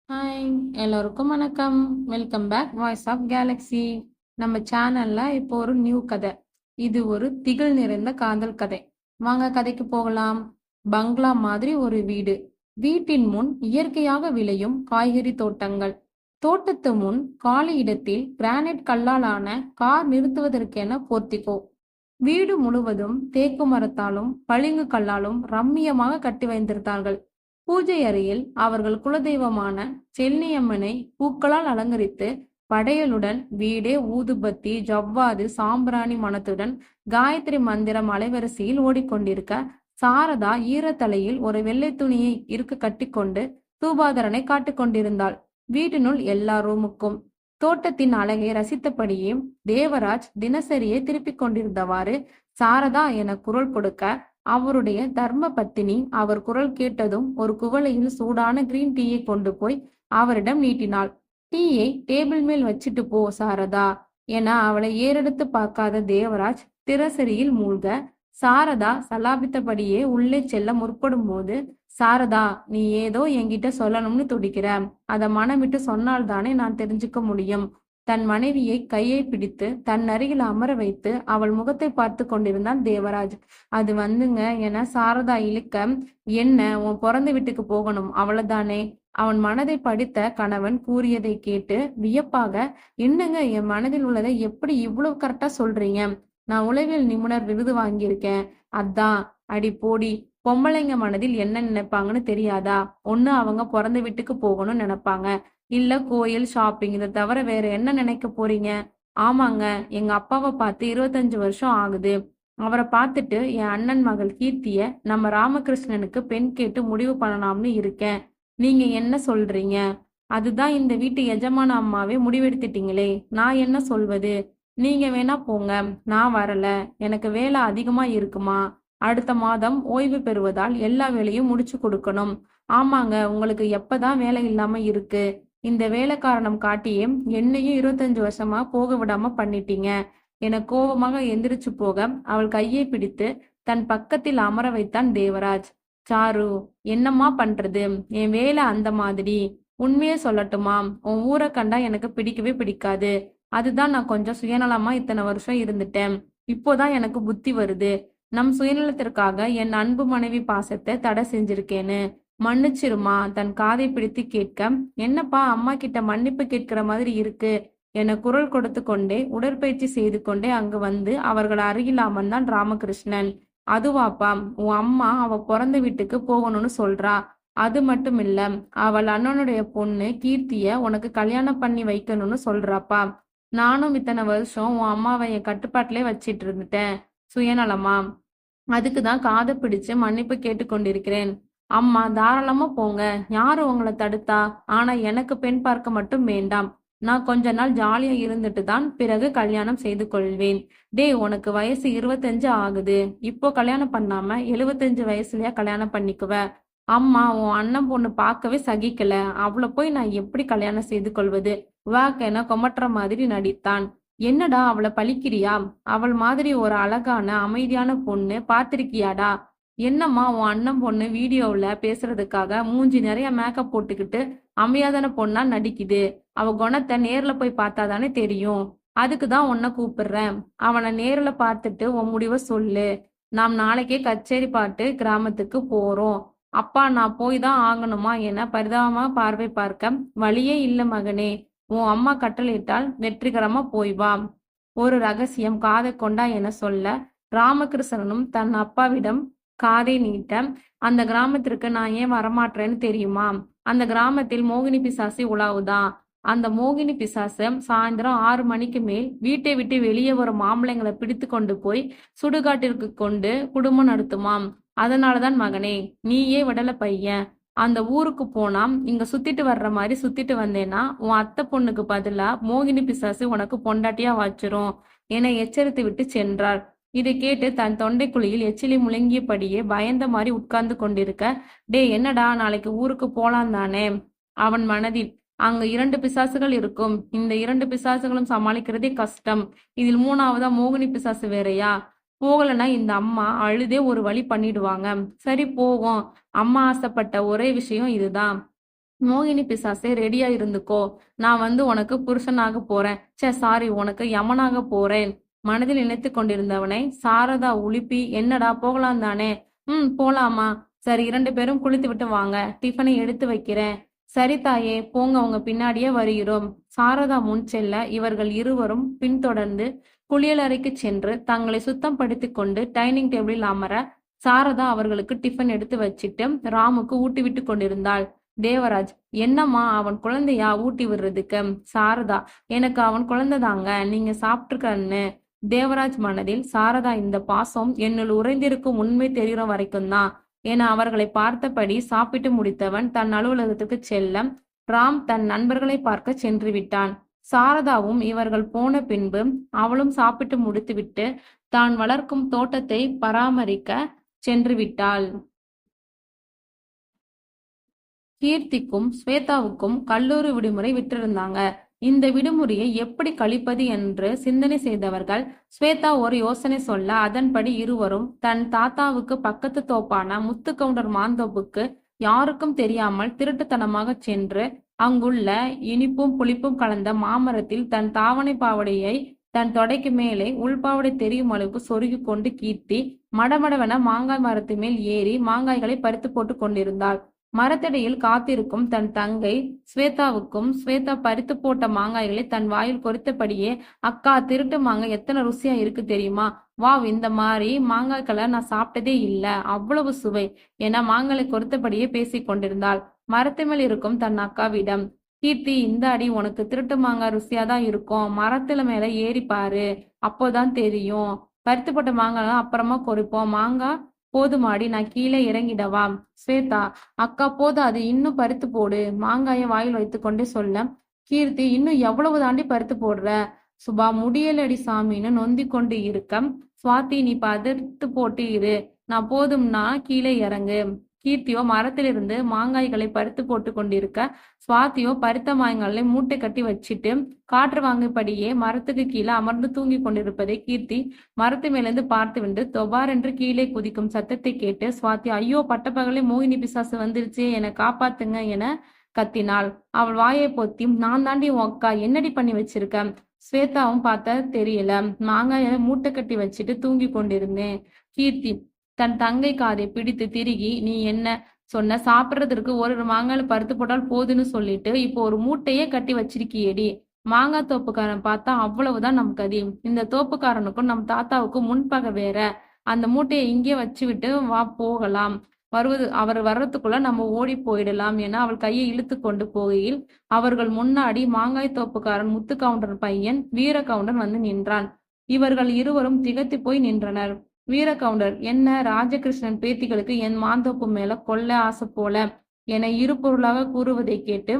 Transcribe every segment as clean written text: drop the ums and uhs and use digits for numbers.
Hi, எல்லோருக்கும் வணக்கம். Welcome back Voice of Galaxy. நம்ம சேனல்ல இப்போ ஒரு நியூ கதை. இது ஒரு திகில் நிறைந்த காதல் கதை. வாங்க கதைக்கு போகலாம். பங்களா மாதிரி ஒரு வீடு. வீட்டின் முன் இயற்கையாக விளையும் காய்கறி தோட்டங்கள். தோட்டத்து முன் காலி இடத்தில் கிரானைட் கல்லாலான கார் நிறுத்துவதற்கென போர்த்திகோ. வீடு முழுவதும் தேக்கு மரத்தாலும் பளிங்கு கல்லாலும் ரம்மியமாக கட்டி வைத்திருந்தார்கள். பூஜை அறையில் அவர்கள் குலதெய்வமான செல்லியம்மனை பூக்களால் அலங்கரித்து படையலுடன் வீடே ஊதுபத்தி ஜவ்வாது சாம்பிராணி மணத்துடன் காயத்ரி மந்திரம் அலைவரிசையில் ஓடிக்கொண்டிருக்க சாரதா ஈரத்தலையில் ஒரு வெள்ளை துணியை இருக்க கட்டிக்கொண்டு தூபாதரனை காட்டிக் கொண்டிருந்தாள். வீட்டினுள் எல்லா ரூமுக்கும் தோட்டத்தின் அழகை ரசித்தபடியே தேவராஜ் தினசரியை திருப்பிக் கொண்டிருந்தவாறு சாரதா என குரல் கொடுக்க அவருடைய தர்ம பத்தினி அவர் குரல் கேட்டதும் ஒரு குவளையில் சூடான கிரீன் டீயை கொண்டு போய் அவரிடம் நீட்டினாள். டீயை டேபிள் மேல் வச்சிட்டு போ சாரதா என அவளை ஏறெடுத்து பார்க்காத தேவராஜ் தினசரியில் மூழ்க சாரதா சலாபித்தபடியே உள்ளே செல்ல முற்படும் போது, சாரதா நீ ஏதோ என்கிட்ட சொல்லணும்னு துடிக்கிற, அத மனம் விட்டு சொன்னால்தானே நான் தெரிஞ்சுக்க முடியும். தன் மனைவியை கையை பிடித்து தன் அருகில் அமர வைத்து அவள் முகத்தை பார்த்து கொண்டிருந்தான் தேவராஜ். அது வந்துங்க என சாரதா இழுக்க, என்ன உன் பிறந்த வீட்டுக்கு போகணும் அவ்வளவுதானே? அவன் மனதை படித்த கணவன் கூறியதை கேட்டு வியப்பாக, என்னங்க என் மனதில் உள்ளதை எப்படி இவ்வளவு கரெக்டா சொல்றீங்க? நான் உளவியல் நிபுணர் விருது வாங்கியிருக்கேன். அதான். அடி போடி, பொம்பளைங்க மனதில் என்ன நினைப்பாங்கன்னு தெரியாதா? ஒண்ணு அவங்க பிறந்த வீட்டுக்கு போகணும்னு நினைப்பாங்க, இல்ல கோயில் ஷாப்பிங். இதை தவிர வேற என்ன நினைக்க போறீங்க? ஆமாங்க, எங்க அப்பாவை பார்த்து 25 வருஷம் ஆகுது. அவரை பார்த்துட்டு என் அண்ணன் மகள் கீர்த்திய நம்ம ராமகிருஷ்ணனுக்கு பெண் கேட்டு முடிவு பண்ணலாம்னு இருக்கேன். நீங்க என்ன சொல்றீங்க? அதுதான் இந்த வீட்டு எஜமான அம்மாவே முடிவெடுத்துட்டீங்களே, நான் என்ன சொல்வது? நீங்க வேணா போங்க, நான் வரல. எனக்கு வேலை அதிகமா இருக்குமா? அடுத்த மாதம் ஓய்வு பெறுவதால் எல்லா வேலையும் முடிச்சு கொடுக்கணும். ஆமாங்க, உங்களுக்கு எப்பதான் வேலை இல்லாம இருக்கு? இந்த வேலை காரணம் காட்டியே என்னையும் 25 வருஷமா போக விடாம பண்ணிட்டீங்க என கோபமாக எந்திரிச்சு போக அவள் கையை பிடித்து தன் பக்கத்தில் அமர வைத்தான் தேவராஜ். சாரு, என்னம்மா பண்றது? என் வேலை அந்த மாதிரி. உண்மையே சொல்லட்டுமா, உன் ஊரை கண்டா எனக்கு பிடிக்கவே பிடிக்காது. அதுதான் நான் கொஞ்சம் சுயநலமா இத்தனை வருஷம் இருந்துட்டேன். இப்போதான் எனக்கு புத்தி வருது, நம் சுயநலத்திற்காக என் அன்பு மனைவி பாசத்தை தடை செஞ்சிருக்கேன்னு. மன்னிச்சிருமா தன் காதை பிடித்து கேட்க, என்னப்பா அம்மா கிட்ட மன்னிப்பு கேட்கிற மாதிரி இருக்கு என குரல் கொடுத்து கொண்டே உடற்பயிற்சி செய்து கொண்டே அங்கு வந்து அவர்கள் அருகில் அமர்ந்தான் ராமகிருஷ்ணன். அதுவாப்பா, உன் அம்மா அவ பிறந்த வீட்டுக்கு போகணும்னு சொல்றா. அது மட்டும் இல்ல, அவள் அண்ணனுடைய பொண்ணு கீர்த்திய உனக்கு கல்யாணம் பண்ணி வைக்கணும்னு சொல்றாப்பா. நானும் இத்தனை வருஷம் உன் அம்மாவை என் கட்டுப்பாட்டிலே வச்சிட்டு இருந்துட்டேன். சுயநலமா? அதுக்குதான் காதை பிடிச்சு மன்னிப்பு கேட்டுக்கொண்டிருக்கிறேன். அம்மா தாராளமா போங்க, யாரு உங்களை தடுத்தா? ஆனா எனக்கு பெண் பார்க்க மட்டும் வேண்டாம். நான் கொஞ்ச நாள் ஜாலியா இருந்துட்டு தான் பிறகு கல்யாணம் செய்து கொள்வேன். டே, உனக்கு வயசு 25 ஆகுது. இப்போ கல்யாணம் பண்ணாம 75 வயசுலயா கல்யாணம் பண்ணிக்குவ? அம்மா, உன் அண்ணன் பொண்ணு பார்க்கவே சகிக்கல, அவளை போய் நான் எப்படி கல்யாணம் செய்து கொள்வது? வாக்கென கொமட்டுற மாதிரி நடித்தான். என்னடா அவளை பழிக்கிறியா? அவள் மாதிரி ஒரு அழகான அமைதியான பொண்ணு பார்த்திருக்கியாடா? என்னம்மா உன் அண்ணன் பொண்ணு வீடியோவுல பேசுறதுக்காக மூஞ்சி நிறைய மேக்கப் போட்டுக்கிட்டு அமையாதான பொண்ணா நடிக்குது. அவ குணத்தை நேர்ல போய் பார்த்தாதானே தெரியும். அதுக்குதான் உன்னை கூப்பிடுறேன். அவனை நேர்ல பார்த்துட்டு உன் முடிவை சொல்லு. நாம் நாளைக்கே கச்சேரி பாட்டு கிராமத்துக்கு போறோம். அப்பா, நான் போய் தான் ஆகணுமா என பரிதாபமா பார்வை பார்க்க, வழியே இல்ல மகனே, உன் அம்மா கட்டளையிட்டால் வெற்றிகரமா போய் வா. ஒரு ரகசியம் காதை கொண்டா என சொல்ல ராமகிருஷ்ணனும் தன் அப்பாவிடம் காதை நீட்ட, அந்த கிராமத்திற்கு நான் ஏன் வரமாட்டேன்னு தெரியுமா? அந்த கிராமத்தில் மோகினி பிசாசு உலாவுதான். அந்த மோகினி பிசாசு சாயந்தரம் 6 மணிக்கு மேல் வீட்டை விட்டு வெளியே வரும் ஆம்பளைங்களை பிடித்து கொண்டு போய் சுடுகாட்டிற்கு கொண்டு குடும்பம் நடத்துமாம். அதனாலதான் மகனே, நீயே விடல பையன். அந்த ஊருக்கு போனா இங்க சுத்திட்டு வர்ற மாதிரி சுத்திட்டு வந்தேன்னா உன் அத்தை பொண்ணுக்கு பதிலா மோகினி பிசாசு உனக்கு பொண்டாட்டியா வச்சிரும் என எச்சரித்து விட்டு சென்றார். இதை கேட்டு தன் தொண்டைக்குழியில் எச்சிலி முழங்கியபடியே பயந்த மாதிரி உட்கார்ந்து கொண்டிருக்க, டே என்னடா, நாளைக்கு ஊருக்கு போலாம் தானே? அவன் மனதில், அங்க 2 பிசாசுகள் இருக்கும். இந்த 2 பிசாசுகளும் சமாளிக்கிறதே கஷ்டம். இதில் 3ஆவதா மோகினி பிசாசு வேறையா? போகலன்னா இந்த அம்மா அழுதே ஒரு வழி பண்ணிடுவாங்க. சரி போவோம். அம்மா ஆசைப்பட்ட ஒரே விஷயம் இதுதான். மோகினி பிசாசே ரெடியா இருந்துக்கோ, நான் உனக்கு புருஷனாக போறேன், சாரி உனக்கு யமனாக போறேன். மனதில் நினைத்து கொண்டிருந்தவனை சாரதா உலுப்பி, என்னடா போகலாம் தானே? போலாமா? சரி 2 பேரும் குளித்து விட்டு வாங்க, டிஃபனை எடுத்து வைக்கிறேன். சரி தாயே, போங்க, உங்க பின்னாடியே வருகிறோம். சாரதா முன் செல்ல இவர்கள் இருவரும் பின்தொடர்ந்து குளியலறைக்கு சென்று தங்களை சுத்தம் படுத்திக் கொண்டு டைனிங் டேபிளில் அமர சாரதா அவர்களுக்கு டிஃபன் எடுத்து வச்சிட்டு ராமுக்கு ஊட்டி விட்டு கொண்டிருந்தாள். தேவராஜ், என்னம்மா அவன் குழந்தையா ஊட்டி விடுறதுக்கு? சாரதா, எனக்கு அவன் குழந்தைதாங்க, நீங்க சாப்பிட்டுருக்கன்னு. தேவராஜ் மனதில், சாரதா இந்த பாசம் என்னுள் உறைந்திருக்கும் உண்மை தெரிகிற வரைக்கும் தான் என அவர்களை பார்த்தபடி சாப்பிட்டு முடித்தவன் தன் அலுவலகத்துக்கு செல்ல ராம் தன் நண்பர்களை பார்க்க சென்று விட்டான். சாரதாவும் இவர்கள் போன பின்பு அவளும் சாப்பிட்டு முடித்துவிட்டு தான் வளர்க்கும் தோட்டத்தை பராமரிக்க சென்று விட்டாள். கீர்த்திக்கும் ஸ்வேதாவுக்கும் கல்லூரி விடுமுறை விட்டிருந்தாங்க. இந்த விடுமுறையை எப்படி கழிப்பது என்று சிந்தனை செய்தவர்கள் ஸ்வேதா ஒரு யோசனை சொல்ல அதன்படி இருவரும் தன் தாத்தாவுக்கு பக்கத்து தோப்பான முத்துக்கவுண்டர் மாந்தோப்புக்கு யாருக்கும் தெரியாமல் திருட்டுத்தனமாக சென்று அங்குள்ள இனிப்பும் புளிப்பும் கலந்த மாமரத்தில் தன் தாவணை பாவடையை தன் தொடைக்கு மேலே உள்பாவடை தெரியும் அளவுக்கு சொருகி கொண்டு கீர்த்தி மடமடவென மாங்காய் மரத்து மேல் ஏறி மாங்காய்களை பறித்து போட்டு கொண்டிருந்தாள். மரத்தடியில் காத்திருக்கும் தன் தங்கை ஸ்வேதாவுக்கும் ஸ்வேதா பறித்து போட்ட மாங்காய்களை தன் வாயில் கொறித்தபடியே, அக்கா, திருட்டு மாங்காய் எத்தனை ருசியா இருக்கு தெரியுமா? வாவ், இந்த மாதிரி மாங்காய்களை நான் சாப்பிட்டதே இல்ல, அவ்வளவு சுவை என மாங்காயை கொறித்தபடியே பேசிக் கொண்டிருந்தாள். மரத்து மேல் இருக்கும் தன் அக்காவிடம், கீர்த்தி, இந்த அடி உனக்கு திருட்டு மாங்காய் ருசியாதான் இருக்கும், மரத்துல மேல ஏறி பாரு, அப்போதான் தெரியும். பறித்து போட்ட மாங்காய் அப்புறமா கொறிப்போம், மாங்காய் போதுமாடி, நான் கீழே இறங்கிடவா? ஸ்வேதா, அக்கா போதாது, இன்னும் பறித்து போடு, மாங்காய வாயில் வைத்து கொண்டே சொல்ல கீர்த்தி, இன்னும் எவ்வளவு தாண்டி பறித்து போடுற? சுபா, முடியலடி சாமின்னு நொந்தி கொண்டு இருக்க சுவாதி, நீ பறித்து போட்டு இரு, நான் போதும்னா கீழே இறங்கு. கீர்த்தியோ மரத்திலிருந்து மாங்காய்களை பறித்து போட்டு கொண்டிருக்க சுவாதியோ பறித்த மாங்காய்களை மூட்டை கட்டி வச்சிட்டு காற்று வாங்கியபடியே மரத்துக்கு கீழே அமர்ந்து தூங்கி கொண்டிருப்பதை கீர்த்தி மரத்து மேலிருந்து பார்த்து விட்டு தொபார் என்று கீழே குதிக்கும் சத்தத்தை கேட்டு சுவாதி, ஐயோ, பட்டப்பகலே மோகினி பிசாசு வந்துருச்சே, என காப்பாத்துங்க என கத்தினாள். அவள் வாயை பொத்தி, நான் தாண்டி உன் அக்கா, என்னடி பண்ணி வச்சிருக்க? ஸ்வேதாவும் பார்த்தா தெரியல, மாங்காய மூட்டை கட்டி வச்சுட்டு தூங்கி கொண்டிருந்தேன். கீர்த்தி தன் தங்கை காதை பிடித்து திருகி, நீ என்ன சொன்ன? சாப்பிட்றதுக்கு ஒரு மாங்காயில பருத்து போட்டால் போதுன்னு சொல்லிட்டு இப்போ ஒரு மூட்டையே கட்டி வச்சிருக்கியேடி. மாங்காய் தோப்புக்காரன் பார்த்தா அவ்வளவுதான் நம் கதி. இந்த தோப்புக்காரனுக்கும் நம் தாத்தாவுக்கும் முன்பகை வேற. அந்த மூட்டையை இங்கே வச்சு விட்டு வா, போகலாம். அவர் வர்றதுக்குள்ள நம்ம ஓடி போயிடலாம் என அவள் கையை இழுத்து கொண்டு போகையில் அவர்கள் முன்னாடி மாங்காய் தோப்புக்காரன் முத்துக்கவுண்டர் பையன் வீரகவுண்டர் வந்து நின்றான். இவர்கள் இருவரும் திகைத்து போய் நின்றனர். வீரகவுண்டர், என்ன ராஜகிருஷ்ணன் பேத்திகளுக்கு என் மாந்தோப்பு மேல கொள்ள ஆசை போல என இரு பொருளாக கூறுவதை கேட்டு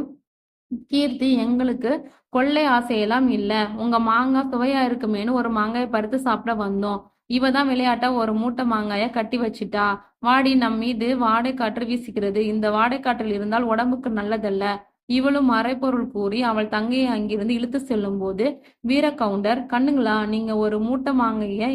கீர்த்தி, எங்களுக்கு கொள்ளை ஆசையெல்லாம் இல்ல, உங்க மாங்காய் சுவையா இருக்குமேனு ஒரு மாங்காயை பறித்து சாப்பிட வந்தோம். இவதான் விளையாட்டா ஒரு மூட்டை மாங்காய கட்டி வச்சிட்டா. வாடி, நம் மீது வாடை காற்று வீசுகிறது, இந்த வாடை காற்றில் இருந்தால் உடம்புக்கு நல்லதல்ல. இவளும் மறைப்பொருள் கூறி அவள் தங்கையை அங்கிருந்து இழுத்து செல்லும் போது வீரகவுண்டர், கண்ணுங்களா, நீங்க ஒரு மூட்டை மாங்காய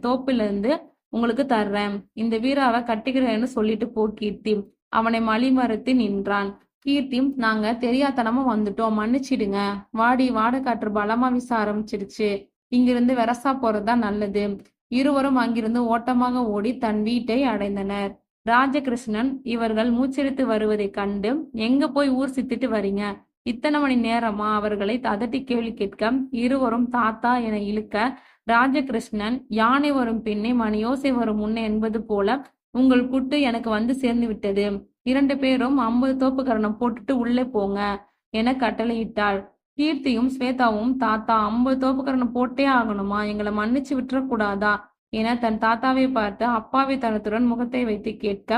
தோப்பிலிருந்து உங்களுக்கு தர்றேன், இந்த வீராவை கட்டிக்கிறேன்னு சொல்லிட்டு போ கீர்த்தி. அவனை மலிமறுத்து நின்றான். கீர்த்தி, நாங்க தெரியாதனமா வந்துட்டோம், மன்னிச்சிடுங்க. வாடி, வாடை காற்று பலமா வீச ஆரம்பிச்சிருச்சு, இங்கிருந்து வெரசா போறதுதான் நல்லது. இருவரும் அங்கிருந்து ஓட்டமாக ஓடி தன் வீட்டை அடைந்தனர். ராஜகிருஷ்ணன் இவர்கள் மூச்செடுத்து வருவதை கண்டு, எங்க போய் ஊர் சித்திட்டு வரீங்க, இத்தனை மணி நேரமா அவர்களை அதட்டி கேள்வி கேட்க இருவரும் தாத்தா என இழுக்க ராஜகிருஷ்ணன், யானை வரும் பின்னே மணியோசை வரும் முன்னே என்பது போல உங்கள் கூட்டு எனக்கு வந்து சேர்ந்து விட்டது. 2 பேரும் 50 தோப்புக்கரணம் போட்டுட்டு உள்ளே போங்க என கட்டளையிட்டாள். கீர்த்தியும் ஸ்வேதாவும், தாத்தா 50 தோப்புக்கரணம் போட்டே ஆகணுமா, எங்களை மன்னிச்சு விட்டுறக்கூடாதா என தன் தாத்தாவை பார்த்து அப்பாவி தனத்துடன் முகத்தை வைத்து கேட்க,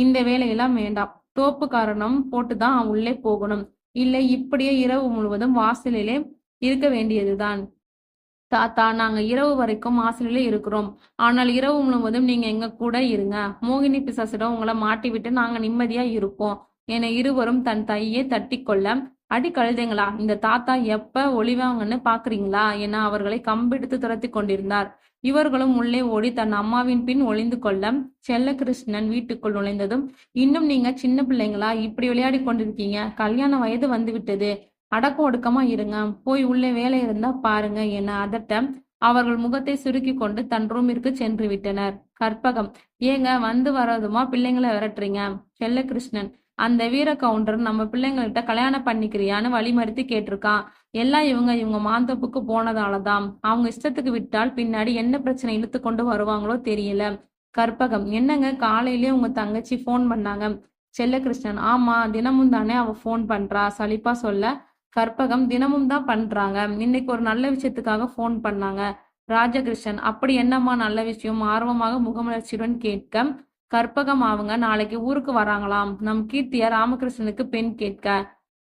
இந்த வேலையெல்லாம் வேண்டாம், தோப்பு காரணம் போட்டுதான் உள்ளே போகணும், இல்லை இப்படியே இரவு முழுவதும் வாசலிலே இருக்க வேண்டியதுதான். தாத்தா, நாங்க இரவு வரைக்கும் வாசலிலே இருக்கிறோம், ஆனால் இரவு முழுவதும் நீங்க எங்க கூட இருங்க, மோகினி பிசாசிடம் உங்களை மாட்டி விட்டு நாங்க நிம்மதியா இருப்போம் என இருவரும் தன் தையை தட்டி கொள்ள, அடி கழுதைங்களா, இந்த தாத்தா எப்ப ஒளிவாங்கன்னு பாக்குறீங்களா என அவர்களை கம்பெடுத்து துரத்தி கொண்டிருந்தார். இவர்களும் உள்ளே ஓடி தன் அம்மாவின் பின் ஒளிந்து கொள்ள, செல்லகிருஷ்ணன் வீட்டுக்குள் நுழைந்ததும், இன்னும் நீங்க சின்ன பிள்ளைங்களா, இப்படி விளையாடி கொண்டிருக்கீங்க, கல்யாண வயது வந்து விட்டது, அடக்க ஒடுக்கமா இருங்க, போய் உள்ளே வேலை இருந்தா பாருங்க என அதட்ட, அவர்கள் முகத்தை சுருக்கி கொண்டு தன் ரூமிற்கு சென்று விட்டனர். கற்பகம், ஏங்க வந்து வர்றதுமா பிள்ளைங்களை விரட்டுறீங்க? செல்லகிருஷ்ணன், அந்த வீர கவுண்டர் நம்ம பிள்ளைங்கள்ட்ட கல்யாணம் பண்ணிக்கிறியான்னு வழிமறித்து கேட்டிருக்கான். எல்லாம் இவங்க மாந்தோப்புக்கு போனதாலதான். அவங்க இஷ்டத்துக்கு விட்டால் பின்னாடி என்ன பிரச்சனை இழுத்து கொண்டு வருவாங்களோ தெரியல. கற்பகம், என்னங்க காலையிலேயே உங்க தங்கச்சி போன் பண்ணாங்க? செல்லகிருஷ்ணன், ஆமா, தினமும் தானே அவ போன் பண்றா சலிப்பா சொல்ல. கற்பகம், தினமும் தான் பண்றாங்க, இன்னைக்கு ஒரு நல்ல விஷயத்துக்காக போன் பண்ணாங்க. ராஜகிருஷ்ணன், அப்படி என்னம்மா நல்ல விஷயம்? ஆர்வமாக முகமலர்ச்சியுடன் கேட்க, கற்பகம், அவங்க நாளைக்கு ஊருக்கு வராங்களாம், நம் கீர்த்திய ராமகிருஷ்ணனுக்கு பெண் கேட்க.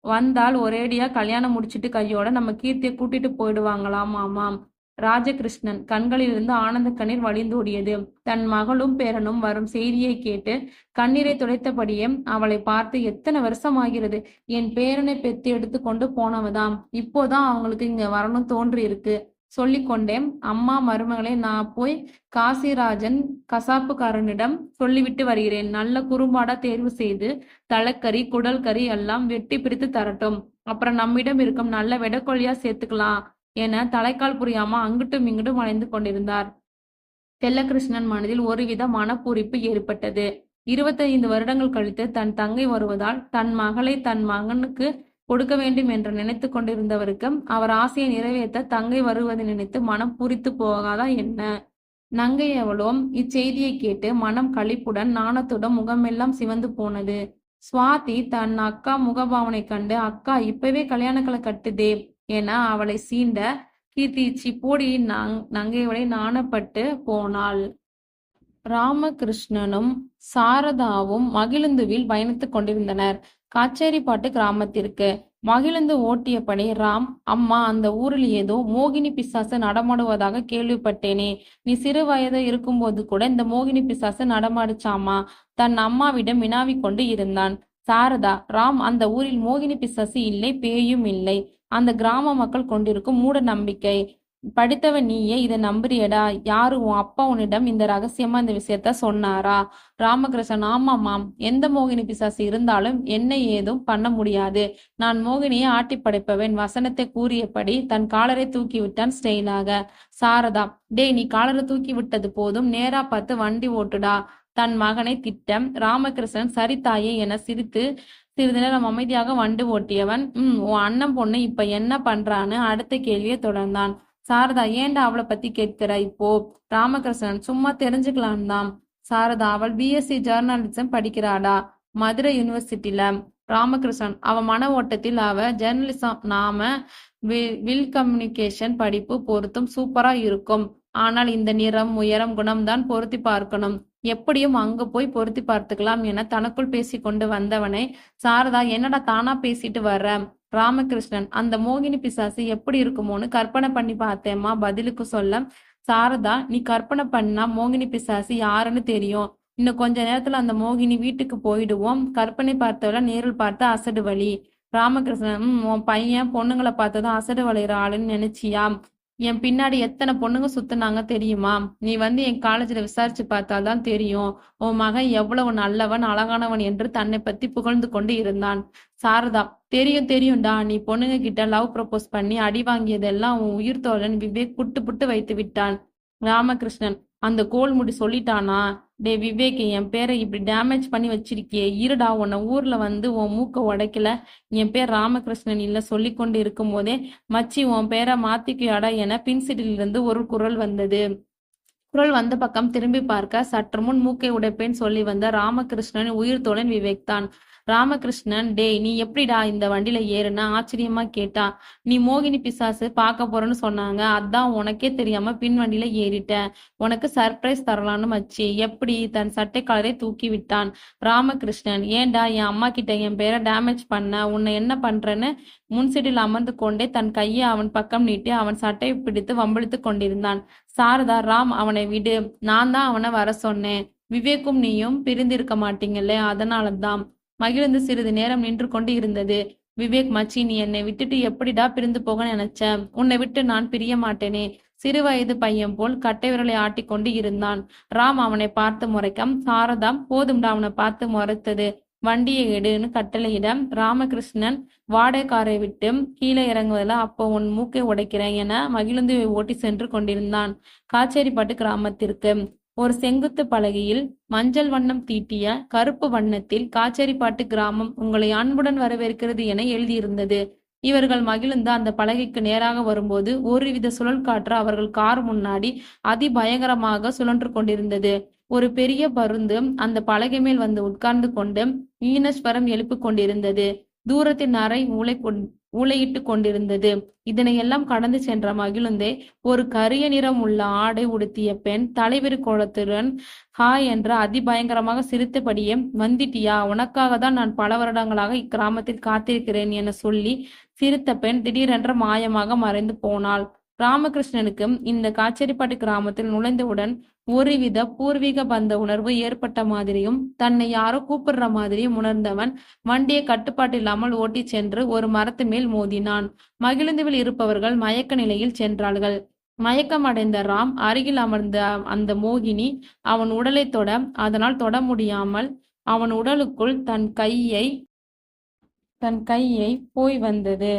வந்தால் ஒரேடியா கல்யாணம் முடிச்சிட்டு கையோட நம்ம கீர்த்தியை கூட்டிட்டு போயிடுவாங்களாம். ஆமாம். ராஜகிருஷ்ணன் கண்களிலிருந்து ஆனந்த கண்ணீர் வழிந்தோடியது. தன் மகளும் பேரனும் வரும் செய்தியை கேட்டு கண்ணீரை துடைத்தபடியே அவளை பார்த்து, எத்தனை வருஷம் ஆகிறது, என் பேரனை பெத்து எடுத்து கொண்டு போனவதாம், இப்போதான் அவங்களுக்கு இங்க வரணும் தோன்றி இருக்கு சொல்லிக்கொண்டேன். அம்மா மருமகளை, நான் போய் காசிராஜன் கசாப்புக்காரனிடம் சொல்லிவிட்டு வருகிறேன், நல்ல குறும்பாடா தேர்வு செய்து தலைக்கறி குடல் கறி எல்லாம் வெட்டி பிரித்து தரட்டும், அப்புறம் நம்மிடம் இருக்கும் நல்ல வெடக்கொழியா சேர்த்துக்கலாம் என தலைக்கால் புரியாம அங்கிட்டும் இங்கிட்டும் அலைந்து கொண்டிருந்தார். செல்லகிருஷ்ணன் மனதில் ஒருவித மனப்பூரிப்பு ஏற்பட்டது. 25 வருடங்கள் கழித்து தன் தங்கை வருவதால் தன் மகளை தன் மகனுக்கு கொடுக்க வேண்டும் என்று நினைத்து கொண்டிருந்தவருக்கு அவர் ஆசையை நிறைவேற்ற தங்கை வருவதை நினைத்து மனம் பூரித்து போகாதா என்ன? நங்கை அவளோ இச்செய்தியை கேட்டு மனம் களிப்புடன் நாணத்துடன் முகமெல்லாம் சிவந்து போனது. சுவாதி தன் அக்கா முகபாவனை கண்டு, அக்கா இப்பவே கல்யாணங்களை கட்டுதே என அவளை சீண்ட, கீர்த்தி போடி நங்கையோட நாணப்பட்டு போனாள். ராமகிருஷ்ணனும் சாரதாவும் மகிழுந்துவில் பயணித்துக் கொண்டிருந்தனர் காச்சேரிப்பாட்டு கிராமத்திற்கு. மகிழுந்து ஓட்டியபடி ராம், அம்மா, அந்த ஊரில் ஏதோ மோகினி பிசாசு நடமாடுவதாக கேள்விப்பட்டேனே, நீ சிறு வயது இருக்கும்போது கூட இந்த மோகினி பிசாசு நடமாடுச்சாமா? தன் அம்மாவிடம் வினாவிக் கொண்டு இருந்தான். சாரதா, ராம், அந்த ஊரில் மோகினி பிசாசு இல்லை, பேயும் இல்லை, அந்த கிராம மக்கள் கொண்டிருக்கும் மூட நம்பிக்கை. படித்தவன் நீயே, இதை நம்புறியடா? யாரு, உன் அப்பா உன்னிடம் இந்த ரகசியமா இந்த விஷயத்த சொன்னாரா? ராமகிருஷ்ணன், ஆமாமாம், எந்த மோகினி பிசாசு இருந்தாலும் என்ன ஏதும் பண்ண முடியாது, நான் மோகினியை ஆட்டி படைப்பவன் வசனத்தை கூறியபடி தன் காலரை தூக்கி விட்டான் ஸ்டைலாக. சாரதா, டேய், நீ காலரை தூக்கி விட்டது போதும், நேரா பார்த்து வண்டி ஓட்டுடா தன் மகனை திட்டம். ராமகிருஷ்ணன், சரி தாயே என சிரித்து சிறிது நேரம் அமைதியாக வண்டி ஓட்டியவன், உன் அண்ணன் பொண்ணு இப்ப என்ன பண்றான்னு அடுத்த கேள்வியை தொடர்ந்தான். சாரதா, ஏன்டா அவளை பத்தி கேட்கிற இப்போ? ராமகிருஷ்ணன், சும்மா தெரிஞ்சுக்கலாம் தான். சாரதா, அவள் பிஎஸ்சி ஜேர்னலிசம் படிக்கிறாடா, மதுரை யூனிவர்சிட்டியில. ராமகிருஷ்ணன், அவ மன ஓட்டத்தில் அவ ஜேர்னலிசம், நாம வில் கம்யூனிகேஷன் படிப்பு பொருத்தும் சூப்பரா இருக்கும், ஆனால் இந்த நிறம் உயரம் குணம்தான் பொருத்தி பார்க்கணும், எப்படியும் அங்க போய் பொருத்தி பார்த்துக்கலாம் என தனக்குள் பேசி கொண்டு வந்தவனை சாரதா, என்னடா தானா பேசிட்டு வர்ற? ராமகிருஷ்ணன், அந்த மோகினி பிசாசு எப்படி இருக்குமோன்னு கற்பனை பண்ணி பார்த்தேம்மா பதிலுக்கு சொல்ல. சாரதா, நீ கற்பனை பண்ணா மோகினி பிசாசு யாருன்னு தெரியும், இன்னும் கொஞ்ச நேரத்துல அந்த மோகினி வீட்டுக்கு போயிடுவோம், கற்பனை பார்த்தவள நேரில் பார்த்து அசடு வலி. ராமகிருஷ்ணன், உன் பையன் பொண்ணுங்களை பார்த்ததும் அசடு வளைகிற ஆளுன்னு நினைச்சியா? என் பின்னாடி எத்தனை பொண்ணுங்க சுத்தினாங்க தெரியுமா? நீ வந்து என் காலேஜ்ல விசாரிச்சு பார்த்தால்தான் தெரியும், உன் மகன் எவ்வளவு நல்லவன் அழகானவன் என்று தன்னை பத்தி புகழ்ந்து கொண்டு இருந்தான். சாரதா, தெரியும் தெரியும்டா, நீ பொண்ணுங்க கிட்ட லவ் ப்ரப்போஸ் பண்ணி அடி வாங்கியதெல்லாம் உன் உயிர் தோழன் விவேக் புட்டு புட்டு வைத்து விட்டான். ராமகிருஷ்ணன், அந்த கோல்முடி சொல்லிட்டானா? டே விவேக், என் பேரை இப்படி டேமேஜ் பண்ணி வச்சிருக்கியே, இருடா, உன்னை ஊர்ல வந்து உன் மூக்க உடைக்கல. என் பேர் ராமகிருஷ்ணன் இல்ல சொல்லி கொண்டு இருக்கும் போதே, மச்சி உன் பேரை மாத்திக்கியாடா என பின்சீட்டிலிருந்து ஒரு குரல் வந்தது. குரல் வந்த பக்கம் திரும்பி பார்க்க, சற்று முன் மூக்கை உடைப்பேன் சொல்லி வந்த ராமகிருஷ்ணன் உயிர் தோழன் விவேக் தான். ராமகிருஷ்ணன், டேய், நீ எப்படிடா இந்த வண்டியில ஏறுன ஆச்சரியமா கேட்டான். நீ மோகினி பிசாசு பார்க்க போறேன்னு சொன்னாங்க, அதான் உனக்கே தெரியாம பின் வண்டியில ஏறிட்டேன், உனக்கு சர்ப்ரைஸ் தரலான்னு மச்சி. எப்படி? தன் சட்டை காலரை தூக்கி விட்டான். ராமகிருஷ்ணன், ஏன்டா என் அம்மா கிட்ட என் பேரை டேமேஜ் பண்ண? உன்னை என்ன பண்றேன்னு முன்சீட்டில் அமர்ந்து கொண்டே தன் கையை அவன் பக்கம் நீட்டி அவன் சட்டையை பிடித்து வம்பிழுத்து கொண்டிருந்தான். சாரதா, ராம், அவனை விடு, நான் தான் அவனை வர சொன்னேன், விவேக்கும் நீயும் பிரிந்திருக்க மாட்டீங்களே, அதனாலதான். மகிழ்ந்து சிறிது நேரம் நின்று கொண்டு இருந்தது. விவேக், மச்சி, நீ என்னை விட்டுட்டு எப்படிடா பிரிந்து போக நினைச்ச? உன்னை விட்டு நான் பிரிய மாட்டேனே. சிறு வயது பையன் போல் கட்டை விரலை ஆட்டிக்கொண்டு இருந்தான். ராம் அவனை பார்த்து முறைக்க, சாரதா போதும்டா அவனை பார்த்து முறைத்தது. வண்டியை எடுன்னு கட்டளையிட, ராமகிருஷ்ணன் வாடகைக்காரை விட்டு கீழே இறங்குவதில் அப்போ உன் மூக்கை உடைக்கிறேன் என மகிழுந்து ஓட்டி சென்று கொண்டிருந்தான் காச்சேரிப்பட்டு கிராமத்திற்கு. ஒரு செங்குத்து பலகையில் மஞ்சள் வண்ணம் தீட்டிய கருப்பு வண்ணத்தில் காச்சேரிப்பாட்டு கிராமம் உங்களை அன்புடன் வரவேற்கிறது என எழுதியிருந்தது. இவர்கள் மகிழ்ந்து அந்த பலகைக்கு நேராக வரும்போது ஒருவித சுழல் காற்று அவர்கள் கார் முன்னாடி அதிபயங்கரமாக சுழன்று கொண்டிருந்தது. ஒரு பெரிய பருந்து அந்த பலகை மேல் வந்து உட்கார்ந்து கொண்டு ஈனஸ்வரம் எழுப்பு கொண்டிருந்தது. தூரத்தில் நரை ஊளையிட்டு கொண்டிருந்தது. இதனையெல்லாம் கடந்து சென்ற மகிழுந்தே ஒரு கரிய நிறம் உள்ள ஆடை உடுத்திய பெண் தலைவிரி கோலத்துடன் ஹா என்ற அதிபயங்கரமாக சிரித்தபடியே, வந்துட்டியா, உனக்காக தான் நான் பல வருடங்களாக இக்கிராமத்தில் காத்திருக்கிறேன் என சொல்லி சிரித்த பெண் திடீரென்று மாயமாக மறைந்து போனாள். ராமகிருஷ்ணனுக்கு இந்த காச்சேரிப்பாட்டு கிராமத்தில் நுழைந்தவுடன் ஒருவித பூர்வீக பந்த உணர்வு ஏற்பட்ட மாதிரியும் தன்னை யாரோ கூப்பிடுற மாதிரியும் உணர்ந்தவன் வண்டியை கட்டுப்பாட்டில்லாமல் ஓட்டி சென்று ஒரு மரத்து மேல் மோதினான். மகிழுந்துவில் இருப்பவர்கள் மயக்க நிலையில் சென்றார்கள். மயக்கம் அடைந்த ராம் அருகில் அமர்ந்த அந்த மோகினி அவன் உடலை தொட, அதனால் தொட முடியாமல் அவன் உடலுக்குள் தன் கையை போய் வந்தது.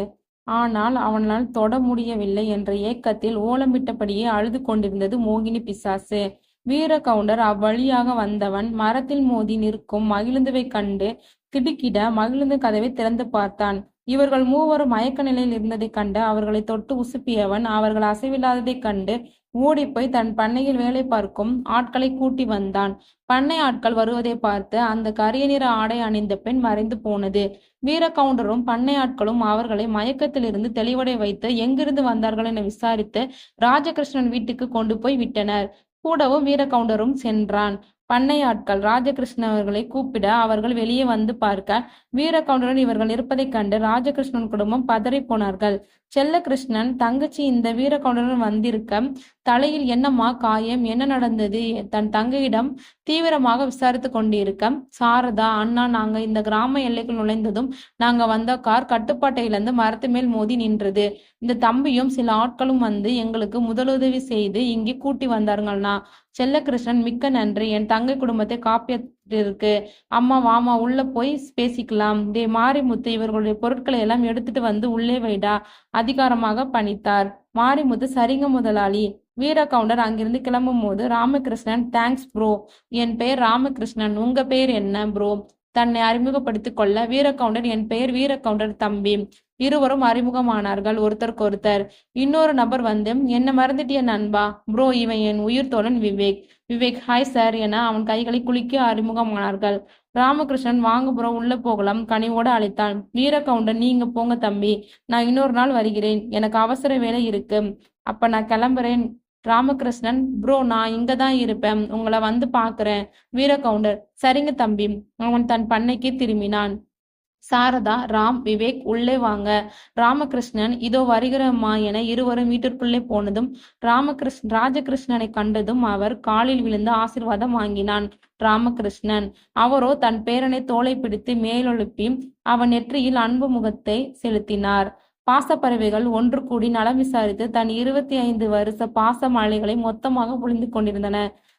ஆனால் அவனால் தொட முடியவில்லை என்ற ஏக்கத்தில் ஓலமிட்டபடியே அழுது கொண்டிருந்தது மோகினி பிசாசு. வீர கவுண்டர் அவ்வழியாக வந்தவன் மரத்தில் மோதி நிற்கும் மகிழுந்துவை கண்டு திடுக்கிட மகிழுந்து கதவை திறந்து பார்த்தான். இவர்கள் மூவரும் மயக்க நிலையில் இருந்ததைக் கண்டு அவர்களை தொட்டு உசுப்பியவன் அவர்கள் அசைவில்லாததைக் கண்டு ஓடிப்போய் தன் பண்ணையில் வேலை பார்க்கும் ஆட்களை கூட்டி வந்தான். பண்ணை ஆட்கள் வருவதை பார்த்து அந்த கரிய நிற ஆடை அணிந்த பெண் மறைந்து போனது. வீர கவுண்டரும் பண்ணை ஆட்களும் அவர்களை மயக்கத்திலிருந்து தெளிவடை வைத்து எங்கிருந்து வந்தார்கள் என விசாரித்து ராஜகிருஷ்ணன் வீட்டுக்கு கொண்டு போய் விட்டனர். கூடவும் வீர கவுண்டரும் சென்றான். பண்ணை ஆட்கள் ராஜகிருஷ்ணன் அவர்களை கூப்பிட அவர்கள் வெளியே வந்து பார்க்க வீரகவுண்டருடன் இவர்கள் இருப்பதைக் கண்டு ராஜகிருஷ்ணன் குடும்பம் பதறி போனார்கள். செல்லகிருஷ்ணன் தங்கச்சி இந்த வீரகவுண்டருடன் வந்திருக்க தலையில் என்னம்மா காயம், என்ன நடந்தது தன் தங்கையிடம் தீவிரமாக விசாரித்து கொண்டிருக்க, சாரதா, அண்ணா, நாங்க இந்த கிராம எல்லைக்குள் நுழைந்ததும் நாங்க வந்த கார் கட்டுப்பாட்டை இழந்து மரத்து மேல் மோதி நின்றது. இந்த தம்பியும் சில ஆட்களும் வந்து எங்களுக்கு முதலுதவி செய்து இங்கே கூட்டி வந்தார்கள்னா. செல்லகிருஷ்ணன், மிக்க நன்றி, என் தங்கை குடும்பத்தை காப்பியிருக்கு. அம்மா வாமா, உள்ள போய் பேசிக்கலாம். மாரிமுத்து, இவர்களுடைய பொருட்களை எல்லாம் எடுத்துட்டு வந்து உள்ளே வைடா, அதிகாரமாக பணித்தார். மாரிமுத்து, சரிங்க முதலாளி. வீர கவுண்டர் அங்கிருந்து கிளம்பும் போது ராமகிருஷ்ணன், தேங்க்ஸ் ப்ரோ, என் பெயர் ராமகிருஷ்ணன், உங்க பெயர் என்ன ப்ரோ? தன்னை அறிமுகப்படுத்திக் கொள்ள வீரகவுண்டர், என் பெயர் வீரகவுண்டர் தம்பி. இருவரும் அறிமுகமானார்கள் ஒருத்தருக்கு ஒருத்தர். இன்னொரு நபர் வந்து, என்ன மறந்துட்டிய நண்பா? ப்ரோ, இவன் என் உயிர் தோழன் விவேக். விவேக், ஹாய் சார் என அவன் கைகளை குலுக்கி அறிமுகமானார்கள். ராமகிருஷ்ணன், வாங்க ப்ரோ, உள்ள போகலாம் கனிவோடு அழைத்தான். வீரகவுண்டர், நீங்க போங்க தம்பி, நான் இன்னொரு நாள் வருகிறேன், எனக்கு அவசர வேலை இருக்கு, அப்ப நான் கிளம்புறேன். ராமகிருஷ்ணன், ப்ரோ, நான் இங்கதான் இருப்பேன், உங்களை வந்து பாக்குறேன். வீரகவுண்டர், சரிங்க தம்பி. அவன் தன் பண்ணைக்கு திரும்பினான். சாரதா, ராம், விவேக், உள்ளே வாங்க. ராமகிருஷ்ணன், இதோ வருகிறம்மா என இருவரும் வீட்டிற்குள்ளே போனதும் ராஜகிருஷ்ணனை கண்டதும் அவர் காலில் விழுந்து ஆசீர்வாதம் வாங்கினான். ராமகிருஷ்ணன் அவரோ தன் பேரனை தோளை பிடித்து மேலெழுப்பி அவன் நெற்றியில் அன்பு முகத்தை செலுத்தினார். பாசப்பறவைகள் ஒன்று கூடி நலம் விசாரித்து தன் 25 வருஷ பாச மழைகளை மொத்தமாக பொழிந்து கொண்டிருந்தன.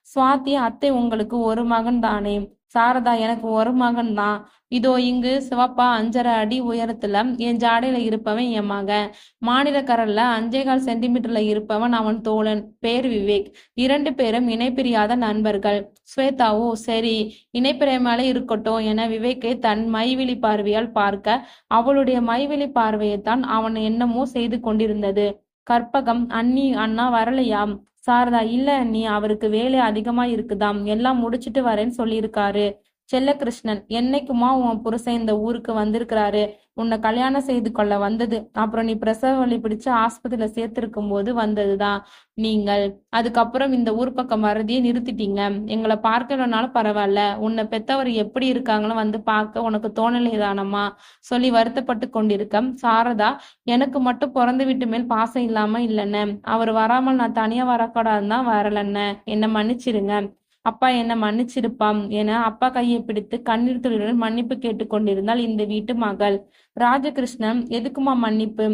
சுவாதி, அத்தை, உங்களுக்கு ஒரு மகன் தானே? சாரதா, எனக்கு ஒரு மகன் தான். இதோ இங்கு சிவப்பா 5.5 அடி உயரத்துல என் ஜாடையில இருப்பவன் என் மகன். மாநிலக்கரல்ல 5.25 சென்டிமீட்டர்ல இருப்பவன் அவன் தோழன், பேர் விவேக். 2 பேரும் இணைப்பிரியாத நண்பர்கள். ஸ்வேதா, ஓ சரி, இணைப்பிரியாமலே இருக்கட்டும் என விவேக்கை தன் மைவிழி பார்வையால் பார்க்க அவளுடைய மைவிழி பார்வையைத்தான் அவன் என்னமோ செய்து கொண்டிருந்தது. கற்பகம், அண்ணி, அண்ணா வரலையா? சாரதா, இல்ல அண்ணி, அவருக்கு வேலை அதிகமா இருக்குதாம், எல்லாம் முடிச்சிட்டு வரேன்னு சொல்லியிருக்காரு. செல்லகிருஷ்ணன், என்னைக்குமா உன் புருஷன் இந்த ஊருக்கு வந்திருக்கிறாரு? உன்னை கல்யாணம் செய்து கொள்ள வந்தது, அப்புறம் நீ பிரசவ வலி பிடிச்சு ஆஸ்பத்திரியில சேர்த்திருக்கும் போது வந்ததுதான் நீங்கள். அதுக்கப்புறம் இந்த ஊர் பக்கம் வரதையே நிறுத்திட்டீங்க. எங்களை பார்க்கலனாலும் பரவாயில்ல, உன்னை பெத்தவர் எப்படி இருக்காங்களோ வந்து பார்க்க உனக்கு தோணலைதானம்மா சொல்லி வருத்தப்பட்டு கொண்டிருக்க சாரதா, எனக்கு மட்டும் பிறந்த வீட்டு மேல் பாசம் இல்லாம இல்லைன்னு, அவர் வராமல் நான் தனியா வரக்கூடாதுதான் வரலன்னு, என்னை மன்னிச்சிருங்க. அப்பா என்ன மன்னிச்சிருப்பாம் என அப்பா கையை பிடித்து கண்ணீர் துளியுடன் மன்னிப்பு கேட்டுக்கொண்டிருந்தாள் இந்த வீட்டு மகள். ராஜகிருஷ்ணன், எதுக்குமா மன்னிப்பு?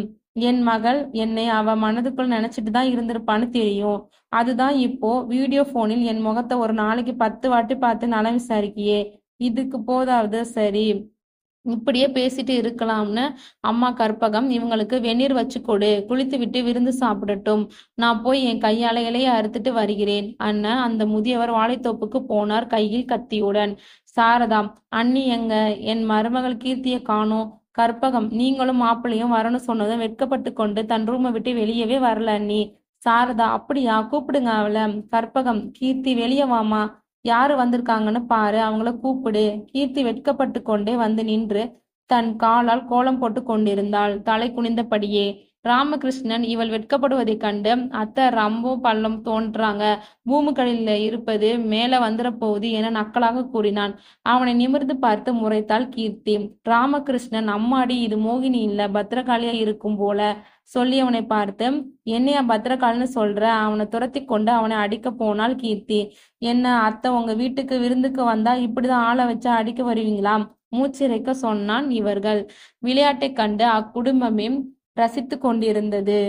என் மகள் என்னை அவ மனதுக்குள் நினைச்சிட்டு தான் இருந்திருப்பான்னு தெரியும். அதுதான் இப்போ வீடியோ போனில் என் முகத்தை ஒரு நாளைக்கு 10 வாட்டி பார்த்து நலம் விசாரிக்கியே, இதுக்கு போதாவது சரி. இப்படியே பேசிட்டு இருக்கலாம்னு அம்மா கற்பகம், இவங்களுக்கு வெந்நீர் வச்சு கொடு, குளித்து விட்டு விருந்து சாப்பிடட்டும், நான் போய் என் கையால இலையை அறுத்துட்டு வருகிறேன் அண்ண அந்த முதியவர் வாழைத்தோப்புக்கு போனார் கையில் கத்தியுடன். சாரதாம், அண்ணி எங்க? என் மருமகள் கீர்த்தியை காணோம். கற்பகம், நீங்களும் மாப்பிள்ளையும் வரணும் சொன்னதும் வெட்கப்பட்டு கொண்டு தன் ரூமை விட்டு வெளியவே வரல அண்ணி. சாரதா, அப்படியா, கூப்பிடுங்க அவளை. கற்பகம், கீர்த்தி வெளியே வாமா, யாரு வந்திருக்காங்கன்னு பாரு, அவங்கள கூப்பிடு. கீர்த்தி வெட்கப்பட்டு கொண்டே வந்து நின்று தன் காலால் கோலம் போட்டு கொண்டிருந்தாள், தலை குனிந்தபடியே. ராமகிருஷ்ணன் இவள் வெட்கப்படுவதைக் கண்டு, அத்தை ரொம்ப பள்ளம் தோன்றாங்க, பூமுக்கடியில் இருப்பது மேல வந்துட போகுது என நக்கலாக கூறினான். அவனை நிமிர்ந்து பார்த்து முறைத்தாள் கீர்த்தி. ராமகிருஷ்ணன், அம்மாடி, இது மோகினி இல்ல, பத்திரகாளியா இருக்கும் போல சொல்லி அவனை பார்த்து, என்னையா பத்திரகாளின்னு சொல்ற? அவனை துரத்தி கொண்டு அவனை அடிக்க போனாள் கீர்த்தி. என்ன அத்தை, உங்க வீட்டுக்கு விருந்துக்கு வந்தா இப்படிதான் ஆளை வச்சா அடிக்க வருவீங்களாம்? மூச்சிறைக்க சொன்னான். இவர்கள் விளையாட்டை கண்டு அக்குடும்பமே ரசித்து கொண்டிருந்தது.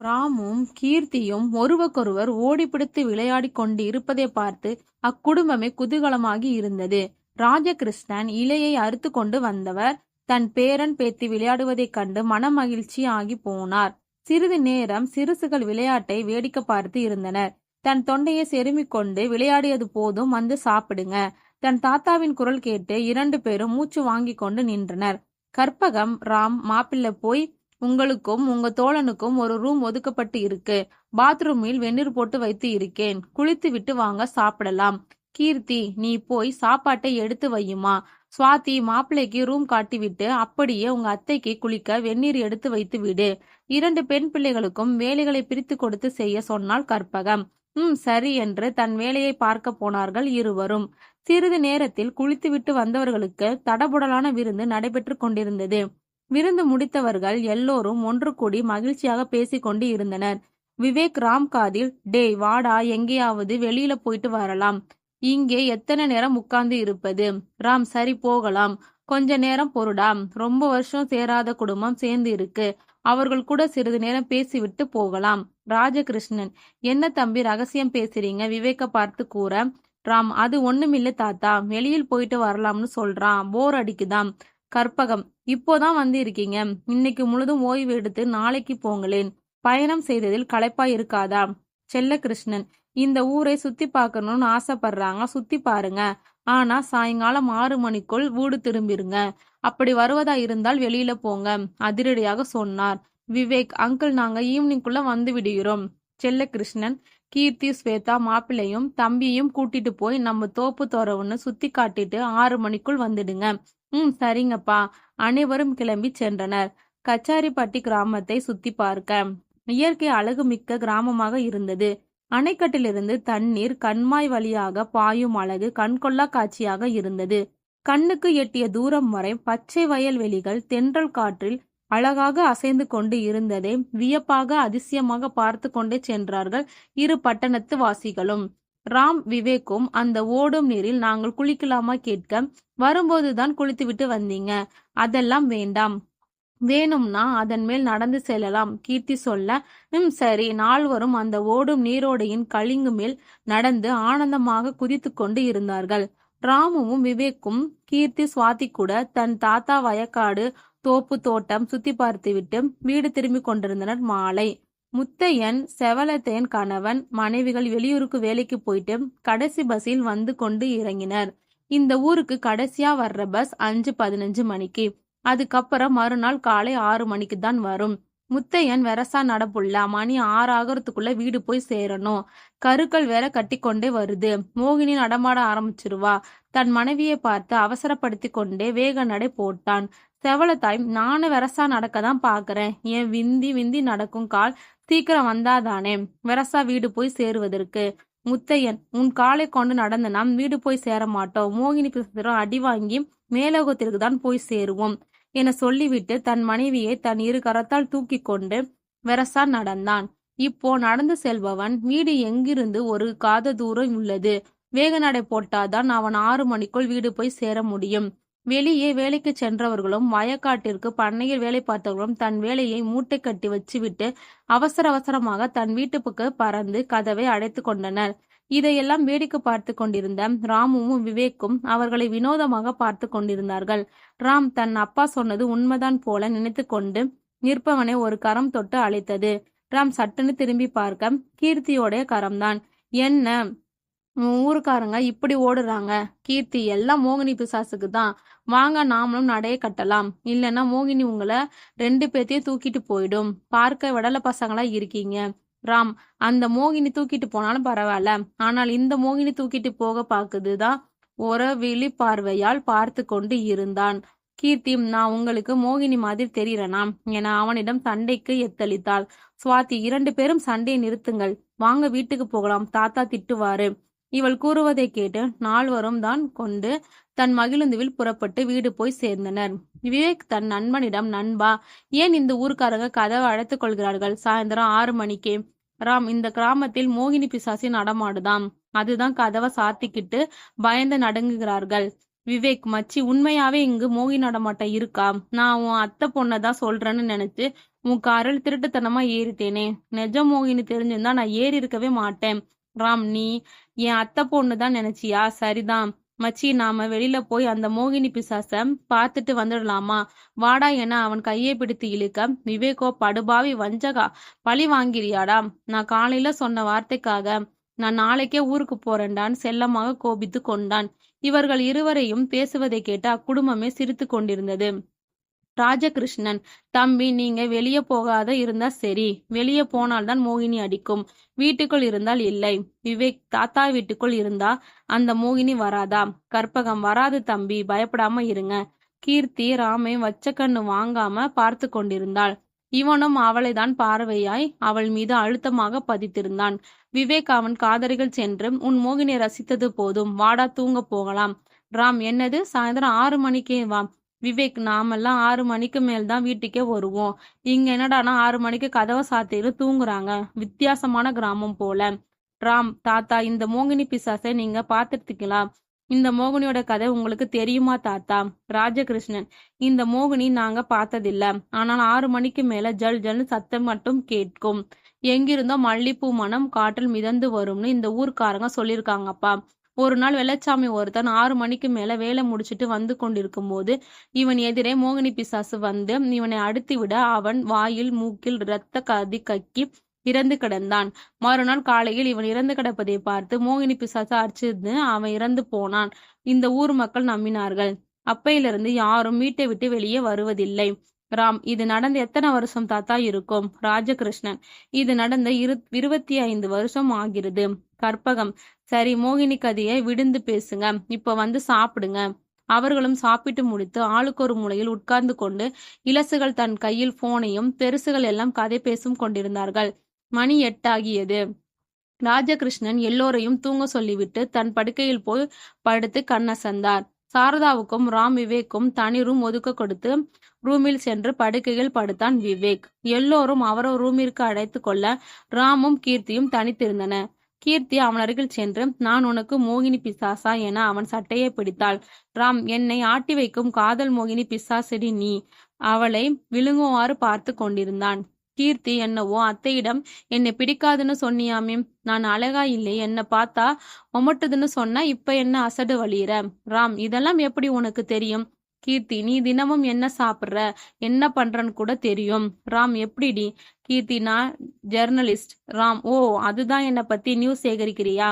ராமும் கீர்த்தியும் ஒருவருக்கொருவர் ஓடிப்பிடித்து விளையாடி கொண்டு இருப்பதை பார்த்து அக்குடும்பமே குதூகலமாகி இருந்தது. ராஜகிருஷ்ணன் இலையை அறுத்து கொண்டு வந்தவர் தன் பேரன் பேத்தி விளையாடுவதைக் கண்டு மனமகிழ்ச்சி ஆகி போனார். சிறிது நேரம் சிறுசுகள் விளையாட்டை வேடிக்கை பார்த்து இருந்தனர். தன் தொண்டையை செருமிக் கொண்டு விளையாடியது போதும், வந்து சாப்பிடுங்க. தன் தாத்தாவின் குரல் கேட்டு 2 பேரும் மூச்சு வாங்கி கொண்டு நின்றனர். கற்பகம், ராம், மாப்பிள்ளை போய், உங்களுக்கும் உங்க தோழனுக்கும் ஒரு ரூம் ஒதுக்கப்பட்டு இருக்கு, பாத்ரூமில் வெந்நீர் போட்டு வைத்து இருக்கேன், குளித்து விட்டு வாங்க, சாப்பிடலாம். கீர்த்தி, நீ போய் சாப்பாட்டை எடுத்து வையுமா. சுவாதி, மாப்பிள்ளைக்கு ரூம் காட்டிவிட்டு அப்படியே உங்க அத்தைக்கு குளிக்க வெந்நீர் எடுத்து வைத்து விடு. 2 பெண் பிள்ளைகளுக்கும் வேலைகளை பிரித்து கொடுத்து செய்ய சொன்னாள் கற்பகம். சரி என்று தன் வேலையை பார்க்க போனார்கள் இருவரும். சிறிது நேரத்தில் குளித்துவிட்டு வந்தவர்களுக்கு தடபுடலான விருந்து நடைபெற்று கொண்டிருந்தது. விருந்து முடித்தவர்கள் எல்லோரும் ஒன்று கூடி மகிழ்ச்சியாக பேசிக்கொண்டு இருந்தனர். விவேக் ராம் காதில், டேய் வாடா, எங்கேயாவது வெளியில போயிட்டு வரலாம், இங்கே எத்தனை நேரம் உட்கார்ந்து இருப்பது? ராம், சரி போகலாம், கொஞ்ச நேரம் பொருடாம், ரொம்ப வருஷம் சேராத குடும்பம் சேர்ந்து இருக்கு, அவர்கள் கூட சிறிது நேரம் பேசிவிட்டு போகலாம். ராஜகிருஷ்ணன், என்ன தம்பி ரகசியம் பேசுறீங்க? விவேக்க பார்த்து கூற, ராம், அது ஒண்ணுமில்ல தாத்தா, வெளியில் போயிட்டு வரலாம்னு சொல்றான், போர் அடிக்குதாம். கற்பகம், இப்போதான் வந்து இருக்கீங்க, இன்னைக்கு முழுதும் ஓய்வு எடுத்து நாளைக்கு போங்களேன், பயணம் செய்ததில் களைப்பாய் இருக்காதா? செல்லகிருஷ்ணன், இந்த ஊரை சுத்தி பார்க்கணும்னு ஆசைப்படுறாங்க, சுத்தி பாருங்க, ஆனா சாயங்காலம் 6 மணிக்குள் வீடு திரும்பிருங்க, அப்படி வருவதா இருந்தால் வெளியில போங்க, அதிரடியாக சொன்னார். விவேக், அங்கிள், நாங்க ஈவினிங்குள்ள வந்து விடுகிறோம். செல்லகிருஷ்ணன், கீர்த்தி, ஸ்வேதா மாப்பிள்ளையும் தம்பியையும் கூட்டிட்டு போய் நம்ம தோப்பு துறவுன்னு சுத்தி காட்டிட்டு 6 மணிக்குள் வந்துடுங்க. சரிங்கப்பா. அனைவரும் கிளம்பி சென்றனர். கச்சாரிப்பட்டி கிராமத்தை சுத்தி பார்க்க இயற்கை அழகு மிக்க கிராமமாக இருந்தது. அணைக்கட்டிலிருந்து தண்ணீர் கண்மாய் வழியாக பாயும் அழகு கண்கொள்ளா காட்சியாக இருந்தது. கண்ணுக்கு எட்டிய தூரம் வரை பச்சை வயல்வெளிகள் தென்றல் காற்றில் அழகாக அசைந்து கொண்டு இருந்ததை வியப்பாக அதிசயமாக பார்த்து கொண்டே சென்றார்கள் இரு பட்டணத்து வாசிகளும். ராம் விவேக்கும் அந்த ஓடும் நீரில் நாங்கள் குளிக்கலாமா கேட்க, வரும்போதுதான் குளித்துவிட்டு வந்தீங்க, அதெல்லாம் வேண்டாம், வேணும்னா அதன் மேல் நடந்து செல்லலாம் கீர்த்தி சொல்ல, சரி. நால்வரும் அந்த ஓடும் நீரோடையின் கழிங்கு மேல் நடந்து ஆனந்தமாக குதித்து கொண்டு இருந்தார்கள். ராமுவும் விவேக்கும் கீர்த்தி சுவாதி கூட தன் தாத்தா வயக்காடு தோப்பு தோட்டம் சுத்தி பார்த்துவிட்டு வீடு திரும்பி கொண்டிருந்தனர். மாலை. முத்தையன், செவலத்தையன் கணவன் மனைவிகள் வெளியூருக்கு வேலைக்கு போயிட்டு கடைசி பஸ்ஸில் வந்து கொண்டு இறங்கினர். இந்த ஊருக்கு கடைசியா வர்ற பஸ் 5:15 மணிக்கு, அதுக்கப்புறம் மறுநாள் காலை 6 மணிக்கு தான் வரும். முத்தையன், வெரசா நடப்புள்ள, மணி 6 ஆகிறதுக்குள்ள வீடு போய் சேரணும், கருக்கள் வேற கட்டி கொண்டே வருது, மோகினி நடமாட ஆரம்பிச்சிருவா. தன் மனைவியை பார்த்து அவசரப்படுத்தி கொண்டே வேக நடை போட்டான். செவலத்தாய், நானும் வெரசா நடக்கதான் பாக்குறேன், என் விந்தி விந்தி நடக்கும் கால் சீக்கிரம் வந்தாதானே வெரசா வீடு போய் சேருவதற்கு. முத்தையன், உன் காலை கொண்டு நடந்தனா வீடு போய் சேர மாட்டோம், மோகினி பிசத்திரம் அடி வாங்கி மேலோகத்திற்கு தான் போய் சேருவோம் என சொல்லிவிட்டு தன் மனைவியை தன் 2 கரத்தால் தூக்கி கொண்டு வெரசா நடந்தான். இப்போ நடந்து செல்பவன் வீடு எங்கிருந்து ஒரு காத தூரம் உள்ளது, வேக நடை போட்டாதான் அவன் 6 மணிக்குள் வீடு போய் சேர முடியும். வெளியே வேலைக்கு சென்றவர்களும் வயக்காட்டிற்கு பண்ணையில் வேலை பார்த்தவர்களும் தன் வேலையை மூட்டை கட்டி வச்சுவிட்டு அவசர அவசரமாக தன் வீட்டுக்கு பறந்து கதவை அடைத்து கொண்டனர். இதையெல்லாம் வேடிக்கை பார்த்து கொண்டிருந்த ராமுவும் விவேக்கும் அவர்களை வினோதமாக பார்த்து கொண்டிருந்தார்கள். ராம் தன் அப்பா சொன்னது உண்மைதான் போல நினைத்து கொண்டு நிற்பவனை ஒரு கரம் தொட்டு அழைத்தது. ராம் சட்டுன்னு திரும்பி பார்க்க கீர்த்தியோடைய கரம்தான். என்ன உன் ஊருக்காரங்க இப்படி ஓடுறாங்க? கீர்த்தி, எல்லாம் மோகினி பிசாசுக்கு தான். வாங்க நாமளும் நடைய கட்டலாம். இல்லைன்னா மோகினி உங்களை 2 பேத்தையும் தூக்கிட்டு போயிடும். பார்க்க விடல பசங்களா இருக்கீங்க. ராம், அந்த மோகினி தூக்கிட்டு போனாலும் பரவாயில்ல, ஆனால் இந்த மோகினி தூக்கிட்டு போக பாக்குதுதான் ஒரு விழி பார்வையால் பார்த்து கொண்டு இருந்தான். கீர்த்தி, நான் உங்களுக்கு மோகினி மாதிரி தெரியறனா என அவனிடம் சண்டைக்கு எத்தளித்தாள். சுவாதி, 2 பேரும் சண்டையை நிறுத்துங்கள், வாங்க வீட்டுக்கு போகலாம், தாத்தா திட்டுவாரு. இவள் கூறுவதை கேட்டு 4வரும் தான் கொண்டு தன் மகிழுந்துவில் புறப்பட்டு வீடு போய் சேர்ந்தனர். விவேக் தன் நண்பனிடம், நண்பா, ஏன் இந்த ஊர்க்காரங்க கதவை அழைத்துக் கொள்கிறார்கள் சாயந்தரம் 6 மணிக்கே? ராம், இந்த கிராமத்தில் மோகினி பிசாசி நடமாடுதாம், அதுதான் கதவை சாத்திக்கிட்டு பயந்து நடுங்குகிறார்கள். விவேக், மச்சி, உண்மையாவே இங்கு மோகினி நடமாட்டம் இருக்கா? நான் உன் அத்தை பொண்ணதான் சொல்றேன்னு நினைச்சு உன் காரில் திருட்டுத்தனமா ஏறிட்டேனே. நிஜ மோகினி தெரிஞ்சிருந்தா நான் ஏறி இருக்கவே மாட்டேன். ராம், நீ என் அத்தை பொண்ணு தான் நினைச்சியா? சரிதான் மச்சி, நாம வெளியில போய் அந்த மோகினி பிசாச பார்த்துட்டு வந்துடலாமா? வாடா என அவன் கையை பிடித்து இழுக்க, விவேகோ, படுபாவி வஞ்சகா, பழி வாங்கிறியாடா? நான் காலையில சொன்ன வார்த்தைக்காக நான் நாளைக்கே ஊருக்கு போறேன்டான்னு செல்லமாக கோபித்து கொண்டான். இவர்கள் இருவரையும் பேசுவதை கேட்டு அக்குடும்பமே சிரித்து கொண்டிருந்தது. ராஜகிருஷ்ணன், தம்பி, நீங்க வெளியே போகாத இருந்தா சரி. வெளியே போனால்தான் மோகினி அடிக்கும், வீட்டுக்குள் இருந்தால் இல்லை. விவேக், தாத்தா வீட்டுக்குள் இருந்தா அந்த மோகினி வராதா? கற்பகம், வராது தம்பி, பயப்படாம இருங்க. கீர்த்தி ராமை வச்ச கண்ணு வாங்காம பார்த்து கொண்டிருந்தாள். இவனும் அவளைதான் பார்வையாய் அவள் மீது அழுத்தமாக பதித்திருந்தான். விவேக் அவன் காதறிகள் சென்று, உன் மோகினியை ரசித்தது போதும், வாடா தூங்க போகலாம். ராம், என்னது, சாயந்தரம் 6 மணிக்கே வா? விவேக், நாமெல்லாம் 6 மணிக்கு மேல்தான் வீட்டுக்கே வருவோம். இங்க என்னடானா 6 மணிக்கு கதவை சாத்திட்டு தூங்குறாங்க. வித்தியாசமான கிராமம் போல. ராம், தாத்தா, இந்த மோகினி பிசாசை நீங்க பாத்துருக்கீங்களா? இந்த மோகினியோட கதை உங்களுக்கு தெரியுமா தாத்தா? ராஜகிருஷ்ணன், இந்த மோகினி நாங்க பார்த்ததில்ல, ஆனால் 6 மணிக்கு மேல ஜல் ஜல்னு சத்தம் மட்டும் கேட்கும். எங்கிருந்தோ மல்லிப்பூ மனம் காற்றில் மிதந்து வரும்னு இந்த ஊர்க்காரங்க சொல்லியிருக்காங்கப்பா. ஒரு நாள் வெள்ளச்சாமி ஒருத்தன் 6 மணிக்கு மேல வேலை முடிச்சிட்டு வந்து கொண்டிருக்கும் போது இவன் எதிரே மோகினி பிசாசு வந்து இவனை அடித்து விட அவன் வாயில் மூக்கில் இரத்த கதி கக்கி இறந்து கிடந்தான். மறுநாள் காலையில் இவன் இறந்து கிடப்பதை பார்த்து மோகினி பிசாசு அடிச்சிருந்து அவன் இறந்து போனான். இந்த ஊர் மக்கள் நம்பினார்கள். அப்பையிலிருந்து யாரும் வீட்டை விட்டு வெளியே வருவதில்லை. ராம், இது நடந்து எத்தனை வருஷம் தாத்தா இருக்கும்? ராஜகிருஷ்ணன், இது நடந்த 25 வருஷம் ஆகிறது. கற்பகம், சரி, மோகினி கதையை விடுந்து பேசுங்க, இப்ப வந்து சாப்பிடுங்க. அவர்களும் சாப்பிட்டு முடித்து ஆளுக்கு ஒரு மூலையில் உட்கார்ந்து கொண்டு இலசுகள் தன் கையில் போனையும் பெருசுகள் எல்லாம் கதை பேசும் கொண்டிருந்தார்கள். மணி 8 ஆகியது. ராஜகிருஷ்ணன் எல்லோரையும் தூங்க சொல்லிவிட்டு தன் படுக்கையில் போய் படுத்து கண்ணசந்தார். சாரதாவுக்கும் ராம் விவேக்கும் தனி ரூம் ஒதுக்க கொடுத்து ரூமில் சென்று படுக்கையில் படுத்தான் விவேக். எல்லோரும் அவரவர் ரூமிற்கு அழைத்து கொள்ள ராமும் கீர்த்தியும் தனித்திருந்தன. கீர்த்தி அவன் அருகில் சென்று, நான் உனக்கு மோகினி பிசாசா என அவன் சட்டையை பிடித்தாள். ராம், என்னை ஆட்டி வைக்கும் காதல் மோகினி பிசாசடி நீ. அவளை விழுங்குமாறு பார்த்து கொண்டிருந்தான். கீர்த்தி, என்னவோ அத்தையிடம் என்னை பிடிக்காதுன்னு சொன்னியாமே, நான் அழகா இல்லை, என்னை பார்த்தா ஒமட்டுதுன்னு சொன்ன, இப்ப என்ன அசடு வழியிற? ராம், இதெல்லாம் எப்படி உனக்கு தெரியும்? கீர்த்தி, நீ தினமும் என்ன சாப்பிட்ற, என்ன பண்றன்னு கூட தெரியும். ராம், எப்படிடி? கீர்த்தி, நான் ஜெர்னலிஸ்ட். ராம், ஓ, அதுதான் என்னை பத்தி நியூஸ் சேகரிக்கிறியா?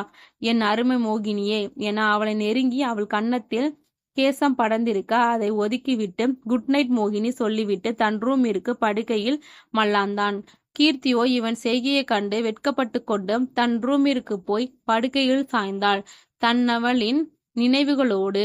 என் அருமை மோகினியே என அவளை நெருங்கி அவள் கன்னத்தில் கேசம் படர்ந்திருக்க அதை ஒதுக்கிவிட்டு குட் நைட் மோகினி சொல்லிவிட்டு தன் ரூமிற்கு படுக்கையில் மல்லாந்தான். கீர்த்தியோ இவன் செய்கையை கண்டு வெட்கப்பட்டு கொண்டு தன் ரூமிற்கு போய் படுக்கையில் சாய்ந்தாள், தன்னவளின் நினைவுகளோடு.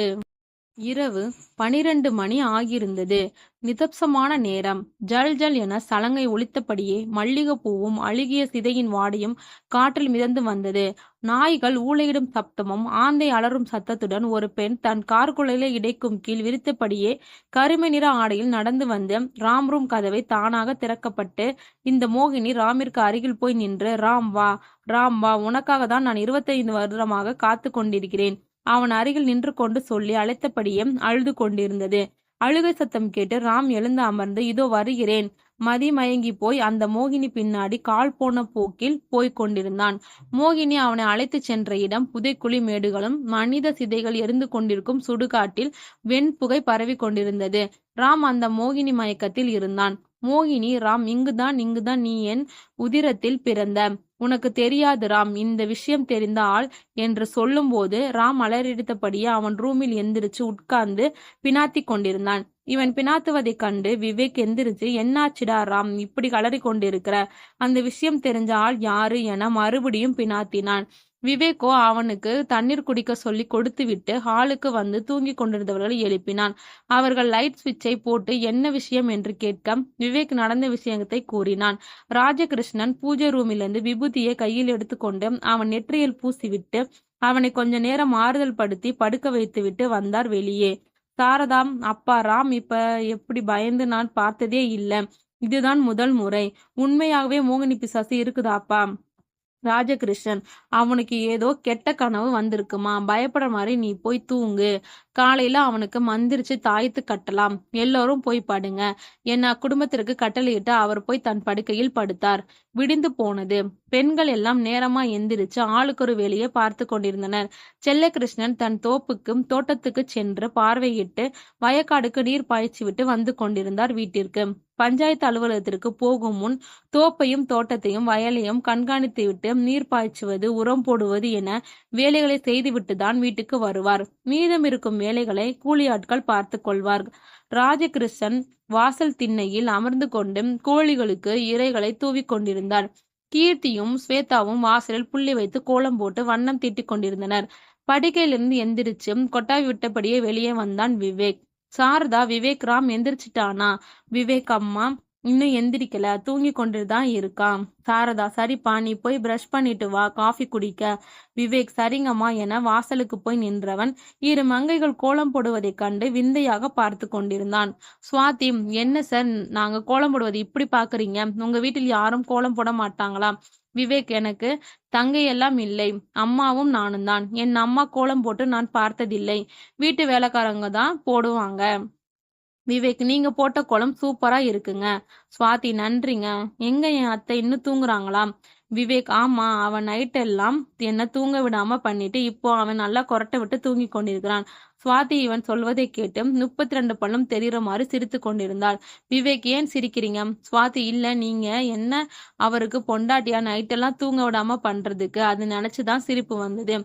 இரவு 12 மணி ஆகியிருந்தது. நிதப்சமான நேரம். ஜல் ஜல் என சலங்கை ஒலித்தபடியே மல்லிகைப்பூவும் அழுகிய சிதையின் வாடையும் காற்றில் மிதந்து வந்தது. நாய்கள் ஊளையிடும் சப்தமும் ஆந்தை அலறும் சத்தத்துடன் ஒரு பெண் தன் கார்குழலை இடைக்கும் கீழ் விரித்தபடியே கருமை நிற ஆடையில் நடந்து வந்து ராம் ரூம் கதவை தானாக திறக்கப்பட்டு இந்த மோகினி ராமிற்கு அருகில் போய் நின்று, ராம் வா, ராம் வா, உனக்காக தான் நான் 25 வருடமாக காத்து கொண்டிருக்கிறேன். அவன் அருகில் நின்று கொண்டு சொல்லி அழைத்தபடியே அழுது கொண்டிருந்தது. அழுகை சத்தம் கேட்டு ராம் எழுந்து அமர்ந்து, இதோ வருகிறேன். மதி மயங்கி போய் அந்த மோகினி பின்னாடி கால் போன போக்கில் போய்க் கொண்டிருந்தான். மோகினி அவனை அழைத்துச் சென்ற இடம் புதைக்குழி மேடுகளும் மனித சிதைகள் எரிந்து கொண்டிருக்கும் சுடுகாட்டில் வெண்புகை பரவி கொண்டிருந்தது. ராம் அந்த மோகினி மயக்கத்தில் இருந்தான். மோகினி, ராம், இங்குதான் நீ என் உதிரத்தில் பிறந்த. உனக்கு தெரியாது ராம், இந்த விஷயம் தெரிந்த ஆள் என்று சொல்லும்போது ராம் அலறியடித்தபடியே அவன் ரூமில் எந்திரிச்சு உட்கார்ந்து பினாத்தி கொண்டிருந்தான். இவன் பினாத்துவதைக் கண்டு விவேக் எந்திரிச்சு, என்னாச்சுடா ராம், இப்படி கலறி கொண்டிருக்கிற? அந்த விஷயம் தெரிஞ்ச ஆள் யாரு என மறுபடியும் பினாத்தினான். விவேக்கோ அவனுக்கு தண்ணீர் குடிக்க சொல்லி கொடுத்துவிட்டு ஹாலுக்கு வந்து தூங்கி கொண்டிருந்தவர்களை எழுப்பினான். அவர்கள் லைட் சுவிட்சை போட்டு என்ன விஷயம் என்று கேட்க விவேக் நடந்த விஷயத்தை கூறினான். ராஜகிருஷ்ணன் பூஜை ரூமிலிருந்து விபூதியை கையில் எடுத்துக்கொண்டு அவன் நெற்றியில் பூசிவிட்டு அவனை கொஞ்ச நேரம் ஆறுதல் படுத்தி படுக்க வைத்துவிட்டு வந்தார் வெளியே. சாரதா, அப்பா, ராம் இப்ப எப்படி பயந்து நான் பார்த்ததே இல்ல. இதுதான் முதல் முறை. உண்மையாகவே மோகினி பிசாசு இருக்குதாப்பா? ராஜகிருஷ்ணன், அவனுக்கு ஏதோ கெட்ட கனவு வந்திருக்குமா, பயப்படுற மாதிரி நீ போய் தூங்கு. காலையில அவனுக்கு மந்திரிச்சு தாயத்து கட்டலாம். எல்லோரும் போய் படுங்க என குடும்பத்திற்கு கட்டளையிட்டு அவர் போய் தன் படுக்கையில் படுத்தார். விடிந்து போனது. பெண்கள் எல்லாம் நேரமா எந்திரிச்சு ஆளுக்கொரு வேலையை பார்த்து கொண்டிருந்தனர். செல்லகிருஷ்ணன் தன் தோட்டத்துக்கு சென்று பார்வையிட்டு வயக்காடுக்கு நீர் பாய்ச்சி விட்டு வந்து கொண்டிருந்தார் வீட்டிற்கு. பஞ்சாயத்து அலுவலகத்திற்கு போகும் முன் தோப்பையும் தோட்டத்தையும் வயலையும் கண்காணித்துவிட்டு நீர் பாய்ச்சுவது, உரம் போடுவது என வேலைகளை செய்துவிட்டுதான் வீட்டுக்கு வருவார். மீதம் இருக்கும் வேலைகளை கூலியாட்கள் பார்த்து கொள்வார். ராஜகிருஷ்ணன் வாசல் திண்ணையில் அமர்ந்து கொண்டு கோழிகளுக்கு இரைகளை தூவி கொண்டிருந்தார். கீர்த்தியும் ஸ்வேதாவும் வாசலில் புள்ளி வைத்து கோலம் போட்டு வண்ணம் தீட்டிக் கொண்டிருந்தனர். படுக்கையிலிருந்து எந்திரிச்சு கொட்டாவி விட்டபடியே வெளியே வந்தான் விவேக். சாரதா, விவேக், ராம் எந்திரிச்சிட்டானா? விவேக், அம்மா இன்னும் எந்திரிக்கல, தூங்கி கொண்டுதான் இருக்கான். சாரதா, சரிப்பா, நீ போய் பிரஷ் பண்ணிட்டு வா, காஃபி குடிக்க. விவேக், சரிங்கம்மா என வாசலுக்கு போய் நின்றவன் இரு மங்கைகள் கோலம் போடுவதைக் கண்டு விந்தையாக பார்த்து கொண்டிருந்தான். சுவாதி, என்ன சார், நாங்க கோலம் போடுவது இப்படி பாக்குறீங்க? உங்க வீட்டில் யாரும் கோலம் போட மாட்டாங்களா? விவேக், எனக்கு தங்கையெல்லாம் இல்லை, அம்மாவும் நானும் தான். என் அம்மா கோலம் போட்டு நான் பார்த்ததில்லை. வீட்டு வேலைக்காரங்க தான் போடுவாங்க. விவேக், நீங்க போட்ட கோலம் சூப்பரா இருக்குங்க. சுவாதி, நன்றிங்க. எங்க என் அத்தை இன்னும் தூங்குறாங்களாம்? விவேக், ஆமா, அவன் நைட்டெல்லாம் என்ன தூங்க விடாம பண்ணிட்டு இப்போ அவன் நல்லா கொரட்டை விட்டு தூங்கி கொண்டிருக்கிறான். சுவாதி இவன் சொல்வதை கேட்டு 32 பல்லும் தெரிகிற மாதிரி சிரித்து கொண்டிருந்தாள். விவேக், ஏன் சிரிக்கிறீங்க? சுவாதி, இல்ல, நீங்க என்ன அவருக்கு பொண்டாட்டியா நைட்டெல்லாம் தூங்க விடாம பண்றதுக்கு? அது நினைச்சுதான் சிரிப்பு வந்தது.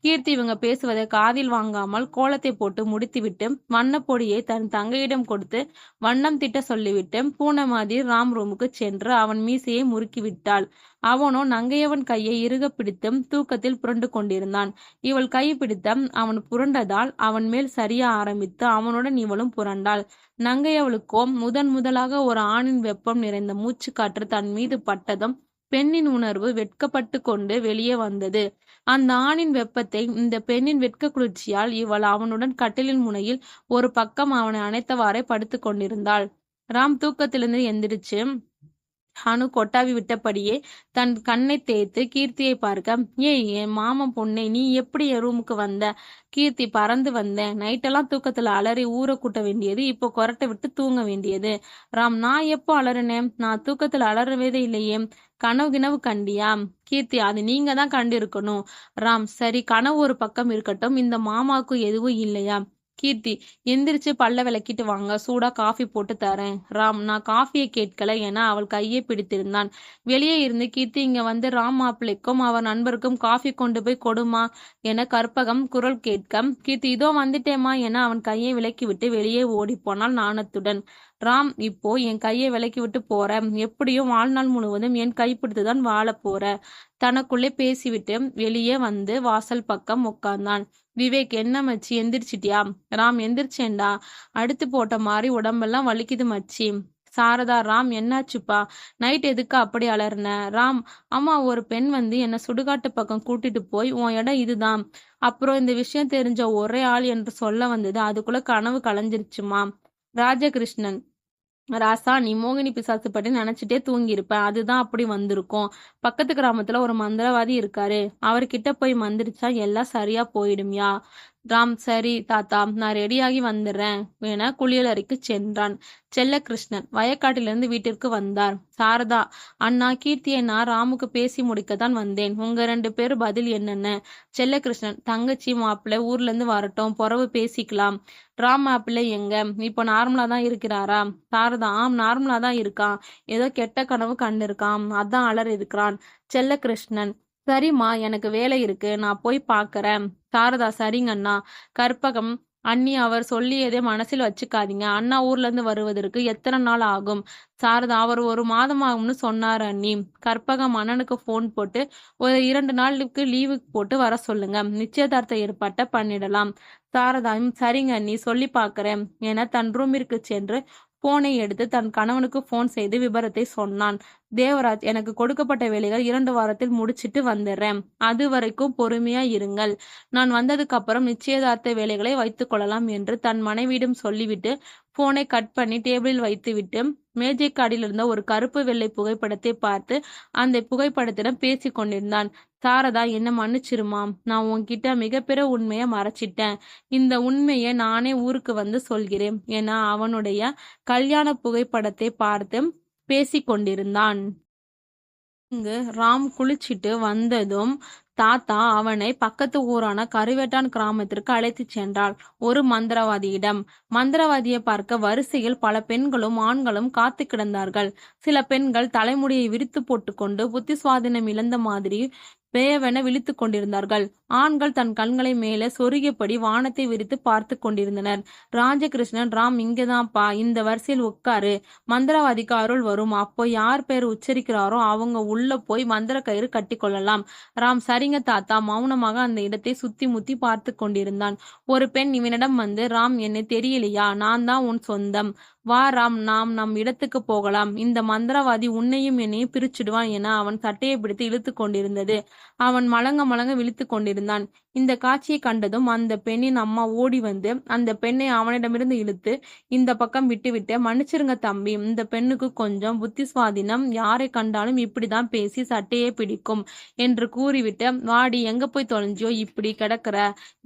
கீர்த்தி இவங்க பேசுவதை காதில் வாங்காமல் கோலத்தை போட்டு முடித்துவிட்டு வண்ணப்பொடியை தன் தங்கையிடம் கொடுத்து வண்ணம் திட்ட சொல்லிவிட்டு பூனை மாதிரி ராம் ரூமுக்கு சென்று அவன் மீசையை முறுக்கி விட்டாள். அவனோ நங்கையவன் கையை இறுக பிடித்து தூக்கத்தில் புரண்டு கொண்டிருந்தான். இவள் கை பிடித்த அவன் புரண்டதால் அவன் மேல் சரிய ஆரம்பித்து அவனுடன் இவளும் புரண்டாள். நங்கையவளுக்கோ முதலாக ஒரு ஆணின் வெப்பம் நிறைந்த மூச்சு காற்று தன் மீது பட்டதும் பெண்ணின் உணர்வு வெட்கப்பட்டு கொண்டு வெளியே வந்தது. அந்த ஆணின் வெப்பத்தை இந்த பெண்ணின் வெட்க குளிர்ச்சியால் இவள் அவனுடன் கட்டிலின் முனையில் ஒரு பக்கம் அவனை அணைத்தவாறே படுத்து கொண்டிருந்தாள். ராம் தூக்கத்திலிருந்து எந்திரிச்சு அனு கொட்டாவி விட்டபடியே தன் கண்ணை தேய்த்து கீர்த்தியை பார்க்க, ஏய் என் மாமன் பொண்ணை, நீ எப்படி என் ரூமுக்கு வந்த? கீர்த்தி, பறந்து வந்தேன். நைட்டெல்லாம் தூக்கத்துல அலறி ஊற கூட்ட வேண்டியது, இப்போ கொரட்டை விட்டு தூங்க வேண்டியது. ராம், நான் எப்போ அலறினேன்? நான் தூக்கத்துல அலறவே இல்லையே. கனவு கண்டியா? கீர்த்தி, அது நீங்க தான் கண்டு இருக்கணும். ராம், சரி, கனவு ஒரு பக்கம் இருக்கட்டும், இந்த மாமாவுக்கு எதுவும் இல்லையா? கீர்த்தி, எந்திரிச்சு பல்ல விளக்கிட்டு வாங்க, சூடா காஃபி போட்டு தரேன். ராம், நான் காஃபியை கேட்கல என அவள் கையை பிடித்திருந்தான். வெளியே இருந்து கீர்த்தி, இங்க வந்து ராம் மாப்பிள்ளைக்கும் அவர் நண்பருக்கும் காஃபி கொண்டு போய் கொடுமா என கற்பகம் குரல் கேட்க, கீர்த்தி, இதோ வந்துட்டேமா என அவன் கையை விலக்கிவிட்டு வெளியே ஓடி போனாள் நாணத்துடன். ராம், இப்போ என் கையை விலக்கி விட்டு போற, எப்படியும் வாழ்நாள் முழுவதும் என் கைப்பிடித்துதான் வாழ போற. தனக்குள்ளே பேசிவிட்டு வெளியே வந்து வாசல் பக்கம் உட்கார்ந்தான். விவேக், என்ன மச்சி, எந்திரிச்சிட்டியா? ராம், எந்திரிச்சேன்டா, அடுத்து போட்ட மாதிரி உடம்பெல்லாம் வலிக்குது மச்சி. சாரதா, ராம் என்னாச்சுப்பா, நைட் எதுக்கு அப்படி அலர்ன? ராம், அம்மா, ஒரு பெண் வந்து என்ன சுடுகாட்டு பக்கம் கூட்டிட்டு போய் உன் இடம் இதுதான், அப்புறம் இந்த விஷயம் தெரிஞ்ச ஒரே ஆள் என்று சொல்ல வந்தது, அதுக்குள்ள கனவு கலைஞ்சிருச்சுமா. ராஜகிருஷ்ணன், ராசா, நீ மோகினி பிசாசு பற்றி நினைச்சிட்டே தூங்கியிருப்ப, அதுதான் அப்படி வந்திருக்கும். பக்கத்து கிராமத்துல ஒரு மந்திரவாதி இருக்காரு, அவர்கிட்ட போய் மந்திரிச்சா எல்லாம் சரியா போயிடும்யா. ராம், சரி தாத்தா, நான் ரெடியாகி வந்துடுறேன் என குளியலறைக்கு சென்றான். செல்லகிருஷ்ணன் வயக்காட்டிலிருந்து வீட்டிற்கு வந்தார். சாரதா, அண்ணா, கீர்த்தியை நான் ராமுக்கு பேசி முடிக்கத்தான் வந்தேன், உங்க 2 பேரும் பதில் என்னன்னு? செல்லகிருஷ்ணன், தங்கச்சி மாப்பிள்ளை ஊர்ல இருந்து வரட்டும், பொறவு பேசிக்கலாம். ராம், மாப்பிள்ளை எங்க, இப்போ நார்மலா தான் இருக்கிறாரா? சாரதா, ஆம், நார்மலா தான் இருக்கான், ஏதோ கெட்ட கனவு கண்டிருக்கான், அதான் அலர் இருக்கிறான். செல்லகிருஷ்ணன், சரிம்மா, எனக்கு வேலை இருக்கு, நான் போய் பாக்குறேன். சாரதா, சரிங்க அண்ணா. கற்பகம், அண்ணி, அவர் சொல்லியதே மனசில் வச்சுக்காதீங்க, அண்ணா ஊர்ல இருந்து வருவதற்கு எத்தனை நாள் ஆகும்? சாரதா, அவர் 1 மாதம் ஆகும்னு சொன்னார் அண்ணி. கற்பகம், அண்ணனுக்கு போன் போட்டு ஒரு 2 நாளுக்கு லீவு போட்டு வர சொல்லுங்க, நிச்சயதார்த்த ஏற்பாட்டை பண்ணிடலாம். சாரதா, சரிங்க அண்ணி, சொல்லி பாக்குறேன் என தன் ரூமிற்கு சென்று போனை எடுத்து தன் கணவனுக்கு போன் செய்து விபரத்தை சொன்னான். தேவராஜ், எனக்கு கொடுக்கப்பட்ட வேலைகள் 2 வாரத்தில் முடிச்சிட்டு வந்துடுறேன், அது வரைக்கும் பொறுமையா இருங்கள், நான் வந்ததுக்கு அப்புறம் நிச்சயதார்த்த வேலைகளை வைத்துக் கொள்ளலாம் என்று தன் மனைவியிடம் சொல்லிவிட்டு போனை கட் பண்ணி டேபிளில் வைத்துவிட்டு மேஜைக்காடியில் இருந்த ஒரு கருப்பு வெள்ளை புகைப்படத்தை பார்த்து அந்த புகைப்படத்திடம் பேசி கொண்டிருந்தான். சாரதா, என்ன மன்னிச்சிருமா, நான் உன்கிட்ட மிகப்பெரிய உண்மையை மறைச்சிட்டேன், இந்த உண்மையை நானே ஊருக்கு வந்து சொல்கிறேன் என அவனுடைய கல்யாண புகைப்படத்தை பார்த்து பேசி கொண்டிருந்தான். இங்கு ராம் குளிச்சிட்டு வந்ததும் தாத்தா அவனை பக்கத்து ஊரான கருவேட்டான் கிராமத்திற்கு அழைத்து சென்றாள். ஒரு மந்திரவாதியிடம். மந்திரவாதியை பார்க்க வரிசையில் பல பெண்களும் ஆண்களும் காத்து கிடந்தார்கள். சில பெண்கள் தலைமுடியை விரித்து போட்டுக்கொண்டு புத்தி சுவாதீனம் இழந்த மாதிரி பேவென விழித்து கொண்டிருந்தார்கள். ஆண்கள் தன் கண்களை மேலே சொருகியபடி வானத்தை விரித்து பார்த்து கொண்டிருந்தனர். ராஜகிருஷ்ணன், ராம், இங்கதான்ப்பா, இந்த வரிசையில் உட்காரு, மந்திரவாதிக்கு அருள் வரும், அப்போ யார் பேர் உச்சரிக்கிறாரோ அவங்க உள்ள போய் மந்திர கயிறு கட்டி கொள்ளலாம். ராம், சரிங்க தாத்தா. மௌனமாக அந்த இடத்தை சுத்தி முத்தி பார்த்து கொண்டிருந்தான். ஒரு பெண் இவனிடம் வந்து, ராம், என்னை தெரியலையா, நான் தான் உன் சொந்தம், வா ராம், நாம் நம் இடத்துக்கு போகலாம், இந்த மந்திரவாதி உன்னையும் என்னையும் பிரிச்சுடுவான் என அவன் சட்டையை பிடித்து இழுத்து கொண்டிருந்தது. அவன் மலங்க மலங்க விழித்து கொண்டிருந்தான். இந்த காட்சியை கண்டதும் அந்த பெண்ணின் அம்மா ஓடி வந்து அந்த பெண்ணை அவனிடமிருந்து இழுத்து இந்த பக்கம் விட்டுவிட்டு, மன்னிச்சிருங்க தம்பி, இந்த பெண்ணுக்கு கொஞ்சம் புத்தி சுவாதீனம், யாரை கண்டாலும் இப்படிதான் பேசி சட்டையே பிடிக்கும் என்று கூறிவிட்டு, வாடி, எங்க போய் தொலைஞ்சியோ, இப்படி கிடக்குற,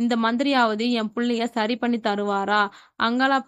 இந்த மந்திரியாவது என் பிள்ளைய சரி பண்ணி தருவாரா? அங்காளா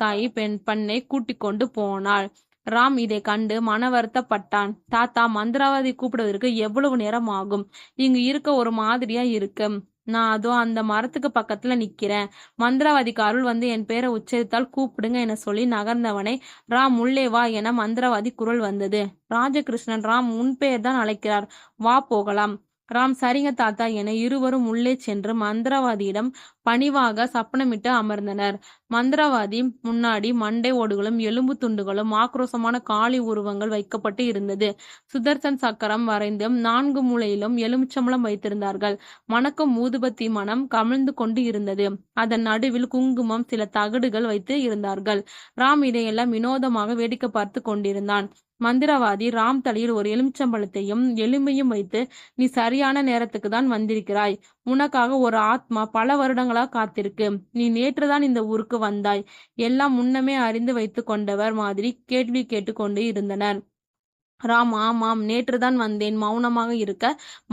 தாய் பெண்ணை கூட்டிக் கொண்டு போனாள். ராம் இதை கண்டு மன வருத்தப்பட்டான். தாத்தா, மந்திரவாதி கூப்பிடுவதற்கு எவ்வளவு நேரம் ஆகும்? இங்கு இருக்க ஒரு மாதிரியா இருக்கு, நான் அதோ அந்த மரத்துக்கு பக்கத்துல நிக்கிறேன், மந்திரவாதிக்கு அருள் வந்து என் பேரை உச்சரித்தால் கூப்பிடுங்க என சொல்லி நகர்ந்தவனை, ராம், உள்ளே வா என மந்திரவாதி குரல் வந்தது. ராஜகிருஷ்ணன், ராம், உன் பெயர் தான் அழைக்கிறார், வா போகலாம். ராம், சரிங்க தாத்தா என இருவரும் உள்ளே சென்று மந்திரவாதியிடம் பணிவாக சப்பனமிட்டு அமர்ந்தனர். மந்திரவாதி முன்னாடி மண்டை ஓடுகளும் எலும்பு துண்டுகளும் ஆக்ரோசமான காளி உருவங்கள் வைக்கப்பட்டு இருந்தது. சுதர்சன் சக்கரம் வரைந்து 4 மூலையிலும் எலுமிச்சம்பளம் வைத்திருந்தார்கள். மணக்கும் ஊதுபத்தி மனம் கமிழ்ந்து கொண்டு இருந்தது. அதன் நடுவில் குங்குமம், சில தகடுகள் வைத்து இருந்தார்கள். ராம் இதையெல்லாம் வினோதமாக வேடிக்கை பார்த்து கொண்டிருந்தான். மந்திரவாதி ராம் தலையில் ஒரு எலுமிச்சம்பழத்தையும் எலும்பையும் வைத்து, நீ சரியான நேரத்துக்கு தான் வந்திருக்கிறாய், உனக்காக ஒரு ஆத்மா பல வருடங்களா காத்திருக்கு, நீ நேற்றுதான் இந்த ஊருக்கு வந்தாய், எல்லாம் முன்னமே அறிந்து வைத்து கொண்டவர் மாதிரி கேள்வி கேட்டுக்கொண்டு இருந்தனர். ராம், ஆமாம், நேற்றுதான் வந்தேன். மௌனமாக இருக்க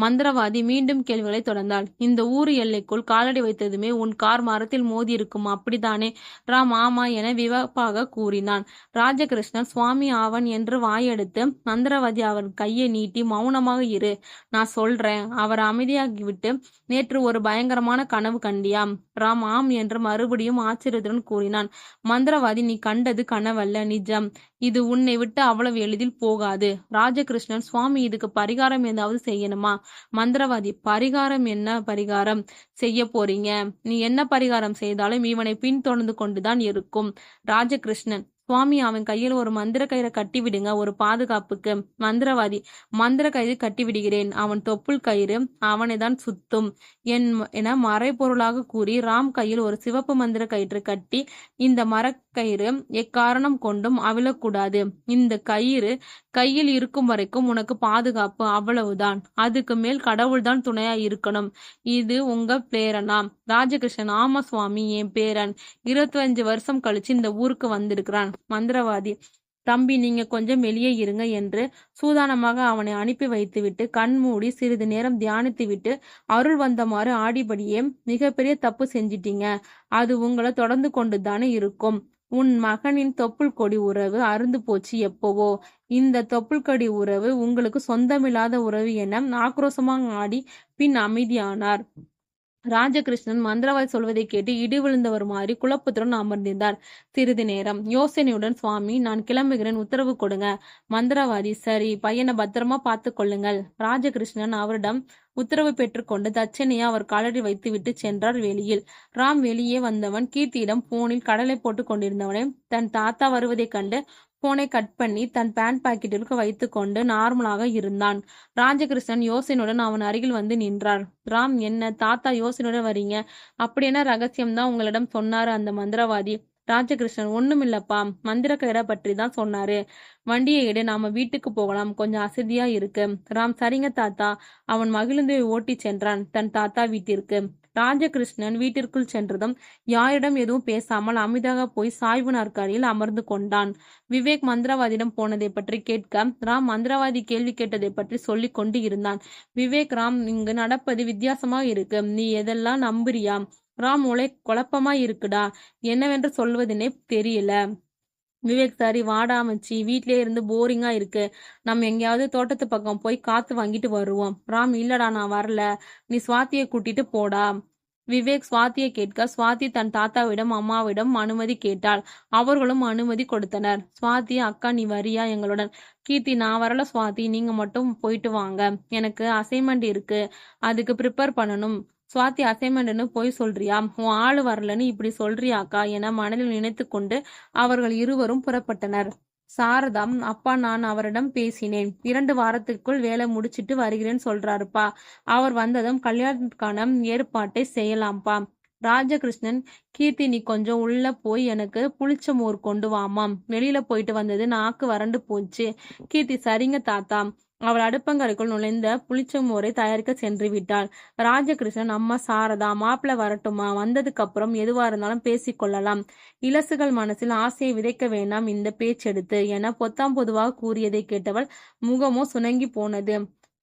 மந்திரவாதி மீண்டும் கேள்விகளை தொடர்ந்தாள். இந்த ஊர் எல்லைக்குள் காலடி வைத்ததுமே உன் கார் மரத்தில் மோதி இருக்கும், அப்படித்தானே? ராம், ஆமா என விவப்பாக கூறினான். ராஜகிருஷ்ணன், சுவாமி ஆவன் என்று வாயெடுத்து மந்திரவாதி அவன் கையை நீட்டி, மௌனமாக இரு, நான் சொல்றேன். அவர் அமைதியாகிவிட்டு, நேற்று ஒரு பயங்கரமான கனவு கண்டியாம்? ராம், ஆம் என்று மறுபடியும் ஆச்சரியத்துடன் கூறினான். மந்திரவாதி, நீ கண்டது கனவல்ல, நிஜம், இது உன்னை விட்டு அவ்வளவு எளிதில் போகாது. ராஜகிருஷ்ணன், சுவாமி, இதுக்கு பரிகாரம் ஏதாவது செய்யணுமா? மந்திரவாதி, பரிகாரம்? என்ன பரிகாரம் செய்ய போறீங்க? நீ என்ன பரிகாரம் செய்தாலும் இவனை பின்தொடர்ந்து கொண்டுதான் இருக்கும். ராஜகிருஷ்ணன், சுவாமி அவன் கையில் ஒரு மந்திர கயிறை கட்டி விடுங்க, ஒரு பாதுகாப்புக்கு. மந்திரவாதி: மந்திர கயிறு கட்டி விடுகிறேன். அவன் தொப்புள் கயிறு அவனை தான் சுத்தும் என மறைபொருளாக கூறி ராம் கையில் ஒரு சிவப்பு மந்திர கயிற்று கட்டி, இந்த மரக்கயிறு எக்காரணம் கொண்டும் அவிழக்கூடாது. இந்த கயிறு கையில் இருக்கும் வரைக்கும் உனக்கு பாதுகாப்பு, அவ்வளவுதான். அதுக்கு மேல் கடவுள்தான் துணையா இருக்கணும். இது உங்க பேரனா? ராஜகிருஷ்ணன்: ஆமா சுவாமி, என் பேரன் 25 வருஷம் கழிச்சு இந்த ஊருக்கு வந்திருக்கிறான். மந்திரவாதி: தம்பி, நீங்க கொஞ்சம் வெளியே இருங்க என்று சூதானமாக அவனை அனுப்பி வைத்துவிட்டு கண் மூடி சிறிது நேரம் தியானித்து விட்டு அருள் வந்தமாறு ஆடிபடியே, மிகப்பெரிய தப்பு செஞ்சிட்டீங்க. அது உங்களை தொடர்ந்து கொண்டுதானே இருக்கும். உன் மகனின் தொப்புள் கொடி உறவு அருந்து போச்சு எப்போவோ. இந்த தொப்புள் கொடி உறவு உங்களுக்கு சொந்தமில்லாத உறவு என ஆக்ரோஷமாக ஆடி பின் அமைதியானார். ராஜகிருஷ்ணன் மந்திரவாதி சொல்வதை கேட்டு இடி விழுந்தவர் மாதிரி குழப்பத்துடன் அமர்ந்திருந்தார். சிறிது நேரம் யோசனையுடன், சுவாமி, நான் கிளம்புகிறேன், உத்தரவு கொடுங்க. மந்திரவாதி: சரி, பையனை பத்திரமா பார்த்து கொள்ளுங்கள். ராஜகிருஷ்ணன் அவரிடம் உத்தரவு பெற்றுக்கொண்டு தட்சணையா அவர் காலடி வைத்துவிட்டு சென்றார் வெளியில். ராம் வெளியே வந்தவன் கீர்த்தியிடம் போனில் கடலை போட்டு கொண்டிருந்தவனை தன் தாத்தா வருவதைக் கண்டு போனை கட் பண்ணி தன் பேண்ட் பாக்கெட்டிற்கு வைத்து கொண்டு நார்மலாக இருந்தான். ராஜகிருஷ்ணன் யோசனையுடன் அவன் அருகில் வந்து நின்றார். ராம்: என்ன தாத்தா யோசனையுடன் வரீங்க? அப்படி என்ன ரகசியம்தான் உங்களிடம் சொன்னாரு அந்த மந்திரவாதி? ராஜகிருஷ்ணன்: ஒண்ணுமில்லப்பா, மந்திர கயிறை பற்றி தான் சொன்னாரு. வண்டியை எடு, நாம வீட்டுக்கு போகலாம், கொஞ்சம் அசதியா இருக்கு. ராம்: சரிங்க தாத்தா. அவன் மகிழுந்தை ஓட்டி சென்றான் தன் தாத்தா வீட்டிற்கு. ராஜகிருஷ்ணன் வீட்டிற்குள் சென்றதும் யாரிடம் எதுவும் பேசாமல் அமைதியாக போய் சாய்வு நாற்காலியில் அமர்ந்து கொண்டான். விவேக் மந்திரவாதியிடம் போனதை பற்றி கேட்க ராம் மந்திரவாதி கேள்வி கேட்டதை பற்றி சொல்லிக் கொண்டு இருந்தான். விவேக்: ராம், இங்கு நடப்பது வித்தியாசமா இருக்கு. நீ எதெல்லாம் நம்புறியா? ராம்: குழப்பமா இருக்குடா, என்னவென்று சொல்வதுன்னே தெரியல. விவேக்: சரி வாடா மச்சி, வீட்லயே இருந்து போரிங்கா இருக்கு. நம்ம எங்கேயாவது தோட்டத்து பக்கம் போய் காத்து வாங்கிட்டு வருவோம். ராம்: இல்லடா, நான் வரல, நீ சுவாதியை கூட்டிட்டு போடா. விவேக் சுவாதியை கேட்க சுவாதி தன் தாத்தாவிடம் அம்மாவிடம் அனுமதி கேட்டாள். அவர்களும் அனுமதி கொடுத்தனர். சுவாதி: அக்கா, நீ வரியா எங்களுடன்? கீர்த்தி: நான் வரல சுவாதி, நீங்க மட்டும் போயிட்டு வாங்க. எனக்கு அசைன்மெண்ட் இருக்கு, அதுக்கு ப்ரிப்பேர் பண்ணணும். சுவாதி: அசைன்மெண்ட்னு போய் சொல்றியா? உன் ஆளு வரலன்னு இப்படி சொல்றியாக்கா என மனதில் நினைத்து கொண்டு அவர்கள் இருவரும் புறப்பட்டனர். சாரதா: அப்பா, நான் அவரிடம் பேசினேன். 2 வாரத்துக்குள் வேலை முடிச்சிட்டு வருகிறேன்னு சொல்றாருப்பா. அவர் வந்ததும் கல்யாணத்துக்கான ஏற்பாட்டை செய்யலாம்ப்பா. ராஜகிருஷ்ணன்: கீர்த்தி, நீ கொஞ்சம் உள்ள போய் எனக்கு புளிச்ச மோர் கொண்டு வாமாம். வெளியில போயிட்டு வந்தது நாக்கு வறண்டு போச்சு. கீர்த்தி: சரிங்க தாத்தா. அவள் அடுப்பங்கரைக்குள் நுழைந்த புளிச்ச மோரை தயாரிக்க சென்று விட்டாள். ராஜகிருஷ்ணன்: அம்மா சாரதா, மாப்பிள்ளை வரட்டுமா? வந்ததுக்கு அப்புறம் எதுவா இருந்தாலும் பேசிக்கொள்ளலாம். இளசுகள் மனசில் ஆசையை விதைக்க வேண்டாம் இந்த பேச்செடுத்து என பொத்தாம் பொதுவாக கூறியதை கேட்டவள் முகமோ சுணங்கி போனது.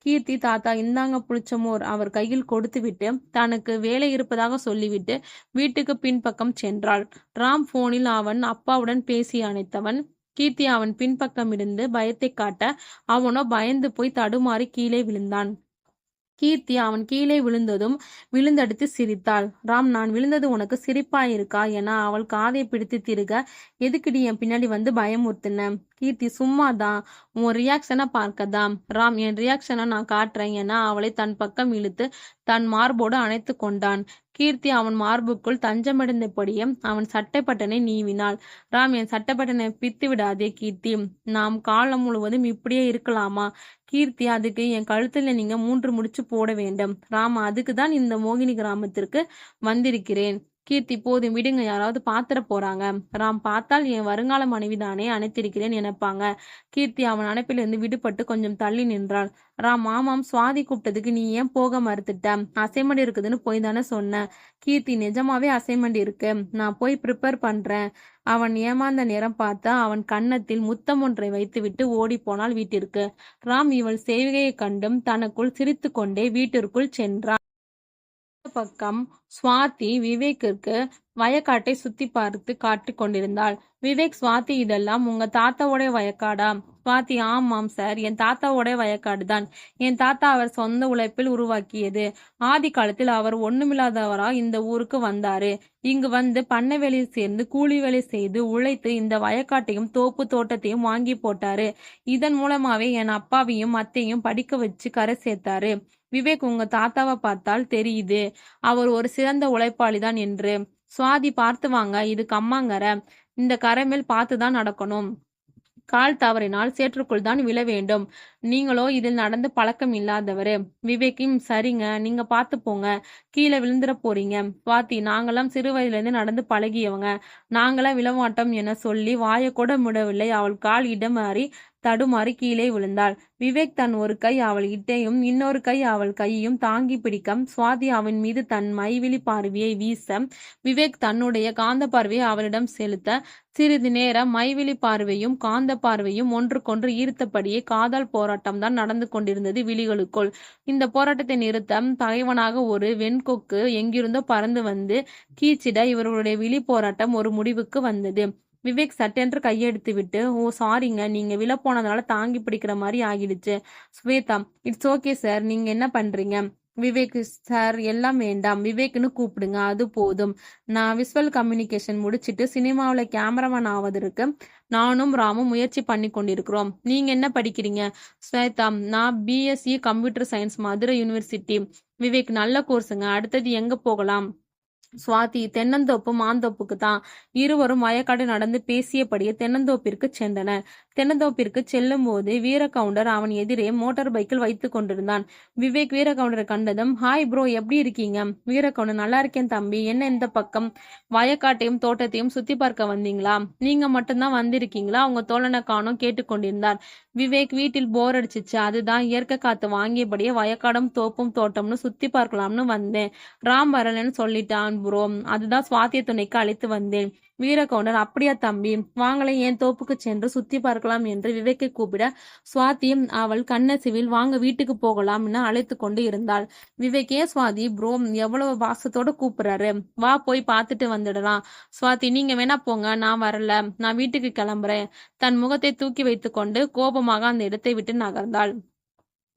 கீர்த்தி: தாத்தா, இந்தாங்க புளிச்ச மோர். அவர் கையில் கொடுத்துவிட்டு தனக்கு வேலை இருப்பதாக சொல்லிவிட்டு வீட்டுக்கு பின்பக்கம் சென்றாள். ராம் போனில் அவன் அப்பாவுடன் பேசி அணைத்தவன். கீர்த்தி அவன் பின்பக்கமிருந்து பயத்தை காட்ட அவனோ பயந்து போய் தடுமாறி கீழே விழுந்தான். கீர்த்தி அவன் கீழே விழுந்ததும் விழுந்தடித்து சிரித்தாள். ராம்: நான் விழுந்தது உனக்கு சிரிப்பாயிருக்கா என அவள் காதை பிடித்து திருக, எதுக்குடி என் பின்னாடி வந்து பயமுறுத்தின? கீர்த்தி: சும்மாதான், உன் ரியாக்ஷனை பார்க்கதான். ராம்: என் ரியாக்ஷனை நான் காட்டுறேன் என அவளை தன் பக்கம் இழுத்து தன் மார்போடு அணைத்து கொண்டான். கீர்த்தி அவன் மார்புக்குள் தஞ்சமடைந்தபடியே அவன் சட்டை பட்டனை நீவினாள். ராம்: என் சட்டை பட்டனை பித்து விடாதே கீர்த்தி, நாம் காலம் முழுவதும் இப்படியே இருக்கலாமா? கீர்த்தி: அதுக்கு என் கழுத்துல நீங்க 3 முடிச்சு போட வேண்டும். ராம்: அதுக்கு தான் இந்த மோகினி கிராமத்திற்கு வந்திருக்கிறேன். கீர்த்தி: போதும் விடுங்க, யாராவது பாத்திர போறாங்க. ராம்: பார்த்தால் என் வருங்கால மனைவிதானே அணைத்திருக்கிறேன் நினைப்பாங்க. கீர்த்தி அவன் அணைப்பிலிருந்து விடுபட்டு கொஞ்சம் தள்ளி நின்றாள். ராம்: ஆமாம், சுவாதி கூப்பிட்டதுக்கு நீ ஏன் போக மறுத்துட்ட? அசைன்மெண்ட் இருக்குதுன்னு போய் தானே சொன்ன. கீர்த்தி: நிஜமாவே அசைன்மெண்ட் இருக்கு, நான் போய் ப்ரிப்பேர் பண்றேன். அவன் ஏமாந்த நேரம் பார்த்து அவன் கன்னத்தில் முத்தம் ஒன்றை வைத்துவிட்டு ஓடி போனாள் வீட்டிற்கு. ராம் இவள் செய்கையை கண்டும் தனக்குள் சிரித்து கொண்டே வீட்டிற்குள் சென்றான். பக்கம் சுவாதி விவேக்கிற்கு வயக்காட்டை சுத்தி பார்த்து காட்டி கொண்டிருந்தாள். விவேக்: சுவாதி, இதெல்லாம் உங்க தாத்தாவோட வயக்காடா? சுவாதி: ஆமாம் சார், என் தாத்தாவோட வயக்காடு தான். என் தாத்தா அவர் சொந்த உழைப்பில் உருவாக்கியது. ஆதி காலத்தில் அவர் ஒண்ணுமில்லாதவரா இந்த ஊருக்கு வந்தாரு. இங்கு வந்து பண்ணை வேலையில் சேர்ந்து கூலி வேலை செய்து உழைத்து இந்த வயக்காட்டையும் தோப்பு தோட்டத்தையும் வாங்கி போட்டாரு. இதன் மூலமாவே என் அப்பாவையும் அத்தையும் படிக்க வச்சு கரை சேர்த்தாரு. விவேக்: உங்க தாத்தாவை பார்த்தால் தெரியுது, அவர் ஒரு சிறந்த உழைப்பாளிதான் என்று. சுவாதி: பார்த்து வாங்க, இதுக்கு அம்மாங்கற. இந்த கரை மேல் பார்த்துதான் நடக்கணும். கால் தவறினால் சேற்றுக்குள் தான் விழ வேண்டும். நீங்களோ இதில் நடந்து பழக்கம் இல்லாதவரு. விவேக்கும் சரிங்க, நீங்க பார்த்து போங்க, கீழே விழுந்துற போறீங்க. சுவாதி, நாங்கெல்லாம் சிறு வயதிலிருந்து நடந்து பழகியவங்க, நாங்களாம் விழமாட்டோம் என சொல்லி வாயை கூட விடவில்லை. அவள் கால் இடமாறி தடுமாறி கீழே விழுந்தாள். விவேக் தன் ஒரு கை அவள் இட்டையும் இன்னொரு கை அவள் கையையும் தாங்கி பிடிக்க சுவாதி அவன் மீது தன் மைவிழி பார்வையை வீச விவேக் தன்னுடைய காந்த பார்வையை அவளிடம் செலுத்த சிறிது நேரம் மைவிழி பார்வையும் காந்த பார்வையும் ஒன்றுக்கொன்று ஈர்த்தபடியே காதல் போராட்டம் தான் நடந்து கொண்டிருந்தது விழிகளுக்குள். இந்த போராட்டத்தை நிறுத்த பகைவனாக ஒரு வெண்கொக்கு எங்கிருந்தோ பறந்து வந்து கீச்சிட இவர்களுடைய விழி போராட்டம் ஒரு முடிவுக்கு வந்தது. விவேக் சட்டென்று கையெடுத்து விட்டு, ஓ சாரிங்க, நீங்க விழ போனதுனால தாங்கி பிடிக்கிற மாதிரி ஆகிடுச்சு. ஸ்வேதா, இட்ஸ் ஓகே சார், நீங்க என்ன பண்றீங்க? விவேக், சார் எல்லாம் வேண்டாம், விவேக்னு கூப்பிடுங்க, அது போதும். நான் விஷுவல் கம்யூனிகேஷன் முடிச்சிட்டு சினிமாவில் கேமராமேன் ஆவதற்கு நானும் ராமும் முயற்சி பண்ணி கொண்டிருக்கிறோம். நீங்க என்ன படிக்கிறீங்க? ஸ்வேதா, நான் BSc computer science, Madurai university. Vivek, நல்ல கோர்ஸுங்க, அடுத்தது எங்க போகலாம்? சுவாதி, தென்னந்தோப்பு மாந்தோப்புக்கு தான். இருவரும் வயக்காடு நடந்து பேசியபடியே தென்னந்தோப்பிற்கு சென்றனர். தென்னந்தோப்பிற்கு செல்லும் போது வீரகவுண்டர் அவன் எதிரே மோட்டார் பைக்கில் வைத்து கொண்டிருந்தான். விவேக் வீரகவுண்டரை கண்டதும், ஹாய் ப்ரோ, எப்படி இருக்கீங்க? வீரகவுண்டர், நல்லா இருக்கேன் தம்பி. என்ன இந்த பக்கம் வயக்காட்டையும் தோட்டத்தையும் சுத்தி பார்க்க வந்தீங்களா? நீங்க மட்டும்தான் வந்திருக்கீங்களா? உங்க தோழனை காணோம் கேட்டுக்கொண்டிருந்தார். விவேக், வீட்டில் போர் அடிச்சிச்சு, அதுதான் இயற்கை காத்து வாங்கியபடியே வயக்காடும் தோப்பும் தோட்டம்னு சுத்தி பார்க்கலாம்னு வந்தேன். ராம் வரலன்னு சொல்லிட்டான் ப்ரோ, அதுதான் சுவாத்திய துணைக்கு அழைத்து வந்தேன். வீரகவுண்டர், அப்படியா தம்பி, வாங்களே என் தோப்புக்கு சென்று சுத்தி பார்க்கலாம் என்று விவேக்கை கூப்பிட சுவாதியும் அவள் கண்ணசிவில் வாங்க வீட்டுக்கு போகலாம் என அழைத்து கொண்டு இருந்தாள். விவேக், ஏன் சுவாதி ப்ரோ எவ்வளவு பாசத்தோட கூப்பிடுறாரு, வா போய் பார்த்துட்டு வந்துடலாம். சுவாதி, நீங்க வேணா போங்க, நான் வரல, நான் வீட்டுக்கு கிளம்புறேன். தன் முகத்தை தூக்கி வைத்து கொண்டு கோபமாக அந்த இடத்தை விட்டு நகர்ந்தாள்.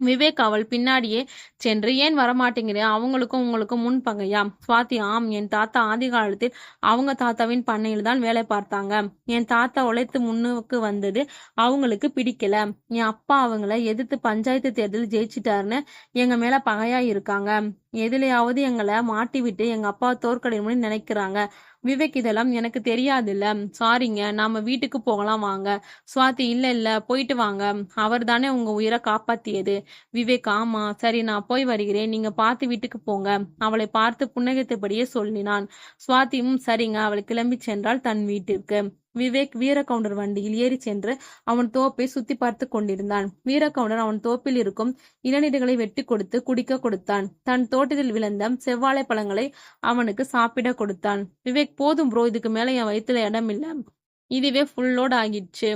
விவேக் அவள் பின்னாடியே சென்று, ஏன் வரமாட்டேங்கிறேன், அவங்களுக்கும் உங்களுக்கும் முன் பகையா? சுவாதி, ஆம், என் தாத்தா ஆதி காலத்தில் அவங்க தாத்தாவின் பண்ணையில் தான் வேலை பார்த்தாங்க. என் தாத்தா உழைத்து முன்னுக்கு வந்தது அவங்களுக்கு பிடிக்கல. என் அப்பா அவங்கள எதிர்த்து பஞ்சாயத்து தேர்தல் ஜெயிச்சிட்டாருன்னு எங்க மேல பகையா இருக்காங்க. எதுலையாவது எங்களை மாட்டி விட்டு எங்க அப்பா தோற்கடிக்கணும்னு நினைக்கிறாங்க. விவேக், இதெல்லாம் எனக்கு தெரியாதுல்ல, சாரிங்க, நாம வீட்டுக்கு போகலாம் வாங்க. சுவாதி, இல்ல இல்ல, போயிட்டு வாங்க, அவர் தானே உங்க உயிரை காப்பாத்தியது. விவேக், ஆமா, சரி, நான் போய் வருகிறேன், நீங்க பார்த்து வீட்டுக்கு போங்க. அவளை பார்த்து புன்னகைத்தபடியே சொல்லினான். சுவாதியும் சரிங்க, அவள் கிளம்பி சென்றாள் தன் வீட்டிற்கு. விவேக் வீரகவுண்டர் வண்டியில் ஏறி சென்று அவன் தோப்பை சுத்தி பார்த்து கொண்டிருந்தான். வீரகவுண்டர் அவன் தோப்பில் இருக்கும் இளநீர்களை வெட்டி கொடுத்து குடிக்க கொடுத்தான். தன் தோட்டத்தில் விழுந்த செவ்வாழை பழங்களை அவனுக்கு சாப்பிட கொடுத்தான். விவேக், போதும் ப்ரோ, இதுக்கு மேல என் வயிற்றுல இடம் இல்ல, இதுவே ஃபுல் லோட் ஆகிடுச்சு.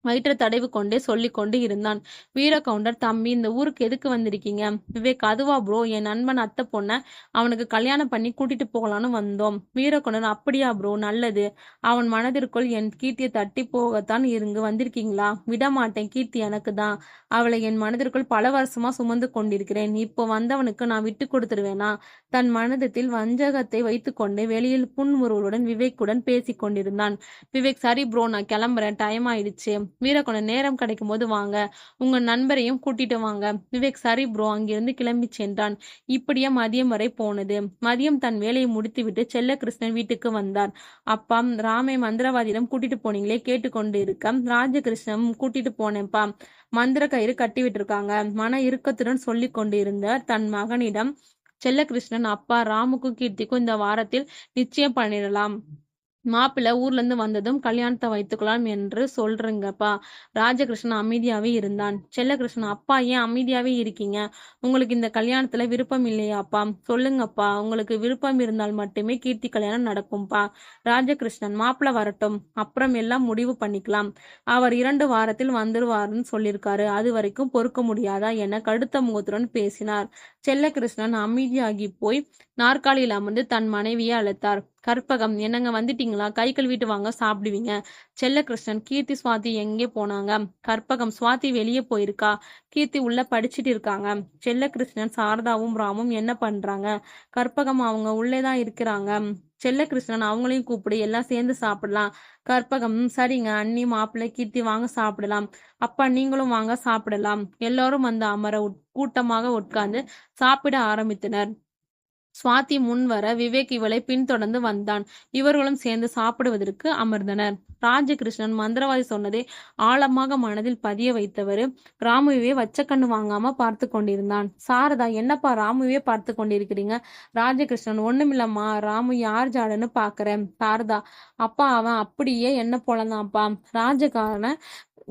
வயிற்றை தடவி கொண்டே சொல்லிக் கொண்டு இருந்தான். வீரகவுண்டர், தம்பி, இந்த ஊருக்கு எதுக்கு வந்திருக்கீங்க? விவேக், அதுவா ப்ரோ, என் நண்பன் அத்தை பொண்ண அவனுக்கு கல்யாணம் பண்ணி கூட்டிட்டு போகலான்னு வந்தோம். வீரகவுண்டர், அப்படியா ப்ரோ, நல்லது. அவன் மனதிற்குள், என் கீர்த்தியை தட்டி போகத்தான் இங்கு வந்திருக்கீங்களா? விட மாட்டேன், கீர்த்தி எனக்கு தான். அவளை என் மனதிற்குள் பல வருஷமா சுமந்து கொண்டிருக்கிறேன். இப்போ வந்தவனுக்கு நான் விட்டு கொடுத்துருவேனா? தன் மனதத்தில் வஞ்சகத்தை வைத்துக்கொண்டு வெளியில் புன்முறுவலுடன் விவேக்குடன் பேசி கொண்டிருந்தான். விவேக், சரி ப்ரோ, நான் கிளம்புறேன், டைம் ஆயிடுச்சு. வீரகவுண்டர், நேரம் கிடைக்கும் போது வாங்க, உங்க நண்பரையும் கூட்டிட்டு வாங்க. விவேக், சரி ப்ரோ, அங்கிருந்து கிளம்பி சென்றான். இப்படியே மதியம் வரை போனது. மதியம் தன் வேலையை முடித்துவிட்டு செல்லகிருஷ்ணன் வீட்டுக்கு வந்தார். அப்பா, ராமை மந்திரவாதியிடம் கூட்டிட்டு போனீங்களே, கேட்டுக்கொண்டு இருக்க ராஜகிருஷ்ணன் கூட்டிட்டு போனேன்ப்பா, மந்திர கயிறு கட்டி விட்டுருக்காங்க. மன இறுக்கத்துடன் சொல்லி கொண்டு இருந்த தன் மகனிடம் செல்லகிருஷ்ணன், அப்பா, ராமுக்கும் கீர்த்திக்கும் இந்த வாரத்தில் நிச்சயம் பண்ணிடலாம். மாப்பிள்ளை ஊர்ல இருந்து வந்ததும் கல்யாணத்தை வைத்துக்கலாம் என்று சொல்றேங்கப்பா. ராஜகிருஷ்ணன் அமைதியாவே இருந்தான். செல்லகிருஷ்ணன், அப்பா, ஏன் அமைதியாவே இருக்கீங்க? உங்களுக்கு இந்த கல்யாணத்துல விருப்பம் இல்லையாப்பா? சொல்லுங்கப்பா, உங்களுக்கு விருப்பம் இருந்தால் மட்டுமே கீர்த்தி கல்யாணம் நடக்கும்பா. ராஜகிருஷ்ணன், மாப்பிள்ளை வரட்டும், அப்புறம் எல்லாம் முடிவு பண்ணிக்கலாம். அவர் 2 வாரத்தில் வந்துருவாருன்னு சொல்லியிருக்காரு, அது வரைக்கும் பொறுக்க முடியாதா என கடுத்த முகத்துடன் பேசினார். செல்லகிருஷ்ணன் அமைதியாகி போய் நாற்காலியில் அமர்ந்து தன் மனைவியை அழைத்தார். கற்பகம், என்னங்க வந்துட்டீங்களா? கை கழுவிட்டு வாங்க, சாப்பிடுவீங்க. செல்லகிருஷ்ணன், கீர்த்தி சுவாதி எங்கே போனாங்க? கற்பகம், சுவாதி வெளியே போயிருக்கா, கீர்த்தி உள்ள படிச்சுட்டு இருக்காங்க. செல்லகிருஷ்ணன், சாரதாவும் ராமும் என்ன பண்றாங்க? கற்பகம், அவங்க உள்ளேதான் இருக்கிறாங்க. செல்லகிருஷ்ணன், அவங்களையும் கூப்பிடு, எல்லாம் சேர்ந்து சாப்பிடலாம். கற்பகம், சரிங்க அண்ணி, மாப்பிள்ளை, கீர்த்தி வாங்க சாப்பிடலாம். அப்பா, நீங்களும் வாங்க சாப்பிடலாம். எல்லாரும் வந்து அமர கூட்டமாக உட்கார்ந்து சாப்பிட ஆரம்பித்தனர். சுவாதி முன்வர விவேக் இவளை பின்தொடர்ந்து வந்தான். இவர்களும் சேர்ந்து சாப்பிடுவதற்கு அமர்ந்தனர். ராஜகிருஷ்ணன் மந்திரவாதி சொன்னதை ஆழமாக மனதில் பதிய வைத்தவர் ராமுவே வச்சக்கண்ணு வாங்காம பார்த்து கொண்டிருந்தான். சாரதா, என்னப்பா ராமுவே பார்த்து கொண்டிருக்கிறீங்க? ராஜகிருஷ்ணன், ஒண்ணுமில்லம்மா, ராமு யார் ஜாடன்னு பாக்குறேன். சாரதா, அப்பா அவன் அப்படியே என்ன போலதான்ப்பா. ராஜகாரன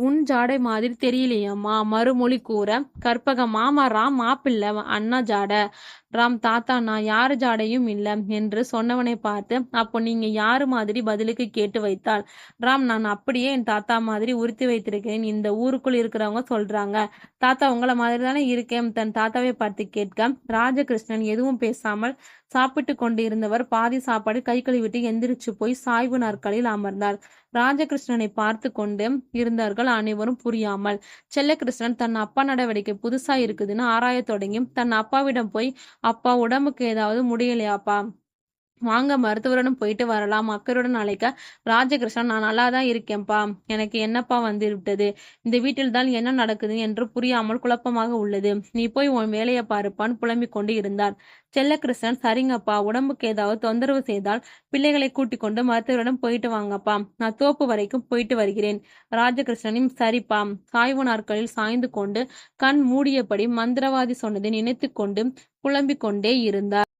உன் ஜாடை மாதிரி தெரியலையம்மா. மறுமொழி கூற கற்பகம், மாமா ராம் மாப்பிள்ள அண்ணா ஜாட. ராம், தாத்தா நான் யாரு ஜாடையும் இல்ல என்று சொன்னவனை பார்த்து, அப்போ நீங்க யாரு மாதிரி பதிலுக்கு கேட்டு வைத்தாள். ராம், நான் அப்படியே என் தாத்தா மாதிரி உறுத்தி வைத்திருக்கிறேன். இந்த ஊருக்குள் இருக்கிறவங்க சொல்றாங்க. தாத்தா உங்களை மாதிரி தானே இருக்கேன். தன் தாத்தாவை பார்த்து கேட்க ராஜகிருஷ்ணன் எதுவும் பேசாமல் சாப்பிட்டு கொண்டு இருந்தவர் பாதி சாப்பாடு கை கழுவிட்டு எந்திரிச்சு போய் சாய்வு நாற்காலியில் அமர்ந்தார். ராஜகிருஷ்ணனை பார்த்து கொண்டு இருந்தார்கள் அனைவரும் புரியாமல். செல்லகிருஷ்ணன் தன் அப்பா நடவடிக்கை புதுசா இருக்குதுன்னு ஆராய தொடங்கி தன் அப்பாவிடம் போய், அப்பா உடம்புக்கு ஏதாவது முடியலையாப்பா, வாங்க மருத்துவரிடம் போயிட்டு வரலாம் அக்கருடன் அழைக்க ராஜகிருஷ்ணன், நான் நல்லா தான் இருக்கேன்ப்பா, எனக்கு என்னப்பா வந்து விட்டது, இந்த வீட்டில் தான் என்ன நடக்குது என்று புரியாமல் குழப்பமாக உள்ளது, நீ போய் உன் வேலையை பாருப்பான்னு புலம்பிக் கொண்டு இருந்தார். செல்லகிருஷ்ணன், சரிங்கப்பா, உடம்புக்கு ஏதாவது தொந்தரவு செய்தால் பிள்ளைகளை கூட்டிக் கொண்டு மருத்துவரிடம் போயிட்டு வாங்கப்பா, நான் தோப்பு வரைக்கும் போயிட்டு வருகிறேன். ராஜகிருஷ்ணனும் சரிப்பா சாய்வு நாட்களில் சாய்ந்து கொண்டு கண் மூடியபடி மந்திரவாதி சொன்னதை நினைத்து கொண்டு புலம்பிக் கொண்டே இருந்தார்.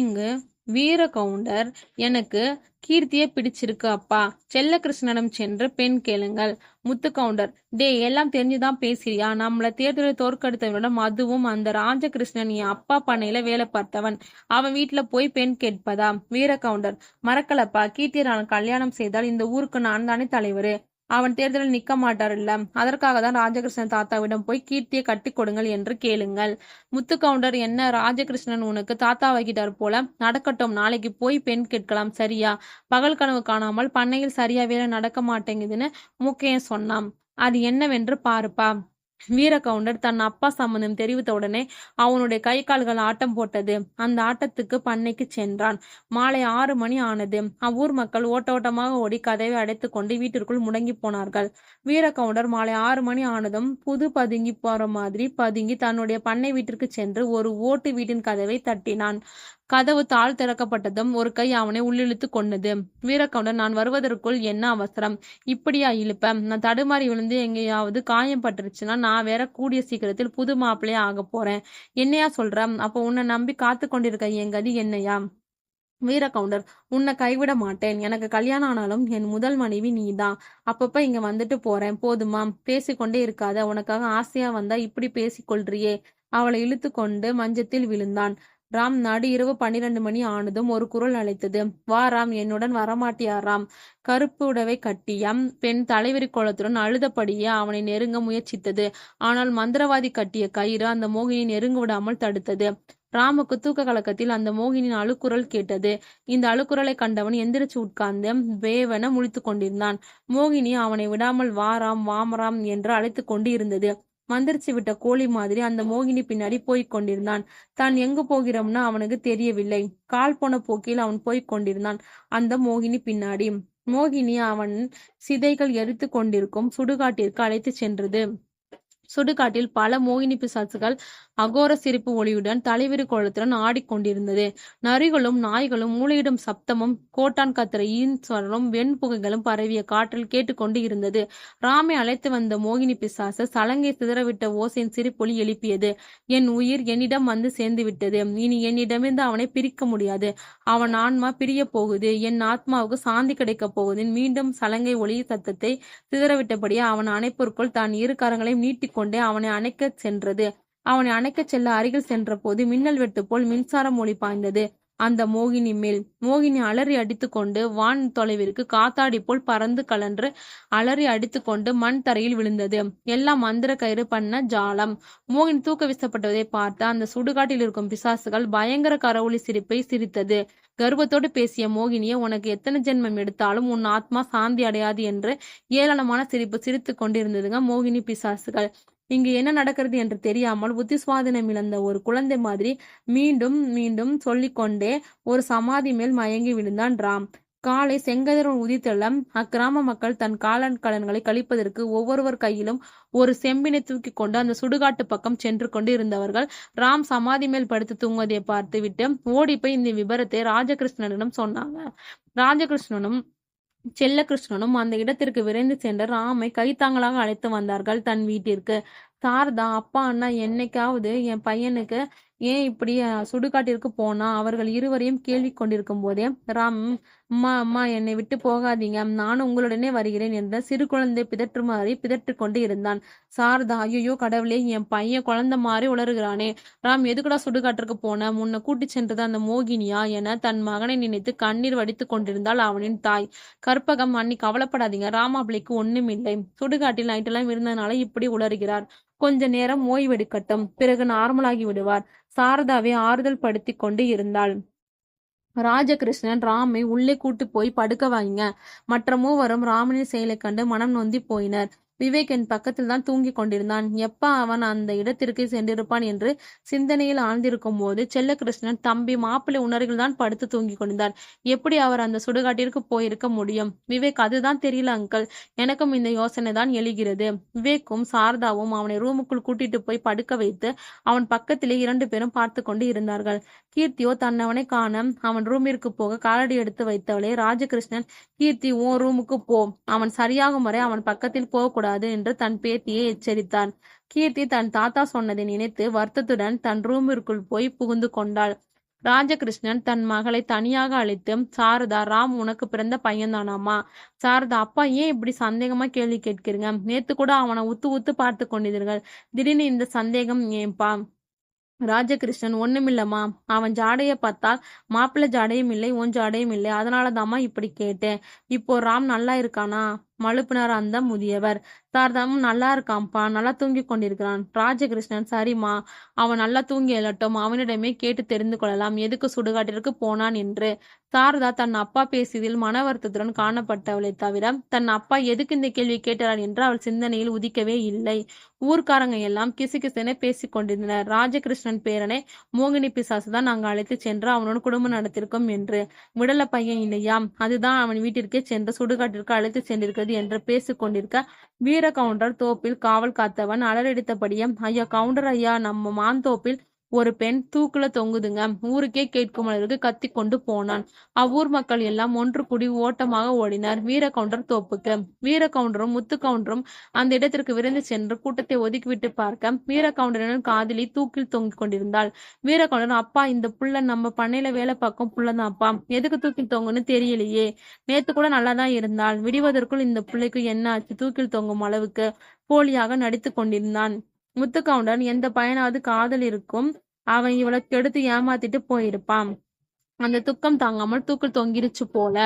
இங்கு வீர கவுண்டர், எனக்கு கீர்த்தியே பிடிச்சிருக்கு அப்பா, செல்லகிருஷ்ணனிடம் சென்று பெண் கேளுங்கள். முத்து கவுண்டர், டே எல்லாம் தெரிஞ்சுதான் பேசுறியா? நம்மள தேர்தலில் தோற்கடித்தவனிடம் அதுவும் அந்த ராஜகிருஷ்ணன் என் அப்பா பண்ணையில வேலை பார்த்தவன், அவன் வீட்டுல போய் பெண் கேட்பதா? வீர கவுண்டர், மறக்கலப்பா, கீர்த்தியை நான் கல்யாணம் செய்தால் இந்த ஊருக்கு நான் தானே தலைவரு, அவன் தேர்தலில் நிக்க மாட்டார் இல்ல, அதற்காக தான் ராஜகிருஷ்ணன் தாத்தாவிடம் போய் கீர்த்தியை கட்டி கொடுங்கள் என்று கேளுங்கள். முத்து கவுண்டர், என்ன ராஜகிருஷ்ணன் உனக்கு தாத்தாவாகிட்டார் போல, நடக்கட்டும், நாளைக்கு போய் பெண் கேட்கலாம், சரியா? பகல் கனவு காணாமல் பண்ணையில் சரியா வேலை நடக்க மாட்டேங்குதுன்னு மூக்கையன் சொன்னான், அது என்னவென்று பாருப்பா. வீர கவுண்டர் தன் அப்பா சம்பந்தம் தெரிவித்த உடனே அவனுடைய கை கால்கள் ஆட்டம் போட்டது. அந்த ஆட்டத்துக்கு பண்ணைக்கு சென்றான். மாலை 6 மணி ஆனது. அவ்வூர் மக்கள் ஓட்டமாக ஓடி கதவை அடைத்து கொண்டு வீட்டிற்குள் முடங்கி போனார்கள். வீர கவுண்டர் மாலை 6 மணி ஆனதும் புது பதுங்கி போற மாதிரி பதுங்கி தன்னுடைய பண்ணை வீட்டிற்கு சென்று ஒரு ஓட்டு வீட்டின் கதவை தட்டினான். கதவு தாழ் திறக்கப்பட்டதும் ஒரு கை அவனை உள்ளிழுத்து கொண்டது. வீரகவுண்டர், நான் வருவதற்குள் என்ன அவசரம், இப்படியா இழுப்ப? நான் தடுமாறி விழுந்து எங்கேயாவது காயம் பட்டுருச்சுன்னா நான் வேற கூடிய சீக்கிரத்தில் புது மாப்பிள்ளையா ஆக போறேன். என்னையா சொல்ற? அப்போ உன்னை நம்பி காத்து கொண்டிருக்க என் கதி என்னையா? வீரகவுண்டர், உன்னை கைவிட மாட்டேன். எனக்கு கல்யாணம் ஆனாலும் என் முதல் மனைவி நீதான். அப்பப்ப இங்க வந்துட்டு போறேன், போதுமா? பேசிக்கொண்டே இருக்காத, உனக்காக ஆசையா வந்தா இப்படி பேசிக்கொள்றியே. அவளை இழுத்து கொண்டு மஞ்சத்தில் விழுந்தான். ராம், நடு இரவு 12 மணி ஆனதும் ஒரு குரல் அழைத்தது. வா ராம், என்னுடன் வரமாட்டியா ராம்? கருப்பு உடவை கட்டிய பெண் தலைவிரி கோலத்துடன் அழுதபடியே அவனை நெருங்க முயற்சித்தது. ஆனால் மந்திரவாதி கட்டிய கயிறு அந்த மோகினியை நெருங்க விடாமல் தடுத்தது. ராமுக்கு தூக்க கலக்கத்தில் அந்த மோகினின் அழுக்குரல் கேட்டது. இந்த அழுக்குரலை கண்டவன் எந்திரிச்சு உட்கார்ந்து வேவன முழித்து கொண்டிருந்தான். மோகினி அவனை விடாமல் வாராம் வாமராம் என்று அழைத்து கொண்டு இருந்தது. மந்திரிச்சு விட்ட கோழி மாதிரி அந்த மோகினி பின்னாடி போய்க் கொண்டிருந்தான். தான் எங்கு போகிறோம்னு அவனுக்கு தெரியவில்லை. கால் போன போக்கில் அவன் போய்க் கொண்டிருந்தான் அந்த மோகினி பின்னாடி. மோகினி அவன் சிதைகள் எரித்து கொண்டிருக்கும் சுடுகாட்டிற்கு அழைத்து சென்றது. சுடுகாட்டில் பல மோகினி பிசாசுகள் அகோர சிரிப்பு ஒளியுடன் தலைவிரி கோலத்துடன் ஆடிக்கொண்டிருந்தது. நரிகளும் நாய்களும் மூளையிடும் சப்தமும் கோட்டான் கத்திர ஈஸ்வரனும் வெண்புகைகளும் பரவிய காற்றில் கேட்டுக்கொண்டு இருந்தது. ராமை அழைத்து வந்த மோகினி பிசாசு சலங்கை சிதறவிட்ட ஓசையின் சிரிப்பொலி எழுப்பியது. என் உயிர் என்னிடம் வந்து சேர்ந்து விட்டது. இனி என்னிடமிருந்து அவனை பிரிக்க முடியாது. அவன் ஆன்மா பிரிய போகுது. என் ஆத்மாவுக்கு சாந்தி கிடைக்கப் போகுது. மீண்டும் சலங்கை ஒளி சத்தத்தை சிதறவிட்டபடியே அவன் அணைப்பிற்குள் தான் இரு கரங்களையும் நீட்டிக்கொண்டே அவனை அணைக்க சென்றது. அவனை அணைக்கச் செல்ல அருகில் சென்ற போது மின்னல் வெட்டு போல் மின்சாரம் ஒளி பாய்ந்தது அந்த மோகினி மேல். மோகினி அலறி அடித்து கொண்டு வான் தொலைவிற்கு காத்தாடி போல் பறந்து கலன்று அலறி அடித்து கொண்டு மண் தரையில் விழுந்தது. எல்லாம் மந்திர கயிறு பண்ண ஜாலம். மோகினி தூக்க வீசப்பட்டதை பார்த்த அந்த சுடுகாட்டில் இருக்கும் பிசாசுகள் பயங்கர கரவொலி சிரிப்பை சிரித்தது. கர்வத்தோடு பேசிய மோகினியை, உனக்கு எத்தனை ஜென்மம் எடுத்தாலும் உன் ஆத்மா சாந்தி அடையாது என்று ஏளனமான சிரிப்பு சிரித்து கொண்டிருந்ததுங்க மோகினி பிசாசுகள். இங்கு என்ன நடக்கிறது என்று தெரியாமல் புத்தி சுவாதீனம் இழந்த ஒரு குழந்தை மாதிரி மீண்டும் மீண்டும் சொல்லிக்கொண்டே ஒரு சமாதி மேல் மயங்கி விழுந்தான் ராம். காலை செங்கதிரவன் உதித்தெழ அக்கிராம மக்கள் தன் காலன்கலன்களை கழிப்பதற்கு ஒவ்வொருவர் கையிலும் ஒரு செம்பினை தூக்கி கொண்டு அந்த சுடுகாட்டு பக்கம் சென்று கொண்டு இருந்தவர்கள் ராம் சமாதி மேல் படுத்து தூங்குவதை பார்த்து விட்டு ஓடி போய் இந்த விபரத்தை ராஜகிருஷ்ணனிடம் சொன்னாங்க. ராஜகிருஷ்ணனும் செல்லகிருஷ்ணனும் அந்த இடத்திற்கு விரைந்து சென்று ராமை கைத்தாங்களாக அழைத்து வந்தார்கள் தன் வீட்டிற்கு. சாரதா, அப்பா, அண்ணா என்னைக்காவது என் பையனுக்கு ஏன் இப்படி சுடுகாட்டிற்கு போனா? அவர்கள் இருவரையும் கேள்வி கொண்டிருக்கும் போதே ராம், அம்மா அம்மா என்னை விட்டு போகாதீங்க, நானும் உங்களுடனே வருகிறேன் என்ற சிறு குழந்தை பிதற்றுமாறி பிதற்று கொண்டு இருந்தான். சாரதா, ஐயோ கடவுளே, என் பையன் குழந்தை மாதிரி உளறுகிறானே. ராம், எதுக்குடா சுடுகாட்டிற்கு போன? முன்ன கூட்டி சென்றது அந்த மோகினியா என தன் மகனை நினைத்து கண்ணீர் வடித்து கொண்டிருந்தாள் அவனின் தாய். கற்பகம், அன்னி கவலைப்படாதீங்க, ராமாபிள்ளைக்கு ஒண்ணுமில்லை. சுடுகாட்டில் நைட்டெல்லாம் இருந்ததுனால இப்படி உளறுகிறார். கொஞ்ச நேரம் ஓய்வெடுக்கட்டும், பிறகு நார்மலாகி விடுவார். சாரதாவை ஆறுதல் படுத்தி கொண்டு இருந்தாள். ராஜகிருஷ்ணன் ராமை உள்ளே கூட்டு போய் படுக்க வைங்க. மற்ற மூவரும் ராமனின் செயலைக் கண்டு மனம் நொந்தி போயினர். விவேக் என் பக்கத்தில் தான் தூங்கி கொண்டிருந்தான். எப்ப அவன் அந்த இடத்திற்கு சென்றிருப்பான் என்று சிந்தனையில் ஆழ்ந்திருக்கும் போது செல்லகிருஷ்ணன், தம்பி, மாப்பிள்ளை உணர்வில் தான் படுத்து தூங்கி கொண்டிருந்தார். எப்படி அவர் அந்த சுடுகாட்டிற்கு போயிருக்க முடியும்? விவேக், அதுதான் தெரியல அங்கிள், எனக்கும் இந்த யோசனை தான் எழுகிறது. விவேக்கும் சாரதாவும் அவனை ரூமுக்குள் கூட்டிட்டு போய் படுக்க வைத்து அவன் பக்கத்திலே 2 பேரும் பார்த்து கொண்டு இருந்தார்கள். கீர்த்தியோ தன்னவனை காண அவன் ரூமிற்கு போக காலடி எடுத்து வைத்தவளே ராஜகிருஷ்ணன், கீர்த்தி, உன் ரூமுக்கு போ, அவன் சரியாகும் வரை அவன் பக்கத்தில் போகக்கூடாது என்று தன் பேத்தியை எச்சரித்தான். கீர்த்தி தன் தாத்தா சொன்னதை நினைத்து வருத்தத்துடன் தன் ரூமிற்குள் போய் புகுந்து கொண்டாள். ராஜகிருஷ்ணன் தன் மகளை தனியாக அழைத்து, சாரதா, ராம் உனக்கு பிறந்த பையன்தானாமா? சாரதா, அப்பா ஏன் இப்படி சந்தேகமா கேள்வி கேட்கிறீங்க? நேத்து கூட அவனை உத்து உத்து பார்த்து கொண்டிருந்தீர்கள், திடீர்னு இந்த சந்தேகம் ஏன்பா? ராஜகிருஷ்ணன், ஒண்ணுமில்லம்மா, அவன் ஜாடைய பார்த்தால் மாப்பிள்ளை ஜாடையும் இல்லை, உன் ஜாடையும் இல்லை, அதனாலதாம்மா இப்படி கேட்டேன். இப்போ ராம் நல்லா இருக்கானா? மழுப்பினார் அந்த முதியவர். சாரதாவும் நல்லா இருக்கான்ப்பா, நல்லா தூங்கி கொண்டிருக்கிறான். ராஜகிருஷ்ணன், சரிம்மா, அவன் நல்லா தூங்கி எழட்டும், அவனிடமே கேட்டு தெரிந்து கொள்ளலாம் எதுக்கு சுடுகாட்டிற்கு போனான் என்று. சாரதா தன் அப்பா பேசியதில் மன வருத்தத்துடன் காணப்பட்டவளை தவிர தன் அப்பா எதுக்கு இந்த கேள்வி கேட்டார் என்று அவள் சிந்தனையில் உதிக்கவே இல்லை. ஊர்க்காரங்க எல்லாம் கிசுகிசுன்னு பேசி கொண்டிருந்தனர். ராஜகிருஷ்ணன் பேரனை மோகினி பிசாசு தான் நாங்க அழைத்து சென்று அவனோட குடும்பம் நடத்திருக்கோம் என்று. விடல பையன் இல்லையா, அதுதான் அவன் வீட்டிற்கே சென்று சுடுகாட்டிற்கு அழைத்து சென்றிருக்கிறது என்று பேசிக் கொண்டிருக்க வீர கவுண்டர் தோப்பில் காவல் காத்தவன் அலறடித்தபடியே, ஐயா கவுண்டர் ஐயா, நம்ம மாந்தோப்பில் ஒரு பெண் தூக்குல தொங்குதுங்க, ஊருக்கே கேட்கும் அளவுக்கு கத்தி கொண்டு போனான். அவ்வூர் மக்கள் எல்லாம் ஒன்று கூடி ஓட்டமாக ஓடினர் வீர கவுண்டர் தோப்புக்கு. வீர கவுண்டரும் முத்து கவுண்டரும் அந்த இடத்திற்கு விரைந்து சென்று கூட்டத்தை ஒதுக்கிவிட்டு பார்க்க வீர கவுண்டரின் காதலி தூக்கில் தொங்கிக் கொண்டிருந்தாள். வீர கவுண்டர், அப்பா, இந்த புள்ள நம்ம பண்ணையில வேலை பார்க்கும் புள்ளதான்ப்பா, எதுக்கு தூக்கில் தொங்குன்னு தெரியலையே, நேத்து கூட நல்லாதான் இருந்தாள், விடுவதற்குள் இந்த பிள்ளைக்கு என்ன ஆச்சு தூக்கில் தொங்கும் அளவுக்கு போலியாக நடித்து கொண்டிருந்தான். முத்து கவுண்டர், எந்த பையனாவது காதல் இருக்கும், அவன் இவளை கெடுத்து ஏமாத்திட்டு போயிருப்பான், அந்த துக்கம் தாங்காமல் தூக்கில் தொங்கிருச்சு போல.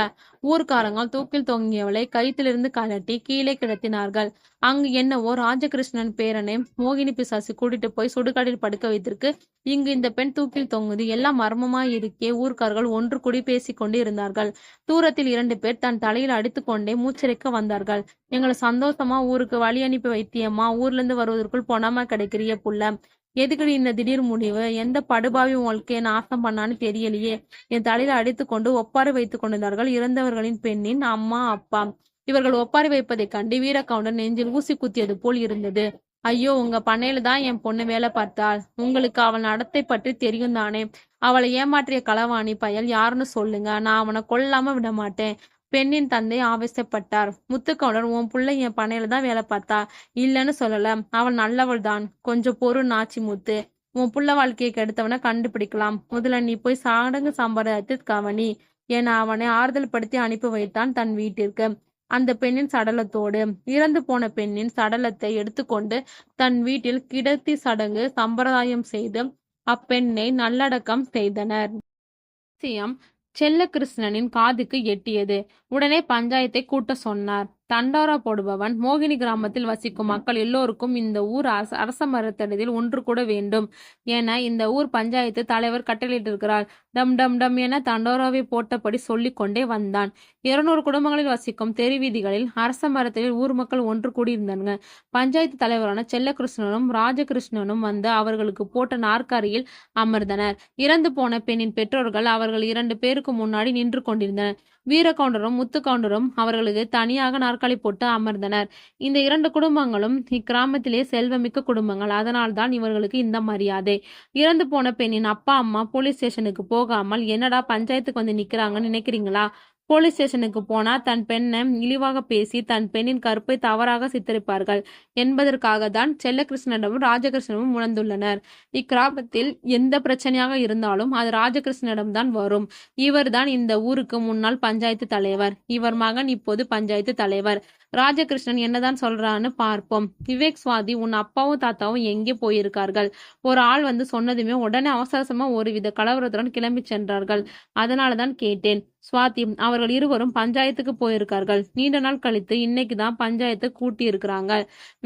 ஊர்க்காரங்க தூக்கில் தொங்கியவளை கயிற்றிலிருந்து கழட்டி கீழே கிடத்தினார்கள். அங்கு என்னவோ ராஜகிருஷ்ணன் பேரனை மோகினி பிசாசு கூட்டிட்டு போய் சுடுகாட்டில் படுக்க வைத்திருக்கு, இங்கு இந்த பெண் தூக்கில் தொங்குது, எல்லாம் மர்மமாய் இருக்கே. ஊர்க்காரர்கள் ஒன்று கூடி பேசிக்கொண்டு இருந்தார்கள். தூரத்தில் 2 பேர் தன் தலையில் அடித்து கொண்டே மூச்சிறைக்க வந்தார்கள். எங்களை சந்தோஷமா ஊருக்கு வழி அனுப்பி வைத்தியம்மா, ஊர்ல இருந்து வருவதற்குள் பொணமா கிடைக்கிறிய புள்ள, எதுக்குடி இந்த திடீர் முடிவு, எந்த படுபாவி உங்களுக்கு நாசம் பண்ணான்னு தெரியலையே. என் தலையில அடித்து கொண்டு ஒப்பாரி வைத்துக் கொண்டிருந்தார்கள் இறந்தவர்களின் பெண்ணின் அம்மா அப்பா. இவர்கள் ஒப்பாரி வைப்பதை கண்டு வீர கவுண்டர் நெஞ்சில் ஊசி குத்தியது போல் இருந்தது. ஐயோ, உங்க பண்ணையில தான் என் பொண்ணு வேலை பார்த்தாள், உங்களுக்கு அவள் நடத்தை பற்றி தெரியும் தானே, அவளை ஏமாற்றிய களவாணி பயல் யாருன்னு சொல்லுங்க, நான் அவனை கொல்லாம விட மாட்டேன். பெண்ணின் தந்தை ஆவேசப்பட்டார். முத்துக்கவுண்டர், உன் புள்ள என் பண்ணையில தான் வேலை பார்த்தா, இல்லன்னு சொல்லல, அவள் நல்லவள் தான், கொஞ்சம் பொறு நாச்சி முத்து, உன் புள்ள வாழ்க்கையை கெடுத்தவனை கண்டுபிடிக்கலாம், முதல்ல நீ போய் சடங்கு சம்பிரதாயத்தை கவனி என அவனை ஆறுதல் படுத்தி அனுப்பி வைத்தான் தன் வீட்டிற்கு. அந்த பெண்ணின் சடலத்தோடு இறந்து போன பெண்ணின் சடலத்தை எடுத்துக்கொண்டு தன் வீட்டில் கிடத்தி சடங்கு சம்பிரதாயம் செய்து அப்பெண்ணை நல்லடக்கம் செய்தனர். செல்லகிருஷ்ணனின் காதுக்கு எட்டியது. உடனே பஞ்சாயத்தை கூட்ட சொன்னார். தண்டோரா போடுபவன், மோகினி கிராமத்தில் வசிக்கும் மக்கள் எல்லோருக்கும் இந்த ஊர் அரச மரத்தடியில் ஒன்று கூட வேண்டும் என இந்த ஊர் பஞ்சாயத்து தலைவர் கட்டளையிட்டிருக்கிறார். டம் டம் டம் என தண்டோராவை போட்டபடி சொல்லிக் கொண்டே வந்தான். 200 குடும்பங்களில் வசிக்கும் தெரு வீதிகளில் அரச மரத்தடியில் ஊர் மக்கள் ஒன்று கூடியிருந்தாங்க. பஞ்சாயத்து தலைவரான செல்லகிருஷ்ணனும் ராஜகிருஷ்ணனும் வந்து அவர்களுக்கு போட்ட நாற்காலியில் அமர்ந்தனர். இறந்து போன பெண்ணின் பெற்றோர்கள் அவர்கள் 2 பேருக்கு முன்னாடி நின்று கொண்டிருந்தனர். வீரகவுண்டரும் முத்துக்கவுண்டரும் அவர்களுக்கு தனியாக நாற்காலி போட்டு அமர்ந்தனர். இந்த 2 குடும்பங்களும் இக்கிராமத்திலே செல்வமிக்க குடும்பங்கள். அதனால்தான் இவர்களுக்கு இந்த மரியாதை. இறந்து போன பெண்ணின் அப்பா அம்மா போலீஸ் ஸ்டேஷனுக்கு போகாமல் என்னடா பஞ்சாயத்துக்கு வந்து நிக்கிறாங்கன்னு நினைக்கிறீங்களா? போலீஸ் ஸ்டேஷனுக்கு போனா தன் பெண்ணை இழிவாக பேசி தன் பெண்ணின் கற்பை தவறாக சித்தரிப்பார்கள் என்பதற்காக தான் செல்லகிருஷ்ணனிடமும் ராஜகிருஷ்ணனும் உணர்ந்துள்ளனர். இக்கிராமத்தில் எந்த பிரச்சனையாக இருந்தாலும் அது ராஜகிருஷ்ணனிடம்தான் வரும். இவர்தான் இந்த ஊருக்கு முன்னாள் பஞ்சாயத்து தலைவர். இவர் மகன் இப்போது பஞ்சாயத்து தலைவர். ராஜகிருஷ்ணன் என்னதான் சொல்றான்னு பார்ப்போம். விவேக், சுவாதி, உன் அப்பாவும் தாத்தாவும் எங்கே போயிருக்கார்கள்? ஒரு ஆள் வந்து சொன்னதுமே உடனே அவசரமா ஒருவித கலவரத்துடன் கிளம்பி சென்றார்கள். அதனாலதான் கேட்டேன். சுவாதி, அவர்கள் இருவரும் பஞ்சாயத்துக்கு போயிருக்கார்கள். நீண்ட நாள் கழித்து இன்னைக்குதான் பஞ்சாயத்தை கூட்டி இருக்கிறாங்க.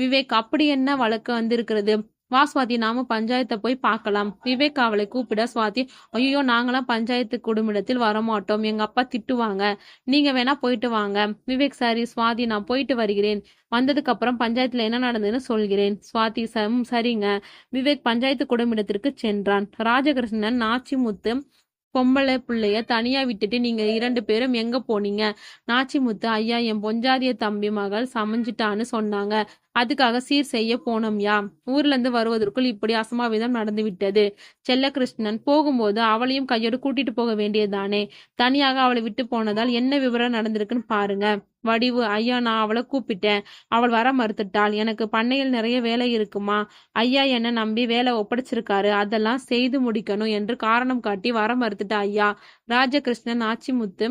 விவேக், அப்படி என்ன வழக்கு வந்திருக்கிறது? வா சுவாதி, நாம பஞ்சாயத்தை போய் பார்க்கலாம். விவேக் அவளை கூப்பிட சுவாதி, ஐயோ, நாங்களாம் பஞ்சாயத்து குடும்பத்தில் வரமாட்டோம், எங்க அப்பா திட்டுவாங்க, நீங்க வேணா போயிட்டு வாங்க. விவேக், சரி சுவாதி, நான் போயிட்டு வருகிறேன். வந்ததுக்கு அப்புறம் பஞ்சாயத்துல என்ன நடந்ததுன்னு சொல்கிறேன். சுவாதி, சரிங்க. விவேக் பஞ்சாயத்து குடும்பத்திற்கு சென்றான். ராஜகிருஷ்ணன் நாச்சிமுத்து பொம்பளை புள்ளைய தனியா விட்டுட்டு நீங்க 2 பேரும் எங்க போனீங்க? நாச்சிமுத்து, ஐயா, என் பொஞ்சாதிய தம்பி மகள் சமைஞ்சிட்டான்னு சொன்னாங்க, அதுக்காக சீர் செய்ய போனோம்யா. ஊர்ல இருந்து வருவதற்குள் இப்படி அசம்பாவிதம் நடந்து விட்டது. செல்லகிருஷ்ணன், போகும்போது அவளையும் கையோடு கூட்டிட்டு போக வேண்டியதுதானே? தனியாக அவளை விட்டு போனதால் என்ன விவரம் நடந்திருக்குன்னு பாருங்க. வடிவு, ஐயா, நான் அவளை கூப்பிட்டேன், அவள் வர மறுத்துட்டாள். எனக்கு பண்ணையில் நிறைய வேலை இருக்குமா, ஐயா என்ன நம்பி வேலை ஒப்படைச்சிருக்காரு, அதெல்லாம் செய்து முடிக்கணும் என்று காரணம் காட்டி வர மறுத்துட்டா ஐயா. ராஜகிருஷ்ணன், நாச்சிமுத்து,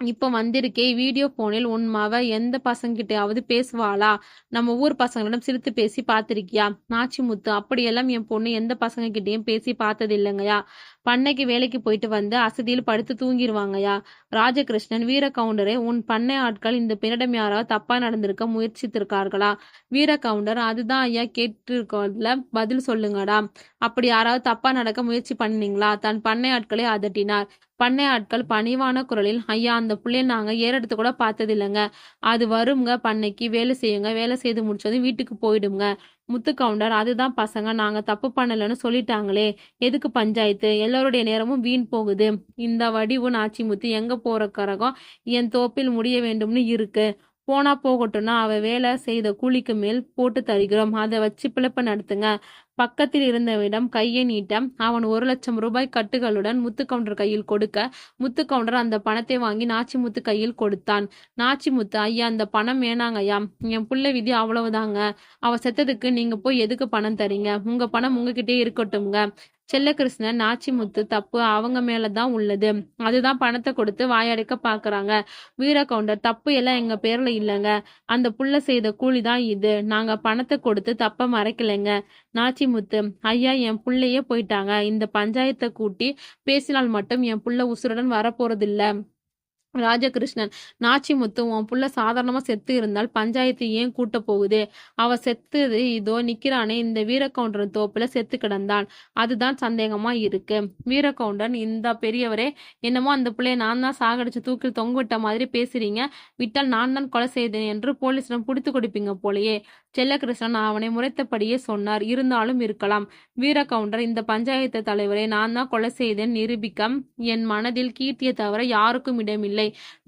இப்ப வந்திருக்கே வீடியோ போனில் உன் மவ எந்த பசங்கிட்டையாவது பேசுவாளா? நம்ம ஊர் பசங்களிடம் சிரித்து பேசி பார்த்திருக்கியா? நாச்சிமுத்து, அப்படியெல்லாம் என் பொண்ணு எந்த பசங்க கிட்டயும் பேசி பார்த்தது இல்லைங்கய்யா. பண்ணைக்கு வேலைக்கு போயிட்டு வந்து அசதியில் படுத்து தூங்கிடுவாங்கய்யா. ராஜகிருஷ்ணன், வீரகவுண்டரே, உன் பண்ணை ஆட்கள் இந்த பெண்ணிடம் யாராவது தப்பா நடந்திருக்க முயற்சித்திருக்கார்களா? வீரகவுண்டர், அதுதான் ஐயா கேட்டிருக்கோம்ல, பதில் சொல்லுங்கடா. அப்படி யாராவது தப்பா நடக்க முயற்சி பண்ணீங்களா? தன் பண்ணை ஆட்களை அதட்டினார். பண்ணை ஆட்கள் பணிவான குரலில், ஐயா, அந்த புள்ளைய நாங்க ஏறெடுத்து கூட பார்த்தது இல்லைங்க. அது வருங்க, பண்ணைக்கு வேலை செய்யுங்க, வேலை செய்து முடிச்சதும் வீட்டுக்கு போயிடுங்க. முத்துக்கவுண்டர், அதுதான் பசங்க, நாங்க தப்பு பண்ணலன்னு சொல்லிட்டாங்களே, எதுக்கு பஞ்சாயத்து? எல்லாருடைய நேரமும் வீண் போகுது. இந்த வடிவு நாச்சிமுத்து எங்க போற கரகம் என் தோப்பில் முடிய வேண்டும்னு இருக்கு. போனா போகட்டும்னா அவ வேலை செய்த கூலிக்கு மேல் போட்டு தருகிறோம், அதை வச்சு பிழைப்பு நடத்துங்க. பக்கத்தில் இருந்தவிடம் கையை நீட்ட அவன் 1,00,000 ரூபாய் கட்டுகளுடன் முத்துக்கவுண்டர் கையில் கொடுக்க முத்துக்கவுண்டர் அந்த பணத்தை வாங்கி நாச்சிமுத்து கையில் கொடுத்தான். நாச்சிமுத்து, ஐயா, அந்த பணம் வேணாங்க ஐயா, என் புள்ள விதி அவ்வளவுதாங்க. அவ செத்ததுக்கு நீங்க போய் எதுக்கு பணம் தரீங்க? உங்க பணம் உங்ககிட்டே இருக்கட்டும்ங்க. செல்லகிருஷ்ணன், நாச்சிமுத்து, தப்பு அவங்க மேலதான் உள்ளது, அதுதான் பணத்தை கொடுத்து வாயடைக்க பாக்குறாங்க. வீரகவுண்டர், தப்பு எல்லாம் எங்க பேர்ல இல்லைங்க, அந்த புள்ள செய்த கூலிதான் இது, நாங்க பணத்தை கொடுத்து தப்ப மறைக்கலைங்க. நாச்சிமுத்து, ஐயா, என் புள்ளையே போயிட்டாங்க, இந்த பஞ்சாயத்தை கூட்டி பேசினால் மட்டும் என் புள்ள உசுருடன் வரப்போறதில்ல. ராஜகிருஷ்ணன், நாச்சிமுத்து, உன் புள்ள சாதாரணமா செத்து இருந்தால் பஞ்சாயத்து ஏன் கூட்ட போகுது? அவ செத்துது இதோ நிக்கிறானே இந்த வீரகவுண்டர் தோப்புல செத்து கிடந்தான், அதுதான் சந்தேகமா இருக்கு. வீரகவுண்டன், இந்த பெரியவரே, என்னமோ அந்த பிள்ளைய நான் தான் சாகடிச்சு தூக்கில் தொங்க விட்ட மாதிரி பேசுறீங்க, விட்டால் நான் தான் கொலை செய்தேன் என்று போலீசிடம் புடித்து கொடுப்பீங்க போலயே. செல்லகிருஷ்ணன் அவனை முறைத்தபடியே சொன்னார். இருந்தாலும் இருக்கலாம். வீரகவுண்டர், இந்த பஞ்சாயத்து தலைவரை நான் தான் கொலை செய்தேன் நிரூபிக்க என் மனதில் கீர்த்தியை தவிர யாருக்கும் இடமில்லை.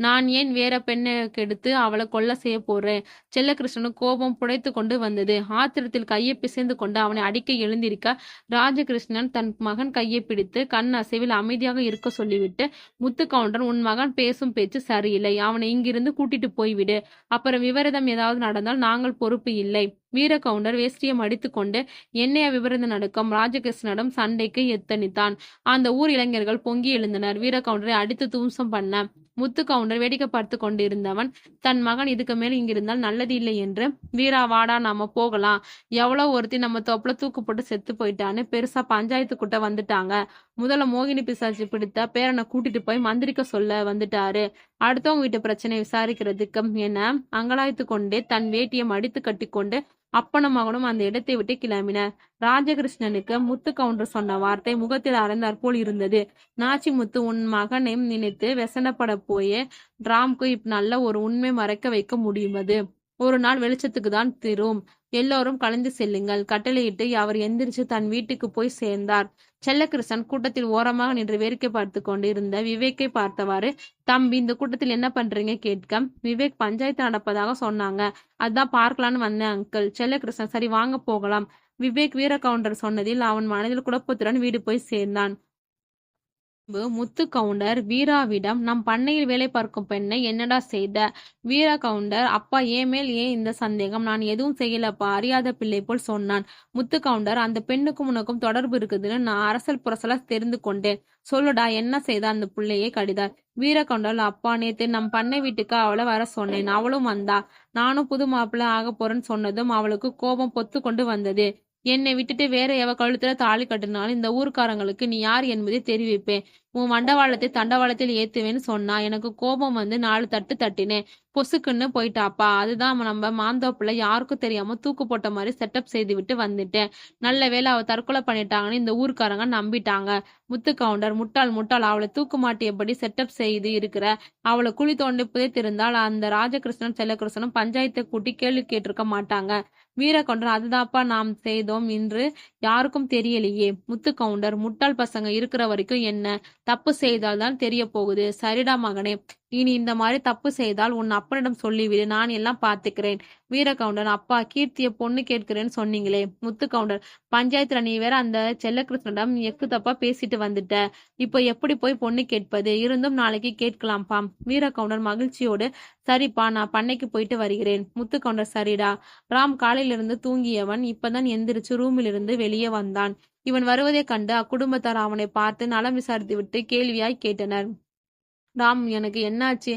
நான் ஏன் வேற பெண்ணை கெடுத்து அவளை கொல்ல செய்ய போறேன்? செல்லகிருஷ்ணனுக்கு கோபம் புடைத்து கொண்டு வந்தது. ஆத்திரத்தில் கையை பிசைந்து கொண்டு அவனை அடிக்க எழுந்திருக்க ராஜகிருஷ்ணன் தன் மகன் கையை பிடித்து கண் அசைவில் அமைதியாக இருக்க சொல்லிவிட்டு, முத்துக்கவுண்டர், உன் மகன் பேசும் பேச்சு சரியில்லை, அவனை இங்கிருந்து கூட்டிட்டு போய்விடு, அப்புறம் விபரீதம் ஏதாவது நடந்தால் நாங்கள் பொறுப்பு இல்லை. வீரகவுண்டர் வேஷ்டியை மடித்துக்கொண்டு என்னைய விபரீதம் நடக்கும் ராஜகிருஷ்ணனிடம் சண்டைக்கு எத்தனித்தான். அந்த ஊர் இளைஞர்கள் பொங்கி எழுந்தனர். வீரகவுண்டரை அடித்து துவம்சம் பண்ண முத்துக்கவுண்டர் வேடிக்கை பார்த்து கொண்டிருந்தவன் தன் மகன் இதுக்கு மேல் இங்கிருந்தால் நல்லது இல்லை என்று, வீரா, வாடா, நாம போகலாம், எவ்வளவு ஒருத்தி நம்ம தோப்புல தூக்கு போட்டு செத்து போயிட்டான்னு பெருசா பஞ்சாயத்துக்கிட்ட வந்துட்டாங்க. முதல்ல மோகினி பிசாச்சு பிடித்த பேரனை கூட்டிட்டு போய் மந்திரிக்க சொல்ல வந்துட்டாரு. அடுத்தவங்க வீட்டு பிரச்சனையை விசாரிக்கிறதுக்கு என அங்கலாய்த்து கொண்டே தன் வேட்டியை மடித்து கட்டி கொண்டு அப்பனும் மகனும் அந்த இடத்தை விட்டு கிளம்பினர். ராஜகிருஷ்ணனுக்கு முத்துக்கவுண்டர் சொன்ன வார்த்தை முகத்தில் அறைந்தாற் போல் இருந்தது. நாச்சிமுத்து, உன் மகனை நினைத்து வெசனப்பட போயே ராம்க்கு நல்ல ஒரு உண்மை மறைக்க வைக்க முடியுமது. ஒரு நாள் வெளிச்சத்துக்கு தான் தீரும். எல்லோரும் கலந்து செல்லுங்கள் கட்டளையிட்டு அவர் எந்திரிச்சு தன் வீட்டுக்கு போய் சேர்ந்தார். செல்லக்கிருஷ்ணன் கூட்டத்தில் ஓரமாக நின்று வேடிக்கை பார்த்து கொண்டு இருந்த விவேக்கை பார்த்தவாறு, தம்பி இந்த கூட்டத்தில் என்ன பண்றீங்க கேட்க, விவேக் பஞ்சாயத்து நடப்பதாக சொன்னாங்க, அதான் பார்க்கலான்னு வந்தேன் அங்கிள். செல்லக்கிருஷ்ணன் சரி வாங்க போகலாம். விவேக் வீர கவுண்டர் சொன்னதில் அவன் மனதில் குழப்பத்துடன் வீடு போய் சேர்ந்தான். முத்து கவுண்டர் வீராவிடம், நம் பண்ணையில் வேலை பார்க்கும் பெண்ணை என்னடா செய்த? வீரா கவுண்டர், அப்பா ஏன் மேல் ஏன் இந்த சந்தேகம்? நான் எதுவும் செய்யலப்பா, அறியாத பிள்ளை போல் சொன்னான். முத்து கவுண்டர், அந்த பெண்ணுக்கும் உனக்கும் தொடர்பு இருக்குதுன்னு நான் அரசல் புரசலா தெரிந்து கொண்டேன். சொல்லுடா, என்ன செய்த அந்த பிள்ளையை கடிதார். வீர கவுண்டர், அப்பா நேத்து நம் பண்ணை வீட்டுக்கு அவளை வர சொன்னேன், அவளும் வந்தா. நானும் புது மாப்பிள்ளை ஆக போறேன்னு சொன்னதும் அவளுக்கு கோபம் பொத்து கொண்டு வந்தது. என்னை விட்டுட்டு வேற எவ கழுத்துல தாலி கட்டினாலும் இந்த ஊர்க்காரங்களுக்கு நீ யார் என்பதை தெரிவிப்பேன். உன் மண்டவாளத்தை தண்டவாளத்தில் ஏத்துவேன்னு சொன்னா. எனக்கு கோபம் வந்து 4 தட்டு தட்டினேன். பொசுக்குன்னு போயிட்டாப்பா. அதுதான் நம்ம மாந்தோப்புல யாருக்கும் தெரியாம தூக்கு போட்ட மாதிரி செட்டப் செய்து விட்டு வந்துட்டேன். நல்ல வேளை அவ தற்கொலை பண்ணிட்டாங்கன்னு இந்த ஊர்க்காரங்க நம்பிட்டாங்க. முத்து கவுண்டர், முட்டாள் முட்டாள், அவளை தூக்கு மாட்டியபடி செட்டப் செய்து இருக்கிற. அவளை குழி தோண்டி புதைத்திருந்தால் அந்த ராஜகிருஷ்ணன் செல்லகிருஷ்ணனும் பஞ்சாயத்தை கூட்டி கேள்வி கேட்டிருக்க மாட்டாங்க. வீரகவுண்டர், அதுதான்ப்பா நாம் செய்தோம் என்று யாருக்கும் தெரியலையே. முத்து கவுண்டர், முட்டாள் பசங்க இருக்கிற வரைக்கும் என்ன? தப்பு செய்தால் தான் தெரிய போகுது. சரிடா மகனே, இனி இந்த மாதிரி தப்பு செய்தால் உன் அப்பனிடம் சொல்லிவிடு, நான் எல்லாம் பாத்துக்கிறேன். வீரகவுண்டர், அப்பா கீர்த்திய பொண்ணு கேட்கிறேன்னு சொன்னீங்களே. முத்து கவுண்டர், பஞ்சாயத்துல நீ வேற அந்த செல்லகிருஷ்ணனிடம் எக்கு தப்பா பேசிட்டு வந்துட்ட. இப்போ எப்படி போய் பொண்ணு கேட்பது? இருந்தும் நாளைக்கு கேட்கலாம்ப்பா. வீரகவுண்டர் மகிழ்ச்சியோடு, சரிப்பா நான் பண்ணைக்கு போயிட்டு வருகிறேன். முத்து கவுண்டர், சரிடா. ராம் காலையிலிருந்து தூங்கியவன் இப்பதான் எந்திரிச்சு ரூமிலிருந்து வெளியே வந்தான். இவன் வருவதைக் கண்டு அக்குடும்பத்தார் அவனை பார்த்து நலம் விசாரித்துவிட்டு கேள்வியாய் கேட்டனர். ராம், எனக்கு என்னாச்சு?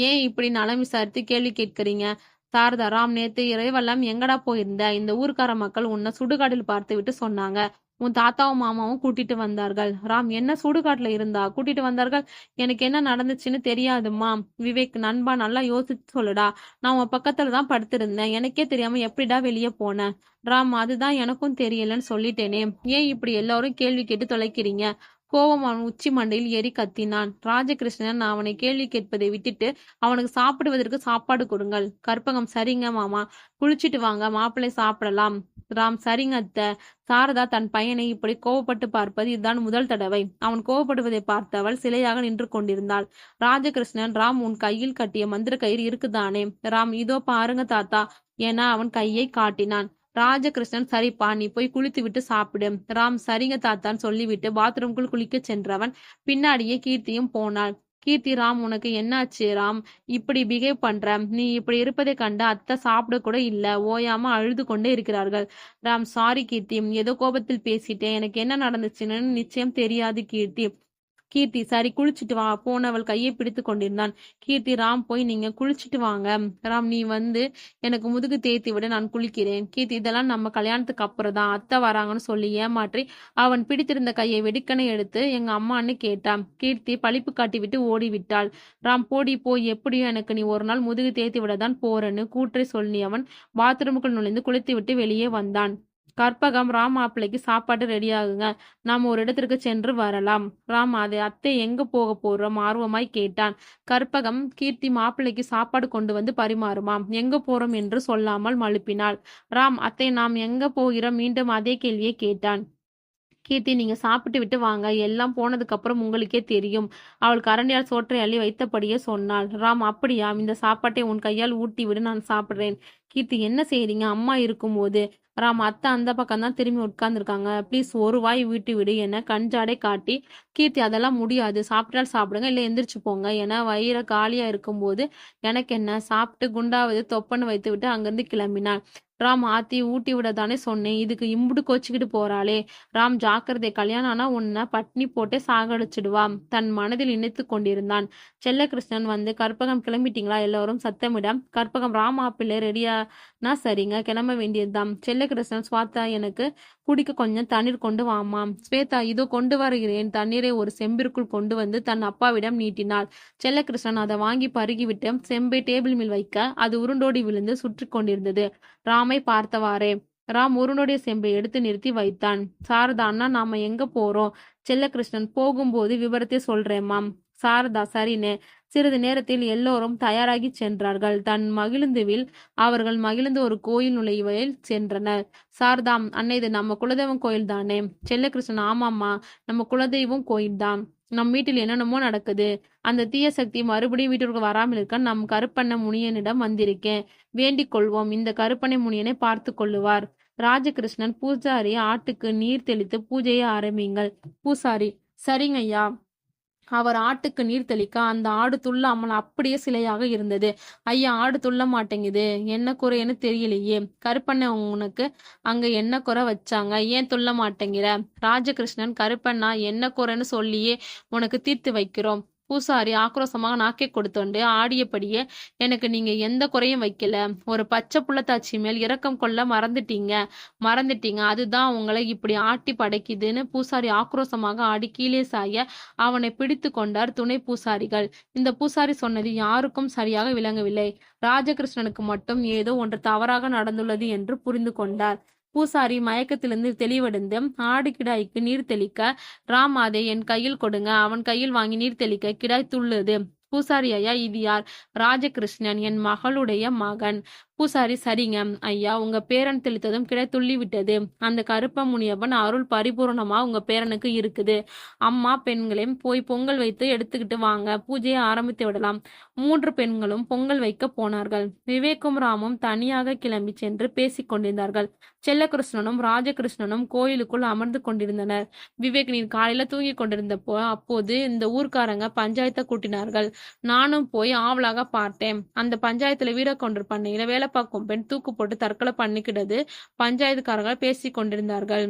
ஏன் இப்படி நலம் விசாரித்து கேள்வி கேட்கறீங்க? சாரதா, ராம், நேத்து இரவெல்லாம் எங்கடா போயிருந்த? இந்த ஊர்க்கார மக்கள் உன்னை சுடுகாட்டில் பார்த்து விட்டு சொன்னாங்க. உன் தாத்தாவும் மாமாவும் கூட்டிட்டு வந்தார்கள். ராம், என்ன சுடுகாட்டுல இருந்தா கூட்டிட்டு வந்தார்கள்? எனக்கு என்ன நடந்துச்சுன்னு தெரியாதும்மா. விவேக், நண்பா நல்லா யோசிச்சு சொல்லுடா. நான் உன் பக்கத்துல தான் படுத்திருந்தேன். எனக்கே தெரியாம எப்படிடா வெளியே போனேன்? ராம், அதுதான் எனக்கும் தெரியலன்னு சொல்லிட்டேனே. ஏன் இப்படி எல்லாரும் கேள்வி கேட்டு தொலைக்கிறீங்க? கோபம் அவன் உச்சி மண்டையில் ஏறி கத்தினான். ராஜகிருஷ்ணன் அவனை கேள்வி கேட்பதை விட்டுட்டு அவனுக்கு சாப்பிடுவதற்கு சாப்பாடு கொடுங்கள். கற்பகம், சரிங்க மாமா, குளிச்சிட்டு வாங்க, மாப்பிள்ளை சாப்பிடலாம். ராம், சரிங்க அத்தை. சாரதா தன் பையனை இப்படி கோவப்பட்டு பார்ப்பது இதுதான் முதல் தடவை. அவன் கோவப்படுவதை பார்த்தவள் சிலையாக நின்று கொண்டிருந்தாள். ராஜகிருஷ்ணன், ராம், உன் கையில் கட்டிய மந்திர கயிறு இருக்குதானே? ராம், இதோ பாருங்க தாத்தா என அவன் கையை காட்டினான். ராஜகிருஷ்ணன், சரிப்பா நீ போய் குளித்து விட்டு சாப்பிடு. ராம், சரிங்க தாத்தான்னு சொல்லிவிட்டு பாத்ரூம்குள் குளிக்க சென்றவன் பின்னாடியே கீர்த்தியும் போனாள். கீர்த்தி, ராம் உனக்கு என்னாச்சு? ராம், இப்படி பிஹேவ் பண்ற? நீ இப்படி இருப்பதை கண்டு அத்தை சாப்பிட கூட இல்ல, ஓயாம அழுது கொண்டே இருக்கிறார்கள். ராம், சாரி கீர்த்தி, ஏதோ கோபத்தில் பேசிட்டேன். எனக்கு என்ன நடந்துச்சுன்னு நிச்சயம் தெரியாது கீர்த்தி. கீர்த்தி, சரி குளிச்சுட்டு வா. போனவள் கையை பிடித்து கொண்டிருந்தான். கீர்த்தி, ராம் போய் நீங்க குளிச்சுட்டு வாங்க. ராம், நீ வந்து எனக்கு முதுகு தேய்த்து விட, நான் குளிக்கிறேன். கீர்த்தி, இதெல்லாம் நம்ம கல்யாணத்துக்கு அப்புறம் தான், அத்தை வராங்கன்னு சொல்லி ஏமாற்றி அவன் பிடித்திருந்த கையை வெடுக்கனை எடுத்து எங்க அம்மான்னு கேட்டான். கீர்த்தி பழிப்பு காட்டிவிட்டு ஓடிவிட்டாள். ராம், போடி போய், எப்படியும் எனக்கு நீ ஒரு நாள் முதுகு தேய்த்து விடதான் போறேன்னு கூற்றை சொல்லி அவன் பாத்ரூமுக்குள் நுழைந்து குளித்து விட்டு வெளியே வந்தான். கற்பகம், ராம் மாப்பிள்ளைக்கு சாப்பாடு ரெடியாகுங்க, நாம் ஒரு இடத்திற்கு சென்று வரலாம். ராம், அதை அத்தை எங்க போக போறோம் ஆர்வமாய் கேட்டான். கற்பகம், கீர்த்தி மாப்பிள்ளைக்கு சாப்பாடு கொண்டு வந்து பரிமாறுமாம், எங்க போறோம் என்று சொல்லாமல் மழுப்பினாள். ராம், அத்தை நாம் எங்க போகிறோம்? மீண்டும் அதே கேள்வியை கேட்டான். கீர்த்தி, நீங்க சாப்பிட்டு விட்டு வாங்க, எல்லாம் போனதுக்கு அப்புறம் உங்களுக்கே தெரியும். அவள் கரண்டியால் சோற்றை அள்ளி வைத்தபடியே சொன்னாள். ராம், அப்படியா? இந்த சாப்பாட்டை உன் கையால் ஊட்டி விடு, நான் சாப்பிடுறேன். கீர்த்தி, என்ன செய்றீங்க அம்மா இருக்கும்போது? ராம், அத்தை அந்த பக்கம் தான் திரும்பி உட்கார்ந்துருக்காங்க, ப்ளீஸ் ஒரு வாய் வீட்டு விடு என கஞ்சாடை காட்டி. கீர்த்தி, அதெல்லாம் முடியாது, சாப்பிட்டால் சாப்பிடுங்க, இல்லை எந்திரிச்சு போங்க என வயிற காலியா இருக்கும்போது எனக்கு என்ன, சாப்பிட்டு குண்டாவது தொப்பன்னு வைத்து விட்டு அங்கிருந்து கிளம்பினாள். ராம், ஆத்தி ஊட்டி விட தானே சொன்னேன், இதுக்கு இம்புடு கோச்சிக்கிட்டு போறாளே. ராம், ஜாக்கிரதை, கல்யாணம் ஆனா உன்னை பட்னி போட்டே சாகடிச்சிடுவான் தன் மனதில் நினைத்து கொண்டிருந்தான். செல்லகிருஷ்ணன் வந்து, கற்பகம் கிளம்பிட்டீங்களா? எல்லோரும் சத்தமிட. கற்பகம், ராம் மாப்பிள்ளை ரெடியானா சரிங்க, கிளம்ப வேண்டியதுதான். செல்லகிருஷ்ணன், ஸ்வாத்தா எனக்கு குடிக்க கொஞ்சம் தண்ணீர் கொண்டு வாமாம். ஸ்வேதா, இதோ கொண்டு வருகிறேன். தண்ணீரை ஒரு செம்பிற்குள் கொண்டு வந்து தன் அப்பாவிடம் நீட்டினாள். செல்லகிருஷ்ணன் அதை வாங்கி பருகிவிட்டு செம்பை டேபிள் மேல் வைக்க அது உருண்டோடி விழுந்து சுற்றி கொண்டிருந்தது. ராமை பார்த்தவாறே. ராம் உருணுடைய செம்பை எடுத்து நிறுத்தி வைத்தான். சாரதா, அண்ணா நாம எங்க போறோம்? செல்லகிருஷ்ணன், போகும்போது விவரத்தை சொல்றேன் மாம். சாரதா சரின்னு. சிறிது நேரத்தில் எல்லோரும் தயாராகி சென்றார்கள். தன் மகிழுந்துவில் அவர்கள் மகிழ்ந்து ஒரு கோயில் நுழைவில் சென்றனர். சாரதா, அண்ணே, இது நம்ம குலதெய்வம் கோயில் தானே? செல்லகிருஷ்ணன், ஆமாம்மா, நம்ம குலதெய்வம் கோயில் தான். நம் வீட்டில் என்னென்னமோ நடக்குது. அந்த தீய சக்தி மறுபடியும் வீட்டிற்கு வராமல் இருக்க நம் கருப்பண்ண முனியனிடம் வந்திருக்கேன். வேண்டிக் கொள்வோம். இந்த கருப்பண்ண முனியனை பார்த்து கொள்ளுவார். ராஜகிருஷ்ணன், பூசாரி, ஆட்டுக்கு நீர் தெளித்து பூஜையை ஆரம்பிங்கள். பூசாரி, சரிங்கய்யா. அவர் ஆட்டுக்கு நீர் தெளிக்க அந்த ஆடு துள்ளாமல் அப்படியே சிலையாக இருந்தது. ஐயா, ஆடு துள்ள மாட்டேங்குது, என்ன குறைன்னு தெரியலையே. கருப்பண்ண, உனக்கு அங்க என்ன குறை வச்சாங்க? ஏன் துள்ள மாட்டேங்கிற? ராஜகிருஷ்ணன், கருப்பண்ணா, என்ன குறைன்னு சொல்லியே உனக்கு தீர்த்து வைக்கிறோம். பூசாரி ஆக்ரோஷமாக நாக்கை கொடுத்தோண்டு ஆடியபடியே, எனக்கு நீங்க எந்த குறையும் வைக்கல. ஒரு பச்சை புள்ளத்தாச்சி மேல் இரக்கம் கொள்ள மறந்துட்டீங்க. அதுதான் உங்களை இப்படி ஆட்டி படைக்குதுன்னு பூசாரி ஆக்ரோஷமாக ஆடி கீழே சாய அவனை பிடித்து கொண்டார் துணை பூசாரிகள். இந்த பூசாரி சொன்னது யாருக்கும் சரியாக விளங்கவில்லை. ராஜகிருஷ்ணனுக்கு மட்டும் ஏதோ ஒன்று தவறாக நடந்துள்ளது என்று புரிந்து கொண்டார். பூசாரி மயக்கத்திலிருந்து தெளிவடைந்து ஆடு கிடாய்க்கு நீர் தெளிக்க, ராம், அதை என் கையில் கொடுங்க. அவன் கையில் வாங்கி நீர் தெளிக்க கிடாய் துள்ளுது. பூசாரி, ஐயா, இது யார்? ராஜகிருஷ்ணன், என் மகளுடைய மகன். பூசாரி, சரிங்க ஐயா, உங்க பேரன் தெளித்ததும் கிடை துள்ளி விட்டது. அந்த கருப்ப முனியப்பன் அருள் பரிபூர்ணமா உங்க பேரனுக்கு இருக்குது. அம்மா, பெண்களே, போய் பொங்கல் வைத்து எடுத்துக்கிட்டு வாங்க, பூஜையை ஆரம்பித்து விடலாம். 3 பெண்களும் பொங்கல் வைக்க போனார்கள். விவேக்கும் ராமும் தனியாக கிளம்பி சென்று பேசிக் கொண்டிருந்தார்கள். செல்லகிருஷ்ணனும் ராஜகிருஷ்ணனும் கோயிலுக்குள் அமர்ந்து கொண்டிருந்தனர். விவேக், நீ காலையில தூங்கி கொண்டிருந்தப்போ அப்போது இந்த ஊர்க்காரங்க பஞ்சாயத்தை கூட்டினார்கள். நானும் போய் ஆவலாக பார்த்தேன். அந்த பஞ்சாயத்துல வீரக்கவுண்டர் பண்ணையில வேலை பார்க்கும் பெண் தூக்கு போட்டு தற்கொலை பண்ணிக்கிட்டது பஞ்சாயத்துக்காரர்கள் பேசி கொண்டிருந்தார்கள்.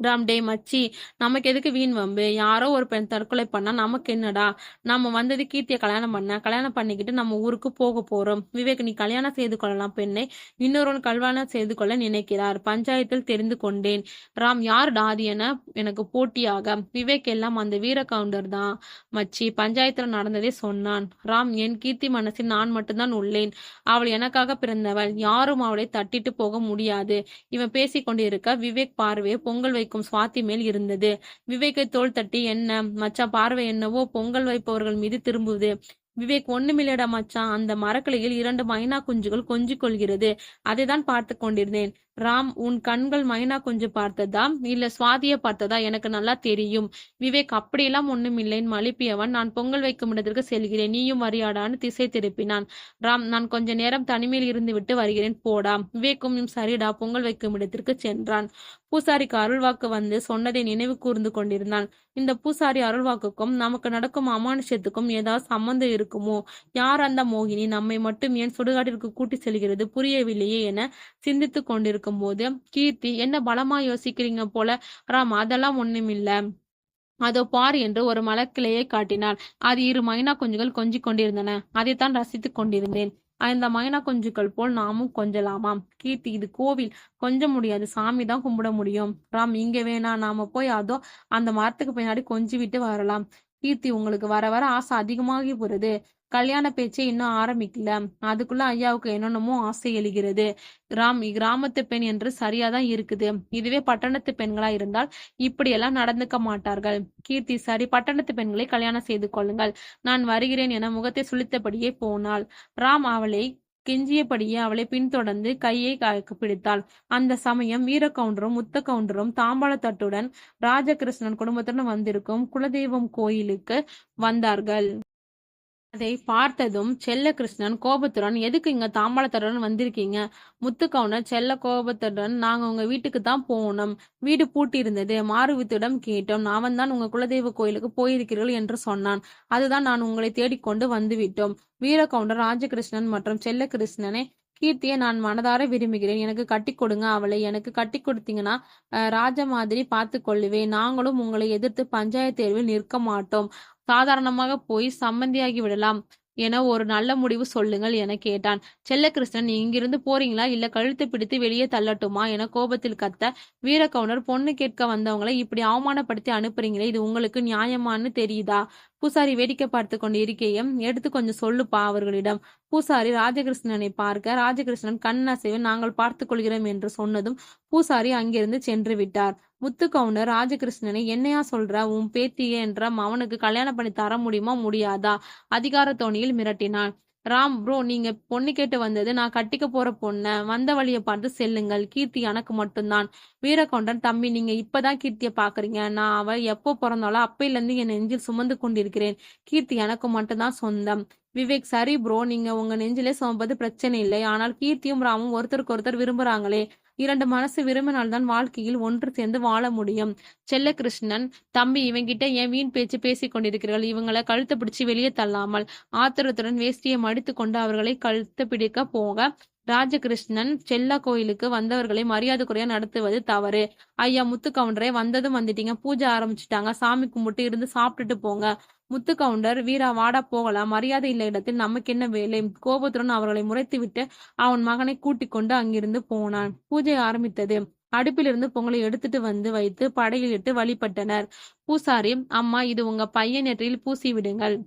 ராம், டே மச்சி, நமக்கு எதுக்கு வீண் வம்பு? யாரோ ஒரு பெண் தற்கொலை பண்ணா நமக்கு என்னடா? நம்ம வந்தது கீர்த்தியை கல்யாணம் பண்ணிக்கிட்டு நம்ம ஊருக்கு போக போறோம். விவேக், நீ கல்யாணம் செய்து கொள்ளலாம் பெண்ணை, இன்னொருவன் கல்யாணம் செய்து கொள்ள நினைக்கிறார். பஞ்சாயத்தில் தெரிந்து கொண்டேன். ராம், யாருடா அது? எனக்கு போட்டியாக? விவேக், எல்லாம் அந்த வீர கவுண்டர் தான் மச்சி, பஞ்சாயத்துல நடந்ததே சொன்னான். ராம், என் கீர்த்தி மனசில் நான் மட்டும்தான் உள்ளேன். அவள் எனக்காக பிறந்தவள். யாரும் அவளை தட்டிட்டு போக முடியாது. இவன் பேசிக் கொண்டிருக்க விவேக் பார்வை பொங்கல் வைக்கும் சுவாதி மேல் இருந்தது. விவேக்கை தோள் தட்டி, என்ன மச்சான், பார்வை என்னவோ பொங்கல் வைப்பவர்கள் மீது திரும்புவது. விவேக், ஒண்ணுமில்லடா மச்சான், அந்த மரக்கிளையில் 2 மைனா குஞ்சுகள் கொஞ்சிக் கொள்கிறது. அதை தான் பார்த்து கொண்டிருந்தேன். ராம், உன் கண்கள் மைனா குஞ்சு பார்த்ததா இல்ல சுவாதிய பார்த்ததா எனக்கு நல்லா தெரியும். விவேக், அப்படியெல்லாம் ஒண்ணும் இல்லைன்னு மழுப்பியவன், நான் பொங்கல் வைக்கும் இடத்திற்கு செல்கிறேன், நீயும் வரியாடான்னு திசை திருப்பினான். ராம், நான் கொஞ்ச நேரம் தனிமையில் இருந்து விட்டு வருகிறேன், போடா. விவேக்கும் சரிடா பொங்கல் வைக்கும் இடத்திற்கு சென்றான். பூசாரிக்கு அருள்வாக்கு வந்து சொன்னதை நினைவு கூர்ந்து கொண்டிருந்தான். இந்த பூசாரி அருள்வாக்குக்கும் நமக்கு நடக்கும் அமானுஷத்துக்கும் ஏதாவது சம்பந்தம் இருக்குமோ? யார் அந்த மோகினி? நம்மை மட்டும் ஏன் சுடுகாட்டிற்கு கூட்டி செல்கிறது? புரியவில்லையே என சிந்தித்து கொண்டிருக்கும் போது கீர்த்தி, என்ன பலமா யோசிக்கிறீங்க போல? ராம், அதெல்லாம் ஒண்ணுமில்ல, அதோ பார் என்று ஒரு மலக்கிளையை காட்டினார். அது 2 மைனா குஞ்சுகள் கொஞ்சிக் கொண்டிருந்தன. அதைத்தான் ரசித்துக் கொண்டிருந்தேன். அந்த மைனா குஞ்சுகள் போல் நாமும் கொஞ்சலாமாம். கீர்த்தி, இது கோவில், கொஞ்ச முடியாது, சாமி தான் கும்பிட முடியும். ராம், இங்க வேணா, நாம போய் அதோ அந்த மரத்துக்கு பின்னாடி கொஞ்சி விட்டு வரலாம். கீர்த்தி, உங்களுக்கு வர வர ஆசை அதிகமாகி போறது. கல்யாண பேச்சே இன்னும் ஆரம்பிக்கல, அதுக்குள்ள ஐயாவுக்கு என்னென்னமோ ஆசை எழுகிறது. ராம், கிராமத்து பெண் என்று சரியாதான் இருக்குது. இதுவே பட்டணத்து பெண்களா இருந்தால் இப்படியெல்லாம் நடந்துக்க மாட்டார்கள். கீர்த்தி, சரி, பட்டணத்து பெண்களை கல்யாணம் செய்து கொள்ளுங்கள், நான் வருகிறேன் என முகத்தை சுளித்தபடியே போனாள். ராம் அவளை கெஞ்சியபடியே அவளை பின்தொடர்ந்து கையை பிடித்தாள். அந்த சமயம் வீரகவுண்டரும் முத்த கவுண்டரும் தாம்பாளத்தட்டுடன் ராஜகிருஷ்ணன் குடும்பத்துடன் வந்திருக்கும் குலதெய்வம் கோயிலுக்கு வந்தார்கள். அதை பார்த்ததும் செல்லகிருஷ்ணன் கோபத்துடன், எதுக்கு இங்க தாம்பாளத்தட்டுடன் வந்திருக்கீங்க? முத்துக்கவுண்டர் செல்ல கோபத்துடன், நாங்க உங்க வீட்டுக்கு தான் போனோம், வீடு பூட்டி இருந்தது, மாறுவித்திடம் கேட்டோம், அவன் தான் உங்க குலதெய்வ கோயிலுக்கு போயிருக்கிறீர்கள் என்று சொன்னான். அதுதான் நான் உங்களை தேடிக்கொண்டு வந்து விட்டோம். வீரகவுண்டர் ராஜகிருஷ்ணன் மற்றும் செல்லகிருஷ்ணனை, கீர்த்தியை நான் மனதார விரும்புகிறேன், எனக்கு கட்டி கொடுங்க. அவளை எனக்கு கட்டி கொடுத்தீங்கன்னா ராஜா மாதிரி பார்த்து கொள்ளுவேன். நாங்களும் உங்களை எதிர்த்து பஞ்சாயத்து தேர்வில் நிற்க மாட்டோம். சாதாரணமாக போய் சம்மந்தியாகி விடலாம் என ஒரு நல்ல முடிவு சொல்லுங்கள் என கேட்டான். செல்லகிருஷ்ணன், நீ இங்கிருந்து போறீங்களா இல்ல கழுத்து பிடித்து வெளியே தள்ளட்டுமா என கோபத்தில் கத்த, வீரகவுண்டர், பொண்ணு கேட்க வந்தவங்களை இப்படி அவமானப்படுத்தி அனுப்புறீங்களே, இது உங்களுக்கு நியாயமானு தெரியுதா? பூசாரி வேடிக்கை பார்த்து கொண்டு இருக்கையும், எடுத்து கொஞ்சம் சொல்லுப்பா அவர்களிடம். பூசாரி ராஜகிருஷ்ணனை பார்க்க, ராஜகிருஷ்ணன் கண் அசைவு நாங்கள் பார்த்துக் கொள்கிறோம் என்று சொன்னதும் பூசாரி அங்கிருந்து சென்று விட்டார். முத்துக்கவுண்டர் ராஜகிருஷ்ணனை, என்னையா சொல்ற, உன் பேத்தியே என்ற அவனுக்கு கல்யாணம் பண்ணி தர முடியுமா முடியாதா? அதிகார தோணியில் மிரட்டினான். ராம் ப்ரோ, நீங்க பொண்ணு கேட்டு வந்தது நான் கட்டிக்க போற பொண்ண, வந்த வழியை பார்த்து செல்லுங்கள். கீர்த்தி எனக்கு மட்டும்தான். வீரகவுண்டன், தம்பி நீங்க இப்பதான் கீர்த்திய பாக்குறீங்க. நான் அவ எப்போ பிறந்தாலோ அப்பையில இருந்து என் நெஞ்சில் சுமந்து கொண்டிருக்கிறேன். கீர்த்தி எனக்கு மட்டும்தான் சொந்தம். விவேக், சரி ப்ரோ, நீங்க உங்க நெஞ்சிலே சுமப்பது பிரச்சனை இல்லை. ஆனால் கீர்த்தியும் ராமும் ஒருத்தருக்கு ஒருத்தர் விரும்புறாங்களே. இரண்டு மனசு விரும்பினால்தான் வாழ்க்கையில் ஒன்று சேர்ந்து வாழ முடியும். செல்லகிருஷ்ணன், தம்பி இவங்கிட்ட ஏன் வீண் பேச்சு பேசிக் கொண்டிருக்கிறீர்கள்? இவங்களை கழுத்தை பிடிச்சு வெளியே தள்ளாமல். ஆத்திரத்துடன் வேஷ்டியை மடித்து கொண்டு அவர்களை கழுத்து பிடிக்க போக ராஜகிருஷ்ணன், செல்லா கோயிலுக்கு வந்தவர்களை மரியாதை குறையா நடத்துவது தவறு. ஐயா முத்துக்கவுண்டரே, வந்ததும் வந்துட்டீங்க, பூஜை ஆரம்பிச்சுட்டாங்க, சாமி கும்பிட்டு இருந்து சாப்பிட்டுட்டு போங்க. முத்துக்கவுண்டர், வீரா வாடா போகலாம், மரியாதை இல்லை இடத்தில் நமக்கு என்ன வேலை? கோபத்துடன் அவர்களை முறைத்துவிட்டு அவன் மகனை கூட்டிக் கொண்டு அங்கிருந்து போனான். பூஜை ஆரம்பித்தது. அடுப்பிலிருந்து பொங்கலை எடுத்துட்டு வந்து வைத்து படையிலிட்டு வழிபட்டனர். பூசாரி, அம்மா இது உங்க பையன் நெற்றியில் பூசி விடுங்கள்,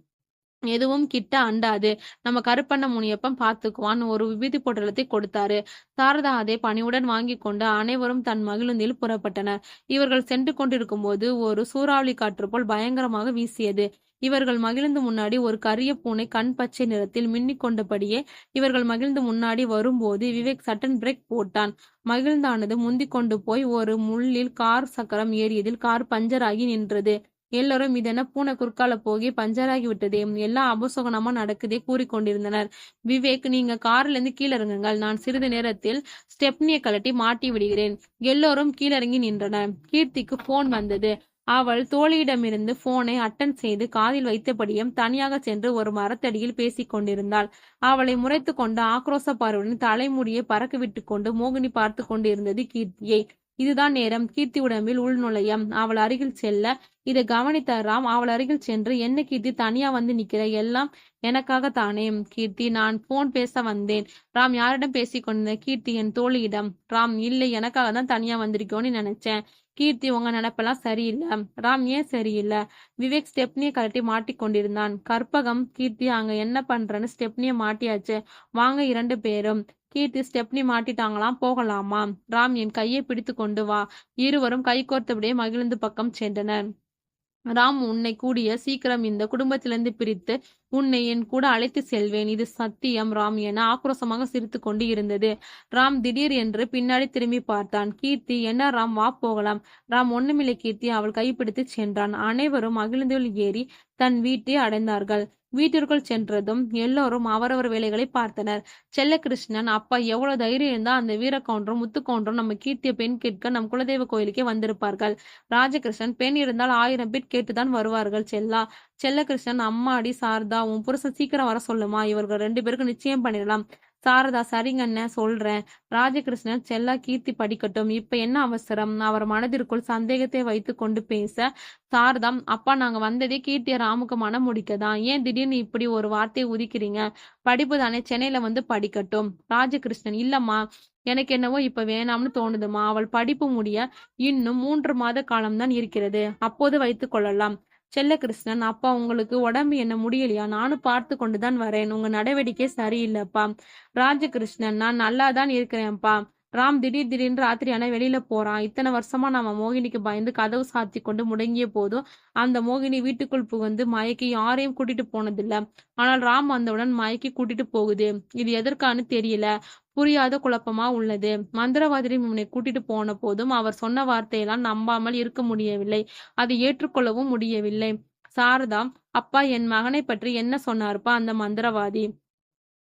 எதுவும் கிட்ட அண்டாது, நம்ம கருப்பண்ண முனியப்பன் பாத்துக்குவான். ஒரு விபூதி பொட்டலத்தை கொடுத்தாரு. சாரதா அதை பணிவுடன் வாங்கி கொண்டு அனைவரும் தன் மகிழுந்தில் புறப்பட்டனர். இவர்கள் சென்று கொண்டிருக்கும் போது ஒரு சூறாவளி காற்று போல் பயங்கரமாக வீசியது. இவர்கள் மகிழ்ந்து முன்னாடி ஒரு கரிய பூனை கண் பச்சை நிறத்தில் மின்னிக் கொண்டபடியே இவர்கள் மகிழ்ந்து முன்னாடி வரும்போது விவேக் சட்டன் பிரேக் போட்டான். மகிழ்ந்தானது முந்திக் கொண்டு போய் ஒரு முள்ளில் கார் சக்கரம் ஏறியதில் கார் பஞ்சர் ஆகி நின்றது. எல்லாரும் இதென்ன பூனை குறுக்கால போகி பஞ்சராகி விட்டதே, எல்லாம் அபசகுனமா நடக்குதே கூறிக்கொண்டிருந்தனர். விவேக், நீங்க கார்ல இருந்து கீழே இறங்குங்கள், நான் சிறிது நேரத்தில் ஸ்டெப்னியை கழட்டி மாட்டி விடுகிறேன். எல்லோரும் கீழிறங்கி நின்றனர். கீர்த்திக்கு போன் வந்தது. அவள் தோழியிடமிருந்து போனை அட்டன் செய்து காதில் வைத்தபடியும் தனியாக சென்று ஒரு மரத்தடியில் பேசிக் கொண்டிருந்தாள். அவளை முறைத்து கொண்டு ஆக்ரோச பார்வையுடன் தலைமுடியை பறக்க விட்டு கொண்டு மோகினி பார்த்து கொண்டிருந்தது கீர்த்தியை. இதுதான் நேரம். கீர்த்தி உடம்பில் உள்நுழைய அவள் அருகில் செல்ல இதை கவனித்த ராம் அவள் அருகில் சென்று, என்ன கீர்த்தி தனியா வந்து நிக்கிற? எல்லாம் எனக்காகத்தானே? கீர்த்தி, நான் போன் பேச வந்தேன். ராம், யாரிடம் பேசிக் கொண்டிருந்த? கீர்த்தி, என் தோழியிடம். ராம், இல்லை, எனக்காக தான் தனியா வந்திருக்கோன்னு நினைச்சேன். கீர்த்தி, உங்க நினைப்பெல்லாம் சரியில்லை. ராம், ஏன் சரியில்லை? விவேக் ஸ்டெப்னியை கழட்டி மாட்டிக் கொண்டிருந்தான். கற்பகம், கீர்த்தி அங்க என்ன பண்றேன்னு? ஸ்டெப்னியை மாட்டியாச்சு, வாங்க இரண்டு பேரும். கீர்த்தி, ஸ்டெப்னி மாட்டிட்டாங்களாம், போகலாமா? ராம், என் கையை பிடித்து கொண்டு வா. இருவரும் கைகோர்த்தபடியே மகிழ்ந்து பக்கம் சென்றனர். ராம், உன்னை கூடிய சீக்கிரம் இந்த குடும்பத்திலிருந்து பிரித்து உன்னை என் கூட அழைத்து செல்வேன், இது சத்தியம் ராம் என ஆக்ரோஷமாக சிரித்து கொண்டு இருந்தது. ராம் திடீர் என்று பின்னாடி திரும்பி பார்த்தான். கீர்த்தி, என்ன ராம், வா போகலாம். ராம், ஒண்ணுமில்லை கீர்த்தி. அவள் கைப்பிடித்து சென்றான். அனைவரும் மகிழ்ந்தில் ஏறி தன் வீட்டை அடைந்தார்கள். வீட்டிற்குள் சென்றதும் எல்லோரும் அவரவர் வேலைகளை பார்த்தனர். செல்லகிருஷ்ணன், அப்பா எவ்வளவு தைரியம் இருந்தா அந்த வீரகவுண்டரும் முத்துக்கவுண்டரும் நம்ம கீர்த்திய பெண் கேட்க நம் குலதெய்வ கோயிலுக்கே வந்திருப்பார்கள். ராஜகிருஷ்ணன், பெண் இருந்தால் 1000 பேர் கேட்டுதான் வருவார்கள் செல்லா. செல்லகிருஷ்ணன், அம்மாடி சாரதா, உன் புருஷன் சீக்கிரம் வர சொல்லுமா, இவர்கள் 2 பேருக்கு நிச்சயம் பண்ணிடலாம். சாரதா, சரிங்கண்ண சொல்றேன். ராஜகிருஷ்ணன், செல்லா கீர்த்தி படிக்கட்டும், இப்ப என்ன அவசரம்? அவர் மனதிற்குள் சந்தேகத்தை வைத்து கொண்டு பேச சாரதா, அப்பா நாங்க வந்ததே கீர்த்திய ராமுக்கு மனம் முடிக்கதான், ஏன் திடீர்னு இப்படி ஒரு வார்த்தையை உதிக்கிறீங்க? படிப்பு தானே, சென்னையில வந்து படிக்கட்டும். ராஜகிருஷ்ணன், இல்லம்மா, எனக்கு என்னவோ இப்ப வேணாம்னு தோணுதுமா. அவள் படிப்பு முடிய இன்னும் 3 மாத காலம்தான் இருக்கிறது, அப்போது வைத்துக் கொள்ளலாம். செல்லகிருஷ்ணன், அப்பா உங்களுக்கு உடம்பு என்ன முடியலையா? நானும் பார்த்து கொண்டுதான் வரேன், உங்க நடவடிக்கை சரியில்லைப்பா. ராஜகிருஷ்ணன், நான் நல்லாதான் இருக்கிறேன்ப்பா. ராம், திடீர்னு ராத்திரியான வெளியில போறான். இத்தனை வருஷமா நாம மோகினிக்கு பயந்து கதவு சாத்தி கொண்டு முடங்கிய போதும் அந்த மோகினி வீட்டுக்குள் புகுந்து மயக்கி யாரையும் கூட்டிட்டு போனதில்ல. ஆனால் ராம் வந்தவுடன் மயக்கி கூட்டிட்டு போகுது. இது எதற்கான்னு தெரியல, புரியாத குழப்பமா உள்ளது. மந்திரவாதியை இவனை கூட்டிட்டு போன போதும் அவர் சொன்ன வார்த்தையெல்லாம் நம்பாமல் இருக்க முடியவில்லை, அதை ஏற்றுக்கொள்ளவும் முடியவில்லை. சாரதா, அப்பா என் மகனை பற்றி என்ன சொன்னாருப்பா அந்த மந்திரவாதி?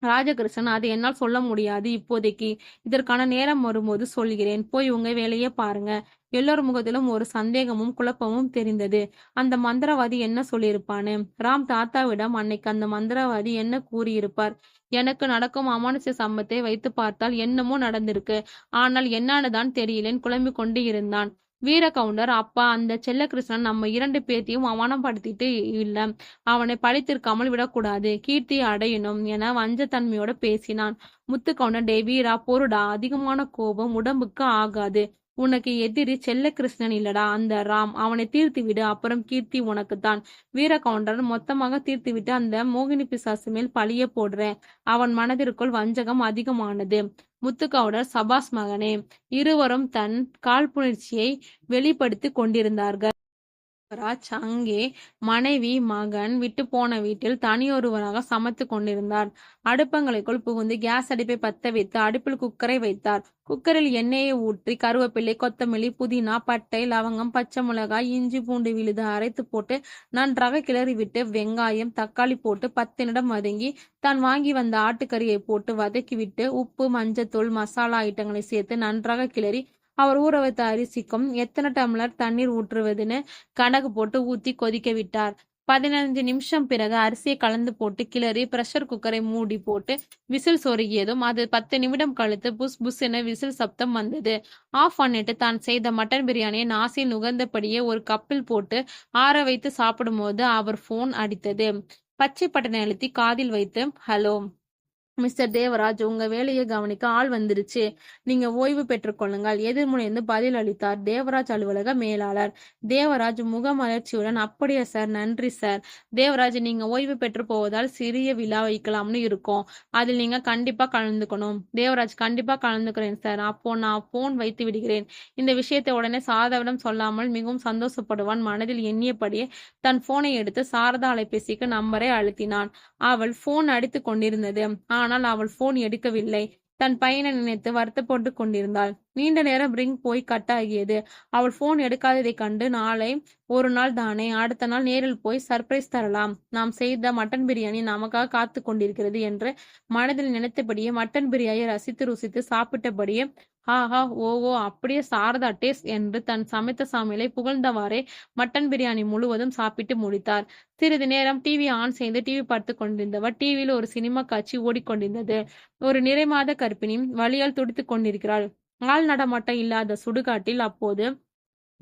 ராஜகிருஷ்ணன், அது என்னால் சொல்ல முடியாது இப்போதைக்கு, இதற்கான நேரம் வரும்போது சொல்கிறேன், போய் உங்க வேலையை பாருங்க. எல்லோர் முகத்திலும் ஒரு சந்தேகமும் குழப்பமும் தெரிந்தது. அந்த மந்திரவாதி என்ன சொல்லியிருப்பானு? ராம் தாத்தாவிடம் அன்னைக்கு அந்த மந்திரவாதி என்ன கூறியிருப்பார்? எனக்கு நடக்கும் அமானுஷ்ய சம்பத்தை வைத்து பார்த்தால் என்னமோ நடந்திருக்கு, ஆனால் என்னானதான் தெரியலேன்னு குழம்பிக் கொண்டு இருந்தான். வீரகவுண்டர், அப்பா அந்த செல்லகிருஷ்ணன் நம்ம 2 பேத்தையும் அவமானப்படுத்திட்டு இல்ல, அவனை பழித்திருக்காமல் விடக்கூடாது, கீர்த்தியை அடையணும் என வஞ்சத்தன்மையோட பேசினான். முத்துக்கவுண்டர், டே வீரா, பொருடா, அதிகமான கோபம் உடம்புக்கு ஆகாது, உனக்கு எதிரி செல்லகிருஷ்ணன் இல்லடா, அந்த ராம். அவனை தீர்த்து விடு, அப்புறம் கீர்த்தி உனக்குத்தான். வீரகவுண்டர் மொத்தமாக தீர்த்துவிட்டு அந்த மோகினி பிசாசு மேல் பழிய போடுறேன். அவன் மனதிற்குள் வஞ்சகம் அதிகமானது. முத்துக்கவுண்டர், சபாஸ் மகனே. இருவரும் தன் காழ்ப்புணர்ச்சியை வெளிப்படுத்திக் கொண்டிருந்தார்கள். தேவராஜ் அங்கே மனைவி மகன் விட்டு போன வீட்டில் தனியொருவராக சமைத்து கொண்டிருந்தார். அடுப்பங்களுக்குள் புகுந்து கேஸ் அடுப்பை பத்த வைத்து அடுப்பில் குக்கரை வைத்தார். குக்கரில் எண்ணெயை ஊற்றி கருவேப்பிலை, கொத்தமல்லி, புதினா, பட்டை, லவங்கம், பச்சை மிளகாய், இஞ்சி பூண்டு விழுது அரைத்து போட்டு நன்றாக கிளறிவிட்டு வெங்காயம், தக்காளி போட்டு 10 நிமிடம் வதங்கி தான் வாங்கி வந்த ஆட்டுக்கறியை போட்டு வதக்கிவிட்டு உப்பு, மஞ்சத்தூள், மசாலா ஐட்டங்களை சேர்த்து நன்றாக கிளறி அவர் ஊற வைத்த அரிசிக்கும் எத்தனை டம்ளர் தண்ணீர் ஊற்றுவதுன்னு கணக்கு போட்டு ஊத்தி கொதிக்க விட்டார். 15 நிமிஷம் பிறகு அரிசியை கலந்து போட்டு கிளறி பிரஷர் குக்கரை மூடி போட்டு விசில் சொருகியதும் அது 10 நிமிடம் கழித்து புஸ் புஸ் என விசில் சப்தம் வந்தது. ஆஃப் பண்ணிட்டு தான் செய்த மட்டன் பிரியாணியை நாசில் நுகர்ந்தபடியே ஒரு கப்பில் போட்டு ஆற வைத்து சாப்பிடும்போது அவர் போன் அடித்தது. பச்சை பட்டனை அழுத்தி காதில் வைத்து, ஹலோ மிஸ்டர் தேவராஜ், உங்க வேலையை கவனிக்க ஆள் வந்துருச்சு. நீங்க ஓய்வு பெற்றுக்கொள்ளுங்கள். எதிர்முனைந்து பதில் அளித்தார் தேவராஜ் அலுவலக மேலாளர். தேவராஜ் முகமலர்ச்சியுடன், அப்படியே சார், நன்றி சார். தேவராஜ், நீங்க ஓய்வு பெற்று போவதால் சிறிய விழா வைக்கலாம்னு இருக்கோம். அதில் நீங்க கண்டிப்பா கலந்துக்கணும். தேவராஜ், கண்டிப்பா கலந்துக்கிறேன் சார். அப்போ நான் போன் வைத்து விடுகிறேன். இந்த விஷயத்தை உடனே சாரதாவிடம் சொல்லாமல் மிகவும் சந்தோஷப்படுவான் மனதில் எண்ணியபடியே தன் போனை எடுத்து சாரதா அலைபேசிக்கு நம்பரை அழுத்தினான். அவள் போன் அடித்து கொண்டிருந்தது. ஆனால் அவள் போன் எடுக்கவில்லை. தன் பையனை நினைத்து வருத்தப்பட்டு கொண்டிருந்தாள். நீண்ட நேரம் ரிங் போய் கட் ஆகியது. அவள் போன் எடுக்காததை கண்டு, நாளை ஒரு நாள் தானே, அடுத்த நாள் நேரில் போய் சர்ப்ரைஸ் தரலாம். நாம் செய்த மட்டன் பிரியாணி நமக்காக காத்து கொண்டிருக்கிறது என்று மனதில் நினைத்தபடியே மட்டன் பிரியாணியை ரசித்து ருசித்து சாப்பிட்டபடியே, ஆஹா, ஓ அப்படியே சாரதா டேஸ்ட் என்று தன் சமைத்த சமையலை புகழ்ந்தவாறே மட்டன் பிரியாணி முழுவதும் சாப்பிட்டு முடித்தார். சிறிது நேரம் டிவி ஆன் செய்து டிவி பார்த்து கொண்டிருந்தவர் டிவியில் ஒரு சினிமா காட்சி ஓடிக்கொண்டிருந்தது. ஒரு நிறைமாத கர்ப்பிணி வலியால் துடித்துக் கொண்டிருக்கிறாள். ஆள் நடமாட்டம் இல்லாத சுடுகாட்டில் அப்போது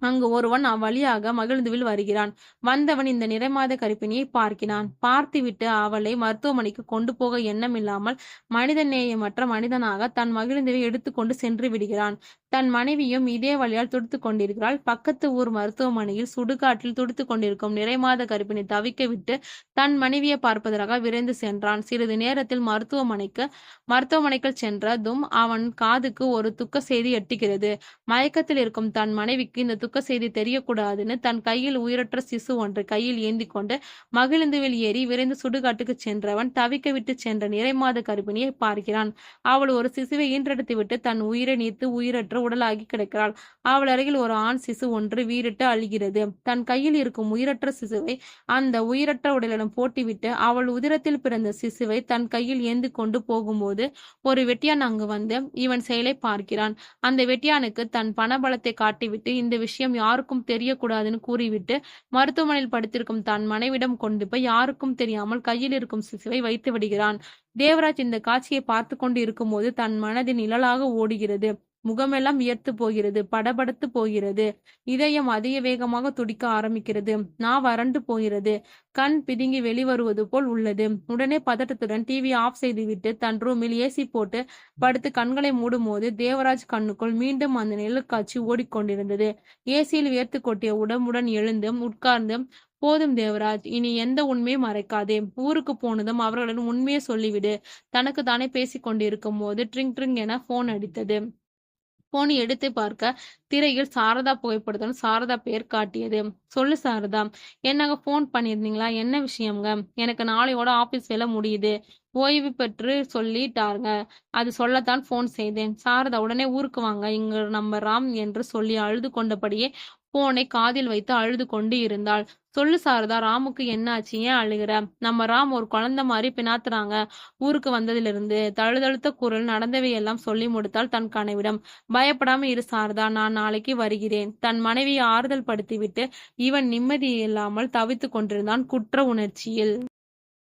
அங்கு ஒருவன் அவ்வழியாக மகிழ்ந்துவில் வருகிறான். வந்தவன் இந்த நிறைமாத கர்ப்பிணியை பார்க்கிறான். பார்த்துவிட்டு அவளை மருத்துவமனைக்கு கொண்டு போக எண்ணமில்லாமல் மனித நேயமற்ற மனிதனாக தன் மகிழ்ந்துவை எடுத்துக்கொண்டு சென்று விடுகிறான். தன் மனைவியும் இதே வழியால் துடித்துக் கொண்டிருக்கிறாள். பக்கத்து ஊர் மருத்துவமனையில் சுடுகாட்டில் துடித்துக் கொண்டிருக்கும் நிறைமாத கர்ப்பிணி தவிக்க விட்டு தன் மனைவியை பார்ப்பதற்காக விரைந்து சென்றான். சிறிது நேரத்தில் மருத்துவமனைக்குள் சென்றதும் அவன் காதுக்கு ஒரு துக்க செய்தி எட்டுகிறது. மயக்கத்தில் இருக்கும் தன் மனைவிக்கு இந்த துக்க செய்தி தெரியக்கூடாதுன்னு தன் கையில் உயிரற்ற சிசு ஒன்றை கையில் ஏந்தி கொண்டு மகிழுந்துவில் ஏறி விரைந்து சுடுகாட்டுக்கு சென்றவன் தவிக்க விட்டு சென்ற நிறைமாத கர்ப்பிணியை பார்க்கிறான். அவள் ஒரு சிசுவை ஈன்றெடுத்து விட்டு தன் உயிரை நீத்து உயிரற்ற உடலாகி கிடக்கிறாள். அவள் அருகில் ஒரு ஆண் சிசு ஒன்று வீறிட்டு அழுகிறது. தன் கையில் இருக்கும் உயிரற்ற சிசுவை அந்த உயிரற்ற உடலிடம் போட்டிவிட்டு அவள் உதிரத்தில் பிறந்த சிசுவை தன் கையில் ஏந்தி கொண்டு போகும்போது ஒரு வெட்டியான் அங்கு வந்து இவன் செயலை பார்க்கிறான். அந்த வெட்டியானுக்கு தன் பணபலத்தை காட்டிவிட்டு இந்த விஷயம் யாருக்கும் தெரியக்கூடாதுன்னு கூறிவிட்டு மருத்துவமனையில் படுத்திருக்கும் தன் மனைவிடம் கொண்டு போய் யாருக்கும் தெரியாமல் கையில் இருக்கும் சிசுவை வைத்து விடுகிறான். தேவராஜ் இந்த காட்சியை பார்த்து கொண்டு இருக்கும்போது தன் மனதின் நிழலாக ஓடுகிறது. முகமெல்லாம் வியர்த்து போகிறது, படபடத்து போகிறது. இதயம் அதிக வேகமாக துடிக்க ஆரம்பிக்கிறது. வறண்டு போகிறது. கண் பிதுங்கி வெளிவருவது போல் உள்ளது. உடனே பதட்டத்துடன் டிவி ஆஃப் செய்துவிட்டு தன் ரூமில் ஏசி போட்டு படுத்து கண்களை மூடும்போது தேவராஜ் கண்ணுக்குள் மீண்டும் அந்த நிழற்காட்சி ஓடிக்கொண்டிருந்தது. ஏசியில் வியர்த்து கொட்டிய உடம்புடன் எழுந்து உட்கார்ந்து, போதும் தேவராஜ், இனி எந்த உண்மையும் மறைக்காதே. ஊருக்கு போனதும் அவர்களிடம் உண்மையை சொல்லிவிடு. தனக்கு தானே பேசிக் கொண்டிருக்கும் போது ட்ரிங் ட்ரிங் என போன் அடித்தது. போன் எடுத்து பார்க்க திரையில் சாரதா புகைப்படத்துடன் சாரதா பெயர் காட்டியது. சொல்லு சாரதா, என்னங்க போன் பண்ணியிருந்தீங்களா? என்ன விஷயம்ங்க? எனக்கு நாளையோட ஆபீஸ் வேலை முடியுது. ஓய்வு பெற்று சொல்லிட்டாருங்க. அது சொல்லத்தான் போன் செய்தேன். சாரதா, உடனே ஊருக்கு வாங்க, இங்க நம்ம ராம் என்று சொல்லி அழுது கொண்டபடியே போனை காதில் வைத்து அழுது கொண்டு இருந்தாள். சொல்லு சாரதா, ராமுக்கு என்ன ஆச்சு? ஏன் அழுகிற? நம்ம ராம் ஒரு குழந்தை மாதிரி பினாத்துறாங்க. ஊருக்கு வந்ததிலிருந்து தழுதழுத்த குரல் நடந்தவையெல்லாம் சொல்லி முடித்தாள் தன் கனவிடம். பயப்படாம இரு சாரதா, நான் நாளைக்கு வருகிறேன். தன் மனைவியை ஆறுதல் படுத்திவிட்டு இவன் நிம்மதி இல்லாமல் தவித்துக் கொண்டிருந்தான் குற்ற உணர்ச்சியில்.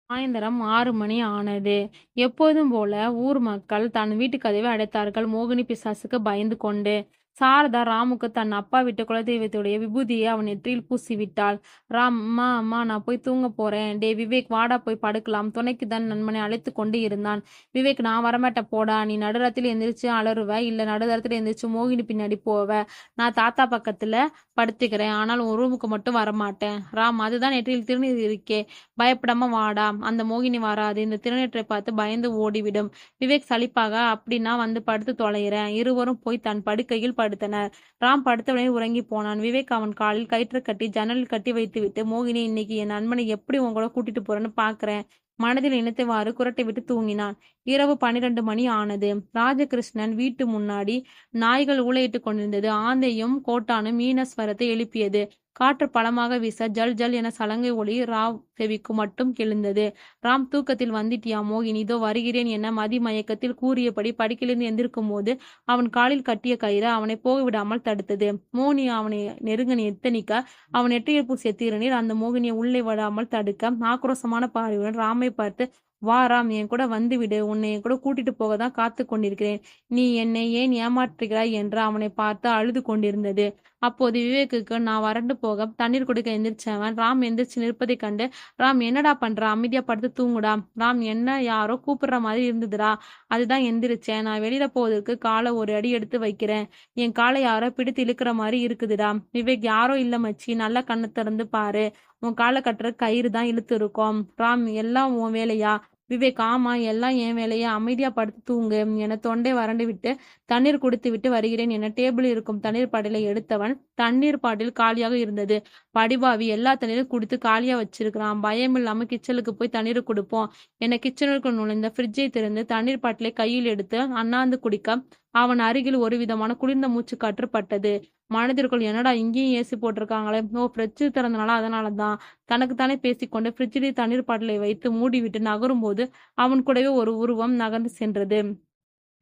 சாயந்தரம் 6 மணி ஆனது. எப்போதும் போல ஊர் மக்கள் தன் வீட்டு கதவை அடைத்தார்கள் மோகினி பிசாசுக்கு பயந்து கொண்டு. சாரதா ராமுக்கு தன் அப்பா விட்டு குலதெய்வத்துடைய விபூதியை அவன் நெற்றியில் பூசி விட்டாள். ராம், அம்மா அம்மா, நான் போய் தூங்க போறேன். டே விவேக், வாடா போய் படுக்கலாம். துணைக்கு தன் நண்பனை அழைத்து கொண்டு இருந்தான். விவேக், நான் வரமாட்டேன் போடா. நீ நடுராத்திரில எந்திரிச்சு அலறுவ, இல்ல நடுராத்திரில எந்திரிச்சு மோகினி பின்னாடி போவ. நான் தாத்தா பக்கத்துல படுத்துக்கிறேன். ஆனால் உன் ரூமுக்கு மட்டும் வரமாட்டேன். ராம், அதுதான் நெற்றியில் திருநீர் இருக்கே, பயப்படாம வாடா. அந்த மோகினி வராது. இந்த திருநீற்றை பார்த்து பயந்து ஓடிவிடும். விவேக் சலிப்பாக, அப்படின்னா வந்து படுத்து தொலைகிறேன். இருவரும் போய் தன் படுக்கையில் படுத்தனர். ராம் படுத்தவுடனே உறங்கி போனான். விவேக் அவன் காலில் கயிற்று கட்டி ஜன்னலில் கட்டி வைத்துவிட்டு, மோகினி, இன்னைக்கு என் நண்பனை எப்படி உன் கூட கூட்டிட்டு போறேன்னு பாக்குறேன், மனதில் நினைத்தவாறு குரட்டை விட்டு தூங்கினான். இரவு 12 மணி ஆனது. ராஜகிருஷ்ணன் வீட்டு முன்னாடி நாய்கள் ஊளையிட்டுக் கொண்டிருந்தது. ஆந்தையும் கோட்டானும் மீனஸ்வரத்தை எழுப்பியது. காற்று பலமாக வீச ஜல் ஜல் என சலங்கை ஒலி ராவ் செவிக்கு மட்டும் கிழிந்தது. ராம், தூக்கத்தில் வந்துட்டியா மோகினி, இதோ வருகிறேன் என மதி மயக்கத்தில் கூறியபடி படுக்கையிலிருந்து எந்திருக்கும் போது அவன் காலில் கட்டிய கயிறு அவனை போக விடாமல் தடுத்தது. மோகினி அவனை நெருங்க எத்தனிக்க அவன் நெற்றியில் பூசிய திருநீர் அந்த மோகினியை உள்ளே விடாமல் தடுக்க, ஆக்ரோஷமான பார்வையுடன் ராமை பார்த்து, வா ராம், என் கூட வந்துவிடு. உன்னை என் கூட கூட்டிட்டு போக தான் காத்து கொண்டிருக்கிறேன். நீ என்னை ஏன் ஏமாற்றுகிறாய் என்று அவனை பார்த்து அழுது கொண்டிருந்தது. அப்போது விவேக்குக்கு நான் வறண்டு போக தண்ணீர் குடிக்க எந்திரிச்சவன் ராம் எந்திரிச்சு நிற்பதைக் கண்டு, ராம், என்னடா பண்ற, அமைதியா படுத்து தூங்குடா. ராம், என்ன யாரோ கூப்பிடுற மாதிரி இருந்ததுடா, அதுதான் எந்திரிச்சேன். நான் வெளியில போவதற்கு காலை ஒரு அடி எடுத்து வைக்கிறேன். என் காலை யாரோ பிடித்து இழுக்கிற மாதிரி இருக்குதுடா. விவேக், யாரோ இல்ல மச்சி, நல்லா கண்ணை திறந்து பாரு, உன் காலை கட்டுற கயிறு தான் இழுத்து இருக்கும். ராம், எல்லாம் உன் வேலையா? விவேக், ஆமா, எல்லாம் என் வேலையா, அமைதியா படுத்து தூங்கு என தொண்டை வறண்டு விட்டு தண்ணீர் குடித்து விட்டு வருகிறேன் என டேபிள் இருக்கும் தண்ணீர் பாட்டிலை எடுத்தவன் தண்ணீர் பாட்டில் காலியாக இருந்தது. படிபாவி, எல்லா தண்ணீரும் குடித்து காலியா வச்சிருக்கிறான். பயம் இல்லாம கிச்சனுக்கு போய் தண்ணீர் கொடுப்போம் என கிச்சனுக்குள் நுழைந்த ஃப்ரிட்ஜை திறந்து தண்ணீர் பாட்டிலை கையில் எடுத்து அண்ணாந்து குடிக்க அவன் அருகில் ஒரு விதமான குளிர்ந்த மூச்சு காற்று பட்டது. மனதிற்குள், என்னடா இங்கேயும் ஏசி போட்டிருக்காங்களே, ஓ ஃப்ரிட்ஜ் திறந்தனால அதனாலதான். தனக்குத்தானே பேசிக்கொண்டு ஃப்ரிட்ஜிலே தண்ணீர் பாட்டிலை வைத்து மூடிவிட்டு நகரும் போது அவன் கூடவே ஒரு உருவம் நகர்ந்து சென்றது.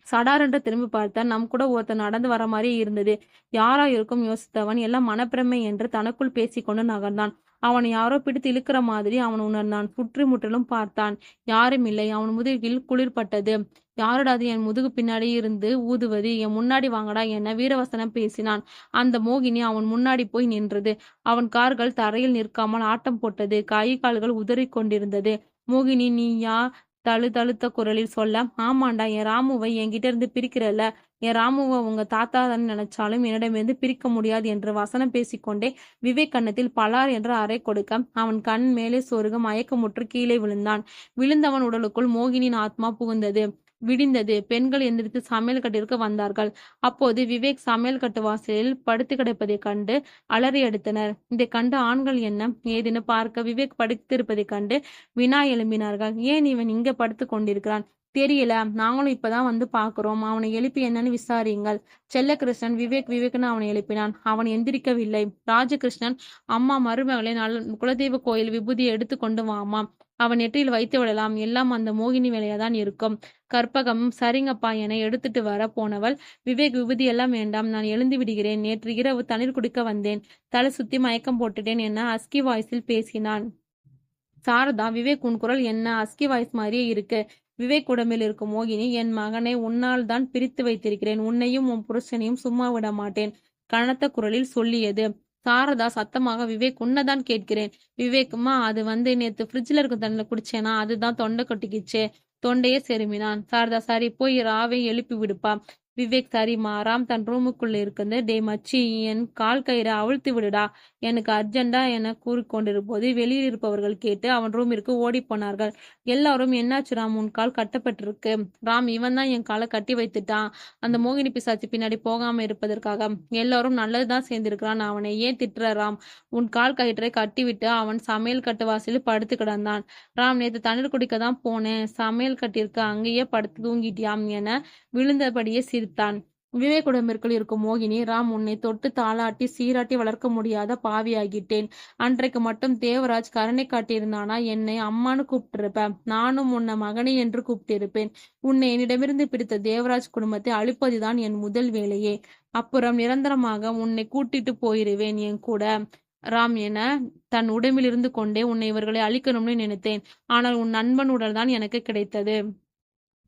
சடாரென்று திரும்பி பார்த்தான். நம் கூட ஒருத்தர் நடந்து வர மாதிரியே இருந்தது. யாரா இருக்கும் யோசித்தவன், எல்லாம் மனப்பிரமை என்று தனக்குள் பேசிக்கொண்டு நகர்ந்தான். அவனை யாரோ பிடித்து இழுக்கிற மாதிரி அவன் உணர்ந்தான். சுற்றி முற்றிலும் பார்த்தான். யாரும் இல்லை. அவன் முதுகில் குளிர்பட்டது. யாருடா அது என் முதுகு பின்னாடி இருந்து ஊதுவது, என் முன்னாடி வாங்கடா என வீரவசனம் பேசினான். அந்த மோகினி அவன் முன்னாடி போய் நின்றது. அவன் கால்கள் தரையில் நிற்காமல் ஆட்டம் போட்டது. கை கால்கள் உதறிக் கொண்டிருந்தது. மோகினி, நீயா? தழுதழுத்த குரலில் சொல்ல, ஆமாண்டா, என் ராமுவை என்கிட்ட இருந்து பிரிக்கிறல்ல, என் ராமுவை உங்க தாத்தா தான் நினைச்சாலும் என்னிடமிருந்து பிரிக்க முடியாது என்று வசனம் பேசிக்கொண்டே விவேக் கன்னத்தில் பலார் என்று அறை கொடுக்க அவன் கண் மேலே சொருக மயக்கமுற்று கீழே விழுந்தான். விழுந்தவன் உடலுக்குள் மோகினியின் ஆத்மா புகுந்தது. விடிந்தது. பெண்கள் எந்திரித்து சமையல் கட்டிற்கு வந்தார்கள். அப்போது விவேக் சமையல் கட்டு வாசலில் படுத்து கிடப்பதைக் கண்டு அலறி எடுத்தனர். இதை கண்டு ஆண்கள் என்ன ஏதென பார்க்க விவேக் படுத்திருப்பதைக் கண்டு வினா எழும்பினார்கள். ஏன் இவன் இங்க படுத்து கொண்டிருக்கிறான்? தெரியல, நாங்களும் இப்பதான் வந்து பாக்குறோம். அவனை எழுப்பி என்னன்னு விசாரியுங்கள். செல்லகிருஷ்ணன் விவேக் விவேக்னு அவனை எழுப்பினான். அவன் எந்திரிக்கவில்லை. ராஜகிருஷ்ணன், அம்மா, மருமகளை குலதெய்வ கோயில் விபூதியை எடுத்து கொண்டு வாமா, அவன் நெற்றியில் வைத்து விடலாம். எல்லாம் அந்த மோகினி வேலையாதான் இருக்கும். கற்பகம், சரிங்கப்பா என எடுத்துட்டு வர போனவள், விவேக், விபூதி எல்லாம் வேண்டாம், நான் எழுந்து விடுகிறேன். நேற்று இரவு தண்ணீர் குடிக்க வந்தேன், தலை சுத்தி மயக்கம் போட்டுட்டேன் என அஸ்கி வாய்ஸில் பேசினான். சாரதா, விவேக், உன் குரல் என்ன அஸ்கி வாய்ஸ் மாதிரியே இருக்கு. விவேக் உடம்பில் இருக்கும் மோகினி, என் மகனை உன்னால் தான் பிரித்து வைத்திருக்கிறேன். உன்னையும் உன் புருஷனையும் சும்மா விட மாட்டேன் கனத்த குரலில் சொல்லியது. சாரதா சத்தமாக, விவேக், உன்னதான் கேட்கிறேன். விவேக்குமா, அது வந்து நேத்து ஃப்ரிட்ஜ்ல இருக்கும் தண்ணில குடிச்சேனா, அதுதான் தொண்டை கொட்டிக்கிச்சே. தொண்டையே செருமினான். சாரதா, சரி, போய் ராவை எழுப்பி விடுப்பா. விவேக், சரிம்மா. ராம் தன் ரூமுக்குள்ள இருக்குது. டே மச்சி, என் கால் கயிறை அவிழ்த்து விடுடா, எனக்கு அர்ஜென்டா என கூறிக்கொண்டிருப்போது வெளியில் இருப்பவர்கள் கேட்டு அவன் ரூமிற்கு ஓடி போனார்கள். எல்லாரும், என்னாச்சு ராம், உன் கால் கட்டப்பட்டிருக்கு. ராம், இவன் தான் என் காலை கட்டி வைத்துட்டான், அந்த மோகினி பிசாச்சு பின்னாடி போகாம இருப்பதற்காக. எல்லாரும் நல்லதுதான் சேர்ந்திருக்கிறான், அவனை ஏன் திட்டுற ராம்? உன் கால் கயிற்றை கட்டிவிட்டு அவன் சமையல் கட்டு வாசலில் படுத்து கிடந்தான். ராம், நேற்று தண்ணீர் குடிக்க தான் போனேன், சமையல் கட்டிற்கு அங்கேயே படுத்து தூங்கிட்டியாம் என விழுந்தபடியே சிரித்தான். விவேக் உடம்பிற்குள் இருக்கும் மோகினி, ராம், உன்னை தொட்டு தாளாட்டி சீராட்டி வளர்க்க முடியாத பாவியாகிட்டேன். அன்றைக்கு மட்டும் தேவராஜ் கருணை காட்டியிருந்தானா என்னை அம்மானு கூப்பிட்டிருப்ப, நானும் உன்னை மகனே என்று கூப்பிட்டிருப்பேன். உன்னை என்னிடமிருந்து பிடித்த தேவராஜ் குடும்பத்தை அழிப்பதுதான் என் முதல் வேலையே. அப்புறம் நிரந்தரமாக உன்னை கூட்டிட்டு போயிருவேன் என் கூட ராம் என தன் உடம்பில் இருந்து கொண்டே உன்னை இவர்களை அழிக்கணும்னு நினைத்தேன். ஆனால் உன் நண்பன் உடல் தான் எனக்கு கிடைத்தது.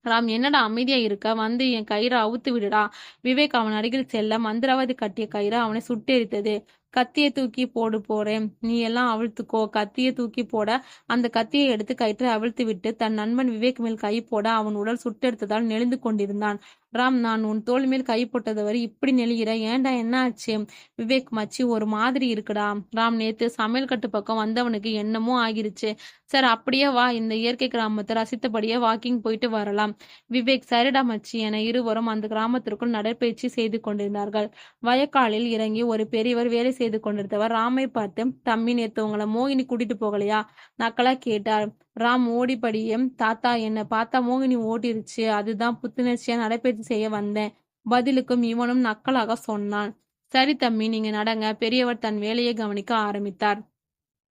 ராம் என்னடா அமைதியா இருக்க, வந்து என் கயிறை அவுத்து விடுடா. விவேக் அவன் அருகில் செல்ல மந்திரவாதி கட்டிய கயிறு அவனை சுட்டெரித்தது. கத்தியை தூக்கி போடு போறேன், நீ எல்லாம் அவிழ்த்துக்கோ. கத்தியை தூக்கி போட அந்த கத்தியை எடுத்து கயிற்றை அவிழ்த்து விட்டு தன் நண்பன் விவேக் மேல் கை போட அவன் உடல் சுட்டெடுத்ததால் நெளிந்து கொண்டிருந்தான். ராம், நான் உன் தோள் மேல் கை போட்டது வரை இப்படி நெளிகிற, ஏன்டா என்ன ஆச்சு? விவேக், மச்சி ஒரு மாதிரி இருக்குடா. ராம், நேத்து சமையல் கட்டு பக்கம் வந்தவனுக்கு என்னமோ ஆகிருச்சு. சார் அப்படியே வா, இந்த இயற்கை கிராமத்தை ரசித்தபடியே வாக்கிங் போயிட்டு வரலாம். விவேக், சரிடா மச்சி என இருவரும் அந்த கிராமத்திற்குள் நடைபயிற்சி செய்து கொண்டிருந்தார்கள். வயக்காலில் இறங்கி ஒரு பெரியவர் வேலை செய்து கொண்டிருந்தவர் ராமை பார்த்து, தம்பி நேத்து உங்களை மோகினி கூட்டிட்டு போகலையா? நக்கலா கேட்டார். ராம் ஓடிப்படியே, தாத்தா என்னை பார்த்தா மோகினி ஓடிருச்சு, அதுதான் புத்துணர்ச்சியா நடைபயிற்சி செய்ய வந்தேன். பதிலுக்கும் இவனும் நக்கலாக சொன்னான். சரி தம்பி, நீங்க நடங்க. பெரியவர் தன் வேலையை கவனிக்க ஆரம்பித்தார்.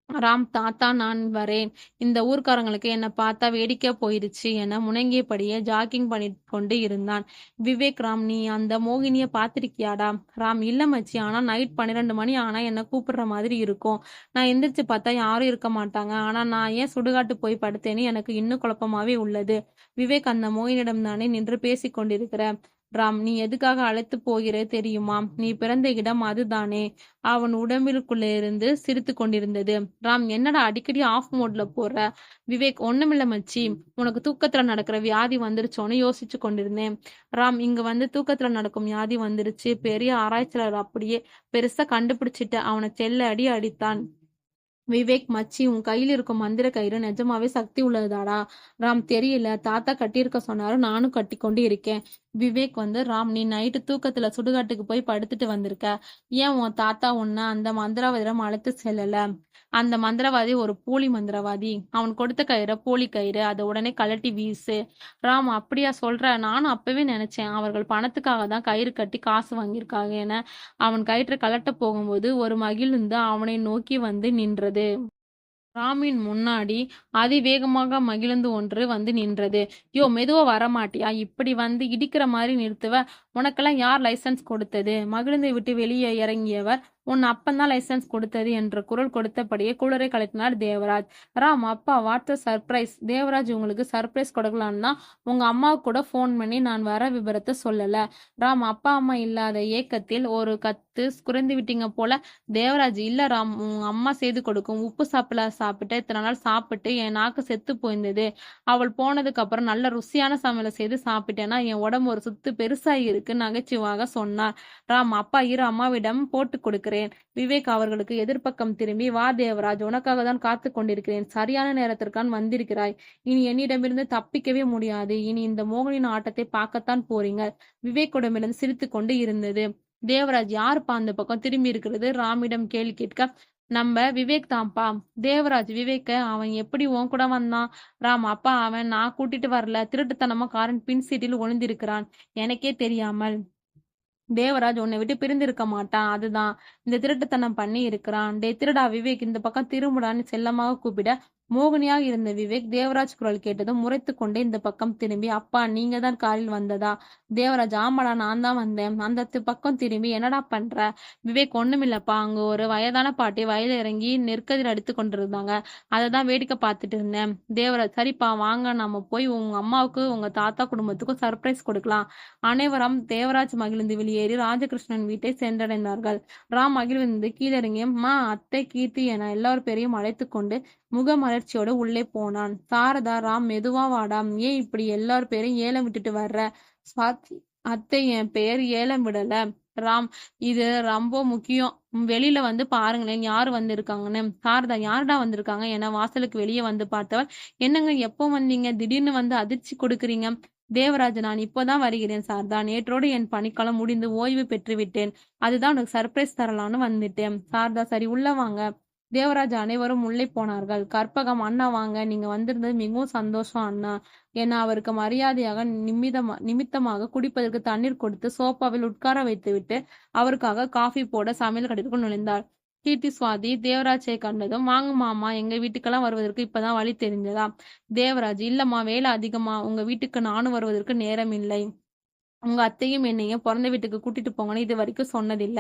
ராம், தாத்தா நான் வரேன். இந்த ஊர்க்காரங்களுக்கு என்ன பார்த்தா வேடிக்கையா போயிருச்சு என முணங்கியபடியே ஜாக்கிங் பண்ணிக்கொண்டு இருந்தான். விவேக், ராம் நீ அந்த மோகினிய பார்த்திருக்கியாடா? ராம், இல்ல மச்சி, ஆனா நைட் 12 மணி ஆனா என்ன கூப்பிடுற மாதிரி இருக்கும். நான் எந்திரிச்சு பார்த்தா யாரும் இருக்க மாட்டாங்க. ஆனா நான் ஏன் சுடுகாட்டு போய் படுத்தேன்னு எனக்கு இன்னும் குழப்பமாவே உள்ளது. விவேக், அந்த மோகினியிடம் தானே நின்று பேசிக் கொண்டிருக்கிற. ராம், நீ எதுக்காக அழைத்து போகிற தெரியுமா? நீ பிறந்த இடம் அதுதானே. அவன் உடம்பிற்குள்ளிருந்து சிரித்து கொண்டிருந்தது. ராம், என்னடா அடிக்கடி ஆஃப் மோட்ல போற? விவேக், ஒண்ணுமில்ல மச்சி, உனக்கு தூக்கத்துல நடக்கிற வியாதி வந்துருச்சோன்னு யோசிச்சு கொண்டிருந்தேன். ராம், இங்க வந்து தூக்கத்துல நடக்கும் வியாதி வந்துருச்சு. பெரிய ஆராய்ச்சியாளர் அப்படியே பெருசா கண்டுபிடிச்சிட்ட. அவனை செல்ல அடி அடித்தான். விவேக், மச்சி உன் கையில் இருக்கும் மந்திர கயிறு நிஜமாவே சக்தி உள்ளதாடா? ராம், தெரியல, தாத்தா கட்டியிருக்க சொன்னாரு, நானும் கட்டி கொண்டு இருக்கேன். விவேக் ராம், நீ நைட்டு தூக்கத்துல சுடுகாட்டுக்கு போய் படுத்துட்டு வந்திருக்க. ஏன் உன் தாத்தா உன்னை அந்த மந்திரவாதியிடம் அழைத்து செல்லல? அந்த மந்திரவாதி ஒரு போலி மந்திரவாதி. அவன் கொடுத்த கயிறு போலி கயிறு, அதை உடனே கழட்டி வீசு. ராம், அப்படியா சொல்ற? நானும் அப்பவே நினைச்சேன் அவர்கள் பணத்துக்காக தான் கயிறு கட்டி காசு வாங்கியிருக்காங்க என. அவன் கயிற்றை கழட்ட போகும்போது ஒரு மகிழுந்து அவனை நோக்கி வந்து நின்றது. ராமின் முன்னாடி அதிவேகமாக மகிழுந்து ஒன்று வந்து நின்றது. யோ, மெதுவா வரமாட்டியா? இப்படி வந்து இடிக்கிற மாதிரி நிறுத்துவ? உனக்கெல்லாம் யார் லைசன்ஸ் கொடுத்தது? மகிழுந்தை விட்டு வெளியே இறங்கியவர், உன் அப்பந்தான் லைசன்ஸ் கொடுத்தது என்ற குரல் கொடுத்தபடியே குளரை கலட்டினார் தேவராஜ். ராம், அப்பா வாட்ஸ் சர்ப்ரைஸ். தேவராஜ், உங்களுக்கு சர்ப்ரைஸ் கொடுக்கலான்னு தான் உங்க அம்மாவுக்கு கூட ஃபோன் பண்ணி நான் வர விபரத்தை சொல்லல. ராம், அப்பா அம்மா இல்லாத ஏக்கத்தில் ஒரு கத்து குறைந்து விட்டீங்க போல. தேவராஜ், இல்ல ராம், உங்க அம்மா செய்து கொடுக்கும் உப்பு சாப்பிட்டு இத்தனை நாள் சாப்பிட்டு என் நாக்கு செத்து போயிருந்தது. அவள் போனதுக்கு அப்புறம் நல்ல ருசியான சமையலை செய்து சாப்பிட்டேன்னா என் உடம்பு ஒரு சுத்து பெருசாகி இருக்கு நகைச்சுவாக சொன்னார். ராம், அப்பா இரு, அம்மாவிடம் போட்டு கொடுக்கிறேன். விவேக் அவர்களுக்கு எதிர்ப்பக்கம் திரும்பி, வா தேவராஜ், உனக்காக தான் காத்து கொண்டிருக்கிறேன். சரியான நேரத்திற்கான் வந்திருக்கிறாய். இனி என்னிடமிருந்து தப்பிக்கவே முடியாது. இனி இந்த மோகனின் ஆட்டத்தை பார்க்கத்தான் போறீங்க. விவேக்கிடமிருந்து சிரித்து கொண்டு இருந்தது. தேவராஜ், யாருப்பா அந்த பக்கம் திரும்பி இருக்கிறது? ராமிடம் கேள்வி கேட்க, நம்ம விவேக் தான்ப்பா. தேவராஜ், விவேக்க அவன் எப்படி உன் கூட வந்தான்? ராம், அப்பா அவன் நான் கூட்டிட்டு வரல, திருட்டுத்தனமா காரன் பின் சீட்டில் ஒளிந்திருக்கிறான், எனக்கே தெரியாமல். தேவராஜ், உன்னை விட்டு பிரிந்து இருக்க மாட்டான், அதுதான் இந்த திருட்டுத்தனம் பண்ணி இருக்கிறான். டே திருடா விவேக், இந்த பக்கம் திரும்புடான்னு செல்லமாக கூப்பிட மோகினியாக இருந்த விவேக் தேவராஜ் குரல் கேட்டதும் முறைத்து கொண்டே இந்த பக்கம் திரும்பி, அப்பா நீங்க தான் காரில் வந்ததா? தேவராஜ், ஆமாடா நான் தான் வந்தேன். அந்த பக்கம் திரும்பி, என்னடா பண்ற? விவேக், ஒண்ணுமில்லப்பா, அங்க ஒரு வயதான பாட்டி வயல இறங்கி நெற்கதிர் அடித்து கொண்டிருந்தாங்க, அதை தான் வேடிக்கை பார்த்துட்டு இருந்தேன். தேவராஜ், சரிப்பா வாங்க, நம்ம போய் உங்க அம்மாவுக்கு உங்க தாத்தா குடும்பத்துக்கும் சர்ப்ரைஸ் கொடுக்கலாம். அனைவரும் தேவராஜ் மகிழ்ந்து வெளியேறி ராஜகிருஷ்ணன் வீட்டை சென்றடைந்தார்கள். ராம் மகிழ்ந்து கீழிறங்கிய மா, அத்தை, கீர்த்தி என எல்லார் பேரையும் அழைத்து கொண்டு முகமலர்ச்சியோடு உள்ளே போனான். சாரதா, ராம் மெதுவா வாடா, ஏன் இப்படி எல்லார் பேரையும் ஏலம் விட்டுட்டு வர்ற? ஸ்வாதி, அத்தை என் பெயர் ஏலம் விடல. ராம், இது ரொம்ப முக்கியம், வெளியில வந்து பாருங்களேன் யாரு வந்திருக்காங்கன்னு. சாரதா, யாருடா வந்திருக்காங்க என வாசலுக்கு வெளியே வந்து பார்த்தவர், என்னங்க எப்போ வந்தீங்க? திடீர்னு வந்து அதிர்ச்சி கொடுக்குறீங்க. தேவராஜ், நான் இப்போதான் வருகிறேன் சாரதா, நேற்றோடு என் பணிக்காலம் முடிந்து ஓய்வு பெற்று விட்டேன், அதுதான் உனக்கு சர்ப்ரைஸ் தரலான்னு வந்துட்டேன். சாரதா, சரி உள்ள வாங்க. தேவராஜ் அனைவரும் உள்ளே போனார்கள். கற்பகம், அண்ணா வாங்க, நீங்க வந்திருந்தது மிகவும் சந்தோஷம் அண்ணா என அவருக்கு மரியாதையாக நிமித்தமாக குடிப்பதற்கு தண்ணீர் கொடுத்து சோஃபாவில் உட்கார வைத்துவிட்டு அவருக்காக காஃபி போட சமையல் கடைக்குள் நுழைந்தார். கீர்த்தி, சுவாதி தேவராஜை கண்டதும், வாங்க மாமா, எங்க வீட்டுக்கெல்லாம் வருவதற்கு இப்பதான் வழி தெரிஞ்சதா? தேவராஜ், இல்லம்மா, வேலை அதிகமா, உங்க வீட்டுக்கு நானும் வருவதற்கு நேரம் இல்லை. உங்க அத்தையும் என்னையும் பிறந்த வீட்டுக்கு கூட்டிட்டு போங்கன்னு இது வரைக்கும் சொன்னதில்ல.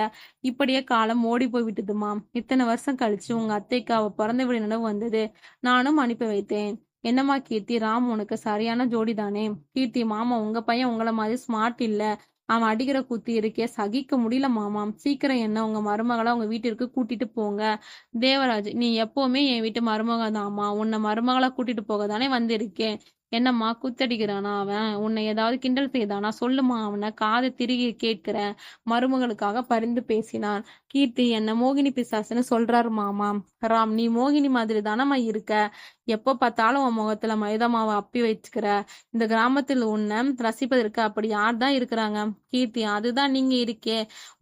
இப்படியே காலம் ஓடி போய் விட்டுதுமா. இத்தனை வருஷம் கழிச்சு உங்க அத்தைக்கு அவ பிறந்த வீடு நினைவு வந்தது, நானும் அனுப்பி வைத்தேன். என்னம்மா கீர்த்தி, ராம் உனக்கு சரியான ஜோடி தானே? கீர்த்தி, மாமா உங்க பையன் உங்கள மாதிரி ஸ்மார்ட் இல்ல. அவன் அடிக்கிற குத்து இருக்கே சகிக்க முடியல மாமா. சீக்கிரம் என்ன உங்க மருமகள உங்க வீட்டிற்கு கூட்டிட்டு போங்க. தேவராஜ், நீ எப்பவுமே என் வீட்டு மருமக தாம்மா. உன்னை மருமகளா கூட்டிட்டு போக தானே வந்திருக்கேன். என்னம்மா குத்தடிக்கிறானா அவன்? உன்னை ஏதாவது கிண்டல் செய்தானா? சொல்லுமா, அவனை காதை திருகி கேட்கிறேன். மருமகளுக்காக பரிந்து பேசினான். கீர்த்தி, என்ன மோகினி பிசாசுன்னு சொல்றாரு மாமா. ராம், நீ மோகினி மாதிரி தானம்மா இருக்க. எப்போ பார்த்தாலும் உன் முகத்துல மைதா மாவை அப்பி வச்சுக்கிற. இந்த கிராமத்தில் உன்னை ரசிப்பதற்கு அப்படி யார் தான் இருக்கிறாங்க? கீர்த்தி, அதுதான் நீங்க இருக்கே.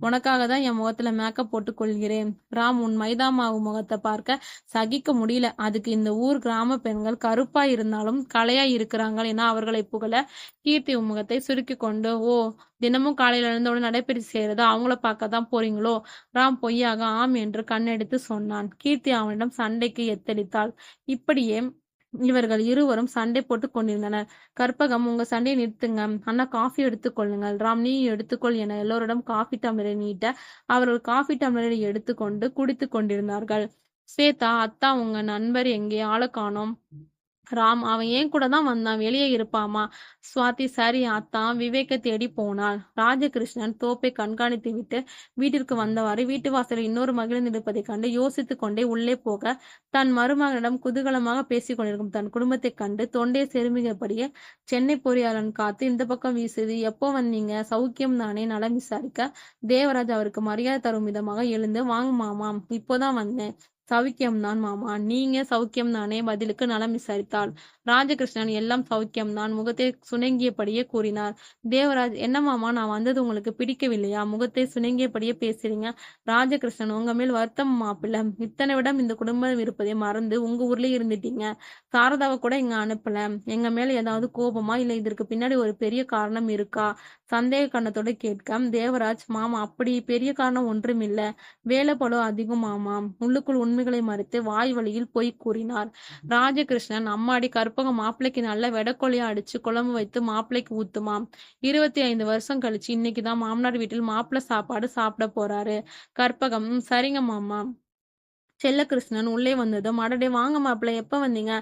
உனக்காக தான் என் முகத்துல மேக்கப் போட்டு கொள்கிறேன். ராம், உன் மைதா மாவு முகத்தை பார்க்க சகிக்க முடியல. அதுக்கு இந்த ஊர் கிராம பெண்கள் கருப்பா இருந்தாலும் கலையா இருக்கிறாங்க என அவர்களை புகழ கீர்த்தி உன் முகத்தை சுருக்கி கொண்டு, ஓ, தினமும் காலையில எழுந்தவுடன் நடைபயிற்சி செய்யறதா அவங்கள பார்க்க தான் போறீங்களோ? ராம் பொய்யாக ஆம் என்று கண்ணெடுத்து சொன்னான். கீர்த்தி அவனிடம் சண்டைக்கு எத்தளித்தாள். இப்படியே இவர்கள் இருவரும் சண்டை போட்டுக் கொண்டிருந்தனர். கற்பகம், உங்க சண்டையை நிறுத்துங்க. அண்ணா, காஃபி எடுத்துக்கொள்ளுங்கள். ராம், நீ எடுத்துக்கொள் என எல்லோரிடம் காஃபி டம்ளரை நீட்ட அவர்கள் காஃபி டம்ளரை எடுத்துக்கொண்டு குடித்துக் கொண்டிருந்தார்கள். ஸ்வேதா, அத்தா உங்க நண்பர் எங்கே? ஆளை காணோம். ராம், அவன் ஏன் கூட தான் வந்தான், வெளியே இருப்பாமா. சுவாதி, சரி அத்தான் விவேக்கை தேடி போனாள். ராஜகிருஷ்ணன் தோப்பை கண்காணித்து விட்டு வீட்டிற்கு வந்தவாறு வீட்டு வாசலில் இன்னொரு மகிழ்ந்து இருப்பதைக் கண்டு யோசித்துக் கொண்டே உள்ளே போக, தன் மருமகனிடம் குதூகலமாக பேசிக் கொண்டிருக்கும் தன் குடும்பத்தைக் கண்டு தொண்டையை செருமிகப்படியே சென்னை பொறியாளன் காத்து இந்த பக்கம் வீசுது. எப்போ வந்தீங்க? சௌக்கியம் தானே? நலம் விசாரிக்க தேவராஜ் அவருக்கு மரியாதை தரும் விதமாக எழுந்து, வாங்க மாமா, இப்போதான் வந்தேன். சௌக்கியம்தான் மாமா, நீங்க சௌக்கியம் தானே? பதிலுக்கு நலம் விசாரித்தாள். ராஜகிருஷ்ணன், எல்லாம் சௌக்கியம்தான் முகத்தை சுணங்கியபடியே கூறினார். தேவராஜ், என்ன மாமா, நான் வந்தது உங்களுக்கு பிடிக்கவில்லையா? முகத்தை சுணங்கியபடியே பேசுறீங்க. ராஜகிருஷ்ணன், உங்க மேல் வருத்தம் மாப்பிள்ள. இத்தனை விடம் இந்த குடும்பம் இருப்பதை மறந்து உங்க ஊர்லயே இருந்துட்டீங்க. சாரதாவை கூட இங்க அனுப்பல. எங்க மேல ஏதாவது கோபமா? இல்ல இதற்கு பின்னாடி ஒரு பெரிய காரணம் இருக்கா? சந்தேக கண்ணத்தோட கேட்க தேவராஜ், மாமா, அப்படி பெரிய காரணம் ஒன்றும் இல்ல. வேலை பளு அதிகம் மாமா. உள்ளுக்குள் உண்மைகளை மறைத்து வாய் வழியில் பொய் கூறினார். ராஜகிருஷ்ணன், அம்மாடி கற்பகம் மாப்பிள்ளைக்கு நல்ல வெடக்கொலையா அடிச்சு குழம்பு வைத்து மாப்பிள்ளைக்கு ஊத்துமாம். 25 வருஷம் கழிச்சு இன்னைக்குதான் மாமனார் வீட்டில் மாப்பிள்ளை சாப்பாடு சாப்பிட போறாரு. கற்பகம், சரிங்க மாமா. செல்லகிருஷ்ணன் உள்ளே வந்ததும், அடடே வாங்க மாப்பிள்ளை, எப்ப வந்தீங்க?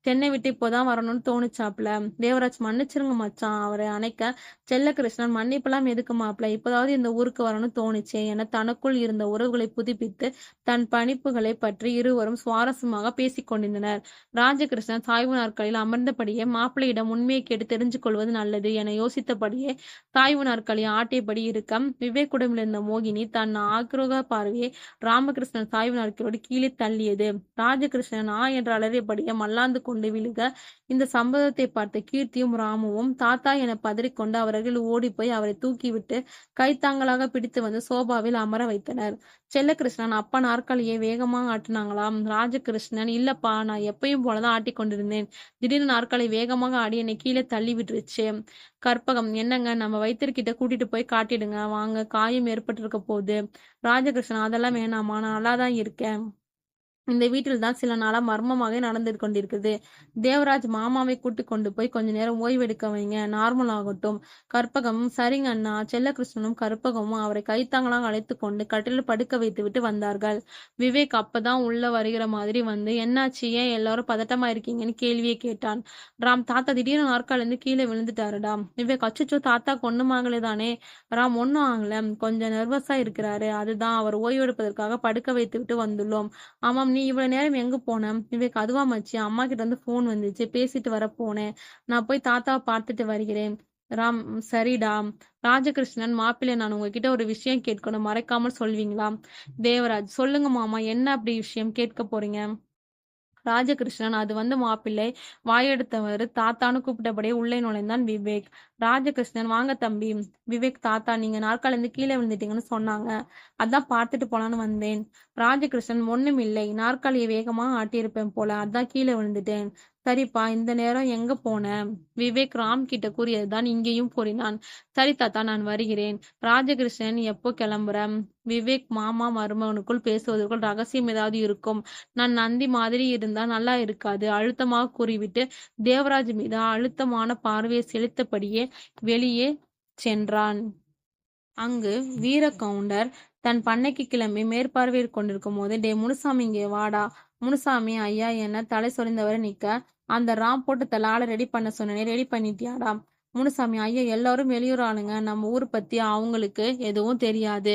சென்னை விட்டு இப்போதான் வரணும்னு தோணுச்சாப்ல. தேவராஜ், மன்னிச்சிருங்க மச்சான் அவரை அணைக்க செல்லகிருஷ்ணன், மன்னிப்பெல்லாம் எதுக்கு மாப்பிள்ளை, இப்போதாவது இந்த ஊருக்கு வரணும்னு தோணுச்சே என தனக்குள் இருந்த உறவுகளை புதுப்பித்து தன் பணிப்புகளை பற்றி இருவரும் சுவாரஸ்யமாக பேசிக் கொண்டிருந்தனர். ராஜகிருஷ்ணன் சாய்வு நாற்காலியில் அமர்ந்தபடியே மாப்பிள்ளையிடம் உண்மையை கேட்டு தெரிஞ்சு கொள்வது நல்லது என யோசித்தபடியே சாய்வு நாற்காலியை ஆட்டியபடி இருக்க, விவேக்குடன் இருந்த மோகினி தன் ஆக்ரோக பார்வையை ராமகிருஷ்ணன் சாய்வு நாற்காலியோடு கீழே தள்ளியது. ராஜகிருஷ்ணன் ஆ என்று அலறியபடியே மல்லாந்து கொண்டு விழுக, இந்த சம்பவத்தை பார்த்த கீர்த்தியும் ராமுவும் தாத்தா என பதறிக்கொண்டு அவர்கள் ஓடிப்போய் அவரை தூக்கிவிட்டு கைத்தாங்களாக பிடித்து வந்து சோபாவில் அமர வைத்தனர். செல்லகிருஷ்ணன், அப்பா நாற்காலியை வேகமாக ஆட்டினாங்களாம். ராஜகிருஷ்ணன், இல்லப்பா, நான் எப்பயும் போலதான் ஆட்டி கொண்டிருந்தேன். திடீர்னு நாற்காலி வேகமாக ஆடி என்னை கீழே தள்ளி விட்டுருச்சு. கற்பகம், என்னங்க, நம்ம வைத்தியர்கிட்ட கூட்டிட்டு போய் காட்டிடுங்க வாங்க, காயம் ஏற்பட்டிருக்க போகுது. ராஜகிருஷ்ணன், அதெல்லாம் வேணாமா, நான் நல்லாதான் இருக்கேன். இந்த வீட்டில் தான் சில நாளா மர்மமாக நடந்து கொண்டிருக்குது. தேவராஜ், மாமாவை கூட்டு கொண்டு போய் கொஞ்ச நேரம் ஓய்வெடுக்க வைங்க, நார்மல் ஆகட்டும். கற்பகம், சரிங்க அண்ணா. செல்லகிருஷ்ணனும் கற்பகமும் அவரை கைத்தாங்களாக அழைத்து கொண்டு கட்டிலில் படுக்க வைத்து விட்டு வந்தார்கள். விவேக் அப்பதான் உள்ள வருகிற மாதிரி வந்து, என்னாச்சு, ஏன் எல்லாரும் பதட்டமா இருக்கீங்கன்னு கேள்வியை கேட்டான். ராம், தாத்தா திடீர்னு நாற்காலிருந்து கீழே விழுந்துட்டாருடா. விவேக், அச்சச்சோ, தாத்தாக்கு ஒண்ணும் ஆகலை தானே? ராம், ஒன்னும் ஆகல, கொஞ்சம் நர்வஸா இருக்கிறாரு, அதுதான் அவர் ஓய்வெடுப்பதற்காக படுக்க வைத்து விட்டு வந்துள்ளோம். ஆமாம், நீ இவ்வளவு நேரம் எங்க போன? விவேக், அதுவா மச்சி, அம்மா கிட்ட இருந்து போன் வந்துச்சு, பேசிட்டு வர போனேன். நான் போய் தாத்தாவை பார்த்துட்டு வருகிறேன். ராம், சரிடா. ராஜகிருஷ்ணன், மாப்பிள்ளை, நான் உங்ககிட்ட ஒரு விஷயம் கேட்கணும், மறைக்காமல் சொல்வீங்களா? தேவராஜ், சொல்லுங்க மாமா, என்ன அப்படி விஷயம் கேட்க போறீங்க? ராஜகிருஷ்ணன், அது வந்து மாப்பிள்ளை. வாயெடுத்தவர் தாத்தான்னு கூப்பிட்டபடியே உள்ளே நுழைந்தான் விவேக். ராஜகிருஷ்ணன், வாங்க தம்பி. விவேக், தாத்தா, நீங்க நாற்காலிருந்து கீழே விழுந்துட்டீங்கன்னு சொன்னாங்க, அதான் பார்த்துட்டு போலான்னு வந்தேன். ராஜகிருஷ்ணன், ஒண்ணும் இல்லை, நாற்காலியை வேகமா ஆட்டியிருப்பேன் போல, அதான் கீழே விழுந்துட்டேன். சரிப்பா, இந்த நேரம் எங்க போன? விவேக் ராம் கிட்ட கூறியதுதான் இங்கேயும் கூறினான். சரி தாத்தா, நான் வருகிறேன். ராஜகிருஷ்ணன், எப்போ கிளம்புற? விவேக், மாமா மருமகனுக்குள் பேசுவதற்குள் ரகசியம் ஏதாவது இருக்கும். நான் நந்தி மாதிரி இருந்தா நல்லா இருக்காது, அழுத்தமாக கூறிவிட்டு தேவராஜ் மீது அழுத்தமான பார்வையை செலுத்தபடியே வெளியே சென்றான். அங்கு வீர கவுண்டர் தன் பண்ணைக்கு கிளம்பி மேற்பார்வையிற் கொண்டிருக்கும் போது, டே முனுசாமி, இங்கே வாடா. முனுசாமி, ஐயா என்ன தலை சொரிந்தவரை நிக்க, அந்த ராம் போட்டு தல ஆளை ரெடி பண்ண சொன்னனே, ரெடி பண்ணிட்டியாடா? முனுசாமி, ஐயா எல்லாரும் வெளியூர் ஆளுங்க, நம்ம ஊர் பத்தி அவங்களுக்கு எதுவும் தெரியாது,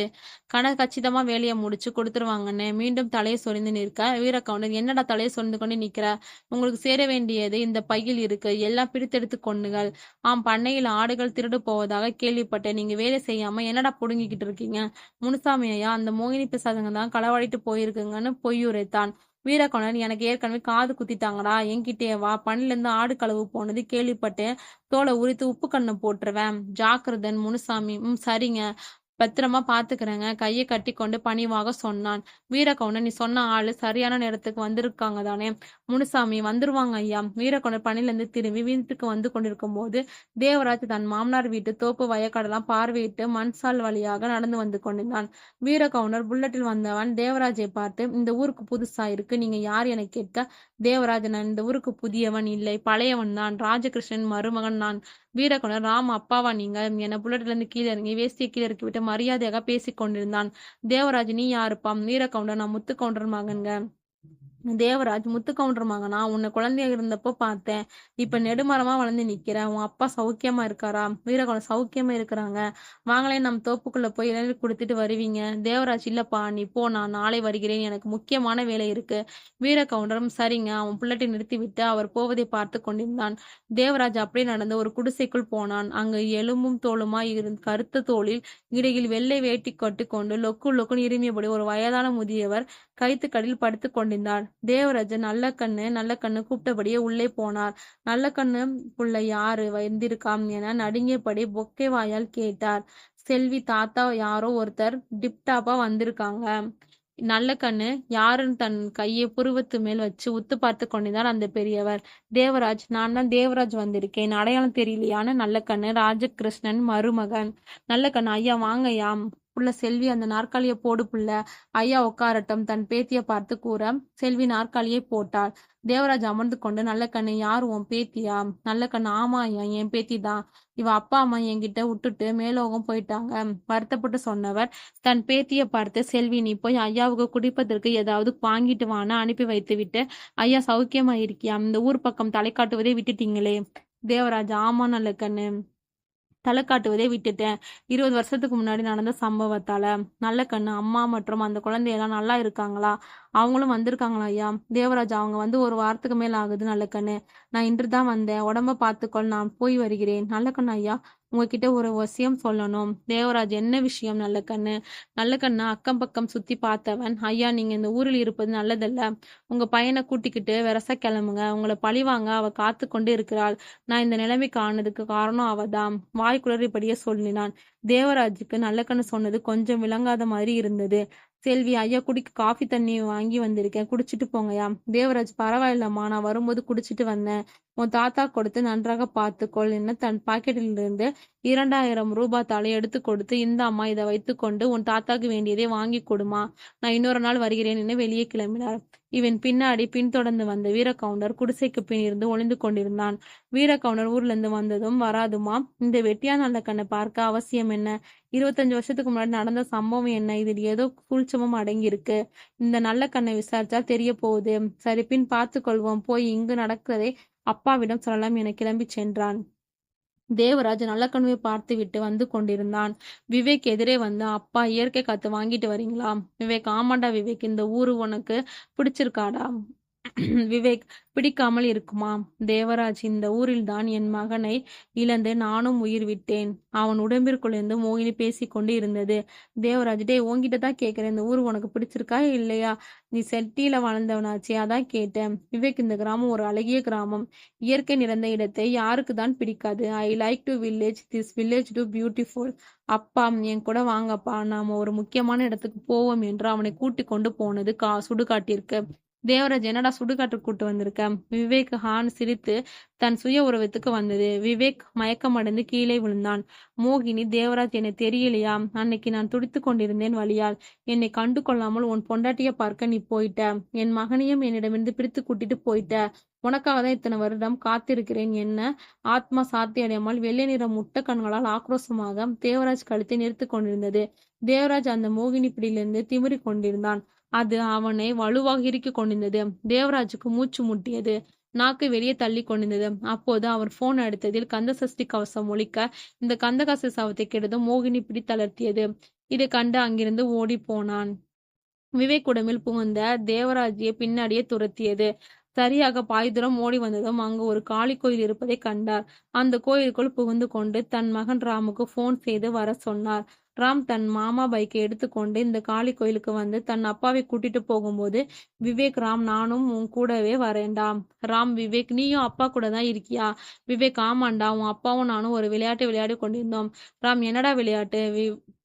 கச்சிதமா வேலையை முடிச்சு கொடுத்துருவாங்கன்னு மீண்டும் தலையை சொரிந்து நிற்க, வீரகவுண்டர், என்னடா தலையை சொரிந்து கொண்டு நிக்கிற? உங்களுக்கு சேர வேண்டியது இந்த பையில் இருக்கு, எல்லாம் பிரித்தெடுத்து கொண்டுகள். பண்ணையில் ஆடுகள் திருடு போவதாக கேள்விப்பட்டேன், நீங்க வேலை செய்யாம என்னடா புடுங்கிக்கிட்டு இருக்கீங்க? முனுசாமி, ஐயா அந்த மோகினி பிசாசுங்க தான் களவாடிட்டு போயிருக்குங்கன்னு பொய்யுரைத்தான். வீரகவுண்டர், எனக்கு ஏற்கனவே காது குத்திட்டாங்கடா, என்கிட்டயே வா, பண்ணில இருந்து ஆடு களவு போனது கேள்விப்பட்டேன், தோலை உரித்து உப்பு கண்ணை போட்டுருவேன், ஜாக்கிரதன். முனுசாமி, சரிங்க, பத்திரமா பாத்துக்கிறேங்க, கையை கட்டி கொண்டு பணிவாக சொன்னான். வீரகவுண்டர், நீ சொன்ன ஆளு சரியான நேரத்துக்கு வந்திருக்காங்க தானே? முனுசாமி, வந்துருவாங்க ஐயா. வீரகவுண்டர் பணியிலிருந்து திரும்பி வீட்டுக்கு வந்து கொண்டிருக்கும் போது தேவராஜ் தன் மாமனார் வீட்டு தோப்பு வயக்காடெல்லாம் பார்வையிட்டு மண்சால் வழியாக நடந்து வந்து கொண்டிருந்தான். வீரகவுண்டர் புல்லட்டில் வந்தவன் தேவராஜை பார்த்து, இந்த ஊருக்கு புதுசா இருக்கு, நீங்க யார் என கேட்க, தேவராஜ், நான் இந்த ஊருக்கு புதியவன் இல்லை, பழையவன் தான், ராஜகிருஷ்ணன் மருமகன் நான். வீரகவுண்டர், ராம் அப்பாவா நீங்க என புல்லட்டில இருந்து கீழே இறங்கி வேஷ்டியை கீழே இறக்கிவிட்டு மரியாதையாக பேசிக் கொண்டிருந்தான். தேவராஜ், நீ யாருப்பாம்? வீரகவுண்டர், நான் முத்துக்கவுண்டர் மகன்க. தேவராஜ், முத்துக்கவுண்டர் மகனா? உன்னை குழந்தையா இருந்தப்போ பார்த்தேன், இப்ப நெடுமரமா வளர்ந்து நிக்கிற, உன் அப்பா சௌக்கியமா இருக்காரா? வீரகவுண்டர், சௌக்கியமா இருக்கிறாங்க, வாங்களே நம் தோப்புக்குள்ள போய் இளநீர் குடுத்துட்டு வருவீங்க. தேவராஜ், இல்லப்பா நீ போ, நான் நாளை வருகிறேன், எனக்கு முக்கியமான வேலை இருக்கு. வீரகவுண்டரும் சரிங்க. அவன் புல்லட்டை நிறுத்திவிட்டு அவர் போவதை பார்த்து கொண்டிருந்தான். தேவராஜ் அப்படியே நடந்து ஒரு குடிசைக்குள் போனான். அங்கு எலும்பும் தோலுமாய் இருந்த கருத்த தோளில் இடையில் வெள்ளை வேட்டி கட்டி கொண்டு லொக்கு லொக்குன்னு இருமியபடி ஒரு வயதான முதியவர் கைத்துக்கடியில் படுத்து கொண்டிருந்தார். தேவராஜன் நல்ல கண்ணு கூப்பிட்டபடியே உள்ளே போனார். நல்ல கண்ணு புள்ள யாரு வந்திருக்காம் என நடுங்கியபடி பொக்கை வாயால் கேட்டார். செல்வி, தாத்தா யாரோ ஒருத்தர் டிப்டாப்பா வந்திருக்காங்க. நல்ல கண்ணு யாருன்னு தன் கையை புருவத்து மேல் வச்சு உத்து பார்த்து கொண்டிருந்தார் அந்த பெரியவர். தேவராஜ், நான் தான் தேவராஜ் வந்திருக்கேன், அடையாளம் தெரியலையான்னு நல்ல கண்ணு, ராஜகிருஷ்ணன் மருமகன். நல்ல கண்ணு, ஐயா வாங்கய்யா. புள்ள செல்வி, அந்த நாற்காலியை போடு புள்ள, ஐயா உட்காரட்டும், தன் பேத்தியை பார்த்து கூற செல்வி நாற்காலியை போட்டாள். தேவராஜ் அமர்ந்து கொண்டு, நல்ல கண்ணு யார் உன் பேத்தியா? நல்ல கண்ணு, ஆமா ஐயா, என் பேத்தி தான், இவ அப்பா அம்மா என்கிட்ட விட்டுட்டு மேலோகம் போயிட்டாங்க, வருத்தப்பட்டு சொன்னவர் தன் பேத்தியை பார்த்து, செல்வி நீ போய் ஐயாவுக்கு குடிப்பதற்கு ஏதாவது வாங்கிட்டு வான்னு அனுப்பி வைத்து விட்டு, ஐயா சௌக்கியமா இருக்கியா? இந்த ஊர் பக்கம் தலை காட்டுவதே விட்டுட்டீங்களே? தேவராஜ், ஆமா நல்ல கண்ணு, தலை காட்டுவதே விட்டுட்டேன், 20 வருஷத்துக்கு முன்னாடி நடந்த சம்பவத்தால. நல்ல கண்ணு, அம்மா மற்றும் அந்த குழந்தையெல்லாம் நல்லா இருக்காங்களா? அவங்களும் வந்திருக்காங்களா ஐயா? தேவராஜ், அவங்க வந்து ஒரு வாரத்துக்கு மேல ஆகுது நல்ல கண்ணு, நான் இன்று தான் வந்தேன், உடம்ப பார்த்துக்கொள், நான் போய் வருகிறேன். நல்ல கண்ணு, ஐயா உங்ககிட்ட ஒரு விஷயம் சொல்லணும். தேவராஜ், என்ன விஷயம் நல்ல கண்ணு? நல்ல கண்ணு அக்கம் பக்கம் சுத்தி பார்த்தவன், ஐயா நீங்க இந்த ஊரில் இருப்பது நல்லதல்ல, உங்க பையனை கூட்டிக்கிட்டு வெரச கிளம்புங்க, உங்களை பழிவாங்க அவ காத்து கொண்டு இருக்கிறாள், நான் இந்த நிலைமைக்கு ஆனதுக்கு காரணம் அவதான், வாய் குளறிபடியே சொல்லினான். தேவராஜுக்கு நல்ல கண்ணு சொன்னது கொஞ்சம் விளங்காத மாதிரி இருந்தது. செல்வி, ஐயா குடிக்க காஃபி தண்ணி வாங்கி வந்திருக்கேன், குடிச்சிட்டு போங்கயா. தேவராஜ், பரவாயில்லம்மா, நான் வரும்போது குடிச்சிட்டு வந்தேன், உன் தாத்தா கொடுத்து நன்றாக பார்த்துக்கொள் என்ன தன் பாக்கெட்டில் இருந்து 2000 ரூபாய் தாளை எடுத்து கொடுத்து, இந்த அம்மா இதை வைத்துக்கொண்டு உன் தாத்தாக்கு வேண்டியதை வாங்கி கொடுமா, நான் இன்னொரு நாள் வருகிறேன் என்று வெளியே கிளம்பினார். இவன் பின்னாடி பின்தொடர்ந்து வந்த வீரகவுண்டர் குடிசைக்கு பின் இருந்து ஒளிந்து கொண்டிருந்தான். வீரகவுண்டர் ஊர்ல இருந்து வந்ததும் வராதுமா, இந்த வெட்டியா நல்ல கண்ணை பார்க்க அவசியம் என்ன? 25 வருஷத்துக்கு முன்னாடி நடந்த சம்பவம் என்ன? இதில் ஏதோ சூழ்ச்சமும் அடங்கி இருக்கு, இந்த நல்ல கண்ணை விசாரிச்சா தெரிய போகுது, சரி பின் பார்த்து கொள்வோம், போய் இங்கு நடக்கிறதை அப்பாவிடம் சொல்லலாம் என கிளம்பி சென்றான். தேவராஜ் நல்ல கண்ணுவை பார்த்து விட்டு வந்து கொண்டிருந்தான். விவேக் எதிரே வந்து, அப்பா இயற்கை காத்து வாங்கிட்டு வரீங்களா? விவேக், ஆமாண்டா விவேக், இந்த ஊரு உனக்கு பிடிச்சிருக்காடா? விவேக், பிடிக்காமல் இருக்குமா? தேவராஜ், இந்த ஊரில்தான் என் மகனை இழந்து நானும் உயிர் விட்டேன், அவன் உடம்பிற்குள்ளிருந்து மோகினி பேசிக்கொண்டு இருந்தது. தேவராஜ், டே உன்கிட்ட தான் கேட்கிறேன், இந்த ஊர் உனக்கு பிடிச்சிருக்கா இல்லையா? நீ செட்டியில வாழ்ந்தவனாச்சே, அதான் கேட்டேன். விவேக், இந்த கிராமம் ஒரு அழகிய கிராமம், இயற்கை நிறைந்த இடத்தை யாருக்கு தான் பிடிக்காது? I like to village, this village to beautiful. அப்பா என் கூட வாங்கப்பா, நாம ஒரு முக்கியமான இடத்துக்கு போவோம் என்று அவனை கூட்டி கொண்டு போனது சுடுகாட்டிற்கு. தேவராஜ், என்னடா சுடுகாட்டு கூட்டு வந்திருக்க? விவேக் ஹான் சிரித்து தன் சுய உருவத்துக்கு வந்தது. விவேக் மயக்கமடைந்து கீழே விழுந்தான். மோகினி, தேவராஜ் என்னை தெரியலையா? அன்னைக்கு நான் துடித்து கொண்டிருந்தேன் வலியால், என்னை கண்டு கொள்ளாமல் உன் பொண்டாட்டிய பார்க்க நீ போயிட்ட, என் மகனையும் என்னிடமிருந்து பிரித்து கூட்டிட்டு போயிட்ட, உனக்காக தான் இத்தனை வருடம் காத்திருக்கிறேன் என்ன. ஆத்மா சாத்தி அடையாமல் வெள்ளை நிற முட்டை கண்களால் ஆக்ரோஷமாக தேவராஜ் கழுத்தை நிறுத்திக் கொண்டிருந்தது. தேவராஜ் அந்த மோகினி பிடியிலிருந்து திமிறிக் கொண்டிருந்தான். அது அவனை வலுவாக இறுக்கிக் கொண்டிருந்தது. தேவராஜுக்கு மூச்சு முட்டியது. நாக்கு வெளியே தள்ளி கொண்டிருந்தது. அப்போது அவர் போன் எடுத்ததில் கந்தசஷ்டி கவசம் ஒலிக்க, இந்த கந்தகச சவத்தை கெடுதும் மோகினி பிடி தளர்த்தியது. இதை கண்டு அங்கிருந்து ஓடி போனான். விவேக் உடம்பில் புகுந்த தேவராஜியை பின்னாடியே துரத்தியது. சரியாக பாதி தூரம் ஓடி வந்ததும் அங்கு ஒரு காளி கோயில் இருப்பதை கண்டார். அந்த கோயிலுக்குள் புகுந்து கொண்டு தன் மகன் ராமுக்கு போன் செய்து வர சொன்னார். ராம் தன் மாமா பைக்கை எடுத்துக்கொண்டு இந்த காளி கோயிலுக்கு வந்து தன் அப்பாவை கூட்டிட்டு போகும்போது, விவேக், ராம் நானும் உன் கூடவே வரேன்டா. ராம், விவேக், நீயும் அப்பா கூட தான் இருக்கியா? விவேக், ஆமாண்டா, உன் அப்பாவும் நானும் ஒரு விளையாட்டு விளையாடி கொண்டிருந்தோம். ராம், என்னடா விளையாட்டு?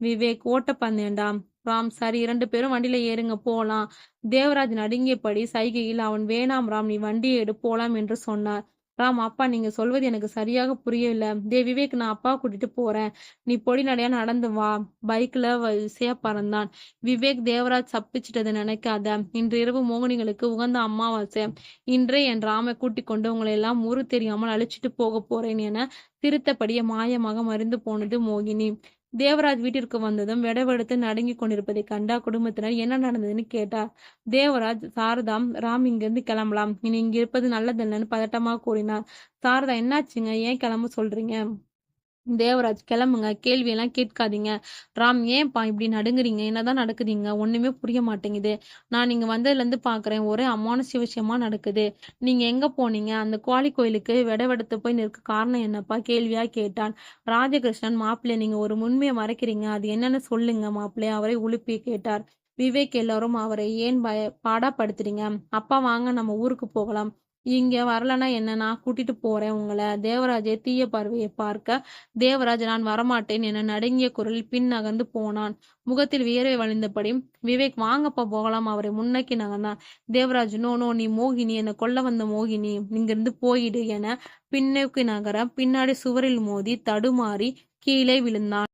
விவேக், ஓட்டப்பந்தயம்டா. ராம், சரி, 2 பேரும் வண்டியில ஏறுங்க, போலாம். தேவராஜ் நடுங்கியபடி சைகையில் அவன், வேணாம் ராம், நீ வண்டியை எடு, போலாம் என்று சொன்னார். ராம், அப்பா, நீங்க சொல்வது எனக்கு சரியாக புரியல. விவேக், நான் அப்பா கூட்டிட்டு போறேன். நீ பொடி நடையா நடந்து வா. பைக்ல வரிசையா பறந்தான். விவேக், தேவராஜ் தப்பிச்சிட்டதை நினைக்காத. இன்று இரவு மோகினிகளுக்கு உகந்த அமாவாசை. இன்றே என் ராமை கூட்டிக் கொண்டு உங்களை எல்லாம் ஊரு தெரியாமல் அழிச்சிட்டு போக போறேன் என சிரித்தபடியே மாயமாக மறைந்து போனது மோகினி. தேவராஜ் வீட்டிற்கு வந்ததும் வெடவெடுத்து நடுங்கிக் கொண்டிருப்பதைக் கண்ட குடும்பத்தினர் என்ன நடந்ததுன்னு கேட்டார். தேவராஜ், சாரதாம், ராம், இங்கிருந்து கிளம்பலாம். இனி இங்க இருப்பது நல்லதில்லைன்னு பதட்டமாக கூறினார். சாரதா, என்னாச்சுங்க, ஏன் கிளம்ப சொல்றீங்க? தேவராஜ், கிளம்புங்க, கேள்வியெல்லாம் கேட்காதீங்க. ராம், ஏன்பா இப்படி நடுங்குறீங்க? என்னதான் நடக்குதுங்க? ஒண்ணுமே புரிய மாட்டேங்குது. நான் இங்க வந்ததுல இருந்து பாக்குறேன், ஒரே அமானுஷ்ய விஷயமா நடக்குது. நீங்க எங்க போனீங்க? அந்த குவாலி கோயிலுக்கு வெடவெடுத்து போய் நிற்க காரணம் என்னப்பா? கேள்வியா கேட்டான். ராஜகிருஷ்ணன், மாப்பிள்ளை, நீங்க ஒரு உண்மையை மறைக்கிறீங்க. அது என்னன்னு சொல்லுங்க மாப்பிள்ளை, அவரை உலுப்பி கேட்டார். விவேக், எல்லாரும் அவரை ஏன் பாடாப்படுத்துறீங்க? அப்பா, வாங்க, நம்ம ஊருக்கு போகலாம். இங்க வரலன்னா என்ன, நான் கூட்டிட்டு போறேன் உங்களை. தேவராஜை தீய பார்வையை பார்க்க, தேவராஜ், நான் வரமாட்டேன் என நடுங்கிய குரலில் பின் நகர்ந்து போனான். முகத்தில் வியர்வை வழிந்தபடி, விவேக், வாங்கப்பா போகலாம், அவரை முன்னோக்கி நகர்ந்தான். தேவராஜ், நோ நோ, நீ மோகினி, என்னை கொல்ல வந்த மோகினி, இங்கிருந்து போயிடு என பின்னோக்கி நகர, பின்னாடி சுவரில் மோதி தடுமாறி கீழே விழுந்தான்.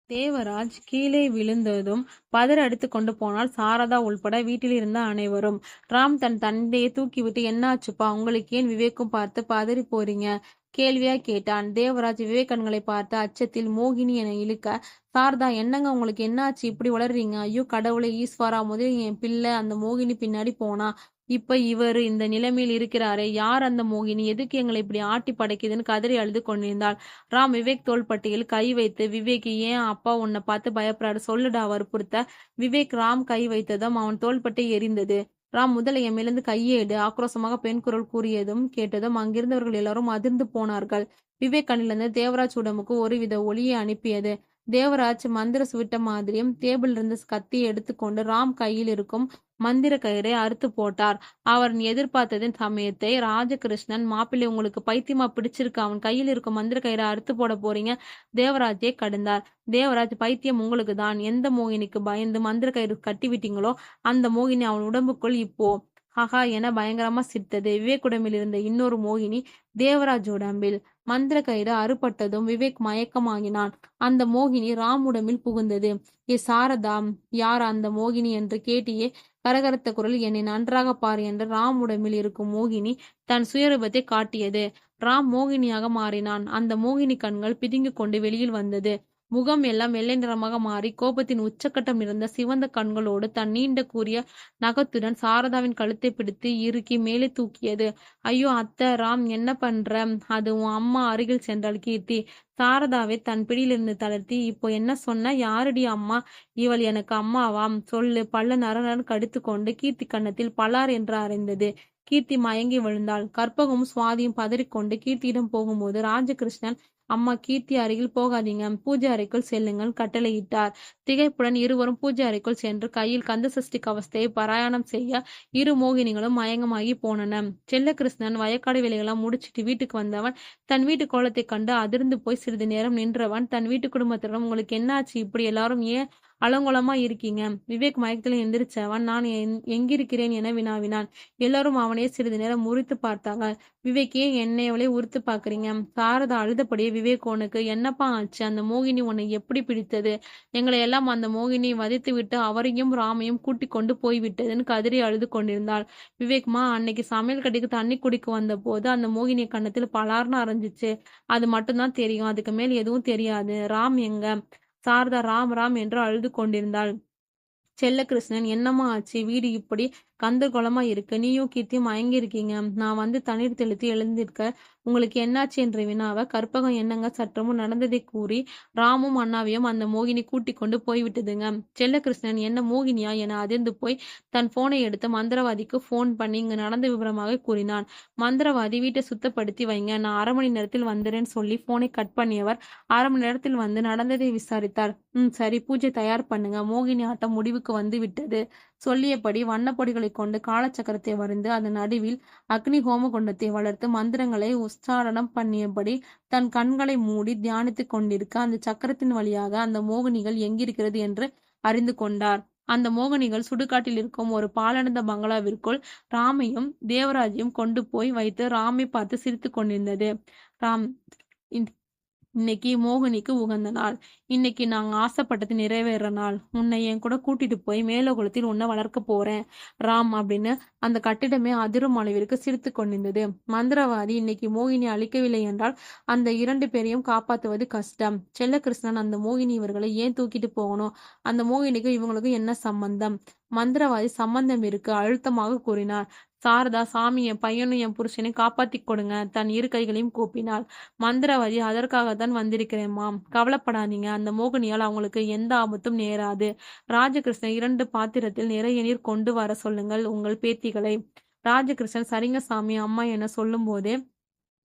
தேவராஜ் கீழே விழுந்ததும் பதற அடித்துக் கொண்டு போனால் சாரதா உள்பட வீட்டில் இருந்த அனைவரும். ராம் தன் தந்தையை தூக்கிவிட்டு, என்னாச்சுப்பா, உங்களுக்கு ஏன்? விவேக்கும் பார்த்து, பதறி போறீங்க கேள்வியா கேட்டான். தேவராஜ் விவேக் கண்களை பார்த்து அச்சத்தில் மோகினி என இழுக்க, சாரதா, என்னங்க உங்களுக்கு என்னாச்சு, இப்படி வளர்றீங்க? ஐயோ கடவுளே, ஈஸ்வரா, முதலில் என் பிள்ளை அந்த மோகினி பின்னாடி போனா, இப்ப இவரு இந்த நிலைமையில் இருக்கிறாரே, யார் அந்த மோகினி? எதுக்கு எங்களை இப்படி ஆட்டி படைக்குதுன்னு கதறி அழுது கொண்டிருந்தாள். ராம் விவேக் தோள்பட்டையில் கை வைத்து, விவேக், ஏன் அப்பா உன்னை பார்த்து பயப்படாரு, சொல்லுடா வற்புறுத்த. விவேக் ராம் கை வைத்ததும் அவன் தோள்பட்டை எரிந்தது. ராம், முதல்ல என் மேலிருந்து கையை எடு, ஆக்ரோஷமாக பெண் குரல் கூறியதும் கேட்டதும் அங்கிருந்தவர்கள் எல்லாரும் அதிர்ந்து போனார்கள். விவேக் கண்ணிலிருந்து தேவராஜ் உடம்புக்கு ஒருவித ஒளியை அனுப்பியது. தேவராஜ் மந்திர சுவிட்ட மாதிரியும் டேபிள் இருந்து கத்தியை எடுத்துக்கொண்டு ராம் கையில் இருக்கும் மந்திர கயிறை அறுத்து போட்டார். அவர் எதிர்பார்த்ததின் சமயத்தை ராஜகிருஷ்ணன், மாப்பிள்ளை, உங்களுக்கு பைத்தியமா பிடிச்சிருக்கு, அவன் கையில் இருக்கும் மந்திர கயிறை அறுத்து போட போறீங்க, தேவராஜை கடிந்தார். தேவராஜ், பைத்தியம் உங்களுக்கு தான். எந்த மோகினிக்கு பயந்து மந்திர கயிறு கட்டிவிட்டீங்களோ அந்த மோகினி அவன் உடம்புக்குள் இப்போ ஹஹா என பயங்கரமா சிரித்தது. விவேக் உடம்பில் இருந்த இன்னொரு மோகினி தேவராஜ் உடம்பில். மந்திர கயிறு அறுபட்டதும் விவேக் மயக்கமாகினான். அந்த மோகினி ராம் உடம்பில் புகுந்தது. ஏ சாரதா, யார் அந்த மோகினி என்று கேட்டியே? கரகரத்த குரல், என்னை நன்றாக பார் என்று ராம் உடம்பில் இருக்கும் மோகினி தன் சுயரூபத்தை காட்டியது. ராம் மோகினியாக மாறினான். அந்த மோகினி கண்கள் பிதுங்கிக் கொண்டு வெளியில் வந்தது. முகம் எல்லாம் வெள்ளை நிறமாக மாறி கோபத்தின் உச்சக்கட்டம் இருந்த சிவந்த கண்களோடு தன் நீண்ட கூரிய நகத்துடன் சாரதாவின் கழுத்தை பிடித்து இறுக்கி மேலே தூக்கியது. ஐயோ அத்தை, ராம் என்ன பண்ற? அது உன் அம்மா அருகில் சென்றாள் கீர்த்தி. சாரதாவை தன் பிடியிலிருந்து தளர்த்தி, இப்போ என்ன சொன்ன? யாருடைய அம்மா? இவள் எனக்கு அம்மாவாம்? சொல்லு. பல்ல நரநரன் கடித்து கொண்டு கீர்த்தி கன்னத்தில் பலார் என்று அறைந்தது. கீர்த்தி மயங்கி விழுந்தாள். கற்பகமும் சுவாதியும் பதறிக்கொண்டு கீர்த்தியிடம் போகும்போது ராஜகிருஷ்ணன், அம்மா, கீர்த்தி அருகில் போகாதீங்க, பூஜை அறைக்குள் செல்லுங்கள் கட்டளையிட்டார். திகைப்புடன் இருவரும் பூஜை அறைக்குள் சென்று கையில் கந்தசஷ்டி கவசத்தை பாராயணம் செய்ய இரு மோகினிகளும் மயங்கமாகி போனன. செல்லகிருஷ்ணன் வயக்காடு வேலையெல்லாம் முடிச்சிட்டு வீட்டுக்கு வந்தவன் தன் வீட்டு கோலத்தை கண்டு அதிர்ந்து போய் சிறிது நேரம் நின்றவன் தன் வீட்டு குடும்பத்திடம், உங்களுக்கு என்னாச்சு, இப்படி எல்லாரும் ஏன் அலங்கோலமா இருக்கீங்க. விவேக் மயக்கத்தில் எந்திரிச்சவன் நான் எங்கிருக்கிறேன் என வினாவினான். எல்லாரும் அவனையே சிறிது நேரம் முறித்து பார்த்தாங்க. விவேக், ஏன் என்னையவளே உறுத்து பாக்குறீங்க? சாரதா அழுதபடியே, விவேக், உனக்கு என்னப்பா ஆச்சு? அந்த மோகினி உன்னை எப்படி பிடித்தது? எங்களை எல்லாம் அந்த மோகினி வதைத்துவிட்டு அவரையும் ராமையும் கூட்டிக் கொண்டு போய்விட்டதுன்னு கதறி அழுது கொண்டிருந்தாள். விவேக்மா, அன்னைக்கு சமையல் கட்டுக்கு தண்ணி குடிக்க வந்த போது அந்த மோகினி கன்னத்தில் பலார்னு அரைஞ்சிச்சு. அது மட்டும்தான் தெரியும். அதுக்கு மேல் எதுவும் தெரியாது. ராம் எங்க? சாரதா ராம் ராம் என்று அழுது கொண்டிருந்தாள். செல்லகிருஷ்ணன், என்னம்மா ஆச்சு? வீடு இப்படி கந்தர்கோலமா இருக்கு. நீயும் கீர்த்தியும் மயங்கி இருக்கீங்க. நான் வந்து தண்ணீர் தெளித்து எழுந்திருக்க உங்களுக்கு என்னாச்சு என்று வினாவ, கற்பகம் என்னங்க சற்றமும் நடந்ததை கூறி ராமும் அண்ணாவையும் அந்த மோகினி கூட்டிக் கொண்டு போய்விட்டதுங்க. செல்லகிருஷ்ணன், என்ன மோகினியா என அதிர்ந்து போய் தன் போனை எடுத்து மந்திரவாதிக்கு போன் பண்ணி இங்கு நடந்த விவரமாக கூறினான். மந்திரவாதி, வீட்டை சுத்தப்படுத்தி வைங்க, நான் 1/2 மணி நேரத்தில் வந்துடுறேன்னு சொல்லி போனை கட் பண்ணியவர் 1/2 மணி நேரத்தில் வந்து நடந்ததை விசாரித்தார். சரி, பூஜை தயார் பண்ணுங்க, மோகினி ஆட்டம் முடிவுக்கு வந்து விட்டது. சொல்லியபடி வண்ணப்பொடிகளை கொண்டு காலச்சக்கரத்தை வரைந்து அதன் நடுவில் அக்னி ஹோம குண்டத்தை வளர்த்து மந்திரங்களை உச்சாரணம் பண்ணியபடி தன் கண்களை மூடி தியானித்துக் கொண்டிருக்க அந்த சக்கரத்தின் வழியாக அந்த மோகினிகள் எங்கிருக்கிறது என்று அறிந்து கொண்டார். அந்த மோகினிகள் சுடுகாட்டில் இருக்கும் ஒரு பாழடைந்த பங்களாவிற்குள் ராமையும் தேவராஜையும் கொண்டு போய் வைத்து ராமை பார்த்து சிரித்து கொண்டிருந்தது. ராம், இன்னைக்கு மோகினிக்கு உகந்த நாள். இன்னைக்கு நாங்க ஆசைப்பட்டது நிறைவேற நாள். உன்னை என் கூட கூட்டிட்டு போய் மேலோகுலத்தில் உன்னை வளர்க்க போறேன் ராம் அப்படின்னு அந்த கட்டிடமே அதிரும் அளவிற்கு சிரித்து கொண்டிருந்தது. மந்திரவாதி, இன்னைக்கு மோகினி அழிக்கவில்லை என்றால் அந்த 2 பேரையும் காப்பாற்றுவது கஷ்டம். செல்லகிருஷ்ணன், அந்த மோகினி இவர்களை ஏன் தூக்கிட்டு போகணும்? அந்த மோகினிக்கும் இவங்களுக்கும் என்ன சம்பந்தம்? மந்திரவாதி, சம்பந்தம் இருக்கு, அழுத்தமாக கூறினார். சாரதா, சாமி, என் பையனும் என் புருஷனையும் காப்பாத்தி கொடுங்க, தன் 2 கைகளையும் கூப்பினாள். மந்திரவாதி, அதற்காகத்தான் வந்திருக்கிறேம்மா, கவலைப்படாதீங்க, அந்த மோகினியால் அவங்களுக்கு எந்த ஆபத்தும் நேராது. ராஜகிருஷ்ணன், 2 பாத்திரத்தில் நிறைய நீர் கொண்டு வர சொல்லுங்கள் உங்கள் பேத்திகளை. ராஜகிருஷ்ணன், சரிங்க சாமி, அம்மா என சொல்லும் போதே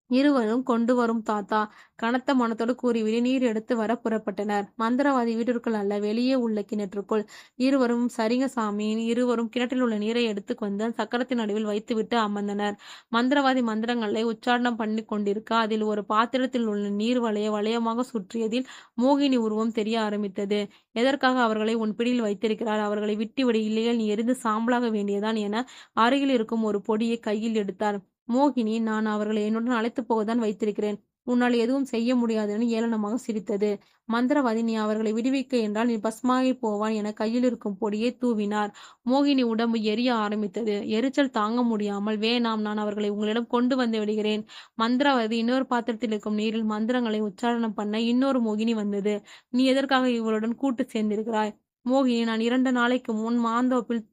இருவரும் கொண்டு வரும் தாத்தா கனத்த மனத்தோடு கூறிவிட்டு நீர் எடுத்து வர புறப்பட்டனர். மந்திரவாதி வீட்டிற்குள் அல்ல, வெளியே உள்ள கிணற்றுக்குள். இருவரும் சரிங்க சாமி. இருவரும் கிணற்றில் உள்ள நீரை எடுத்து வந்து சக்கரத்தின் நடுவில் வைத்துவிட்டு அமர்ந்தனர். மந்திரவாதி மந்திரங்களை உச்சாரணம் பண்ணி கொண்டிருக்க அதில் ஒரு பாத்திரத்தில் உள்ள நீர் வளையமாக சுற்றியதில் மோகினி உருவம் தெரிய ஆரம்பித்தது. எதற்காக அவர்களை உன் பிடியில் வைத்திருக்கிறார்? அவர்களை விட்டுவிடு, இல்லையே நீ எரிந்து சாம்பலாக வேண்டியதான் என அருகில் இருக்கும் ஒரு பொடியை கையில் எடுத்தார். மோகினி, நான் அவர்களை என்னுடன் அழைத்து போகத்தான் வைத்திருக்கிறேன். உன்னால் எதுவும் செய்ய முடியாதுன்னு ஏளனமாக சிரித்தது. மந்திரவாதி, நீ அவர்களை விடுவிக்க என்றால் நீ பஸ்மாகி போவான் என கையில் இருக்கும் பொடியை தூவினார். மோகினி உடம்பு எரிய ஆரம்பித்தது. எரிச்சல் தாங்க முடியாமல், வேணாம், நான் அவர்களை உங்களிடம் கொண்டு வந்து விடுகிறேன். மந்திரவாதி இன்னொரு பாத்திரத்தில் இருக்கும் நீரில் மந்திரங்களை உச்சாரணம் பண்ண இன்னொரு மோகினி வந்தது. நீ எதற்காக இவளுடன் கூட்டு சேர்ந்திருக்கிறாய்? மோகினி, நான் 2 நாளைக்கு முன் மாந்தோப்பில்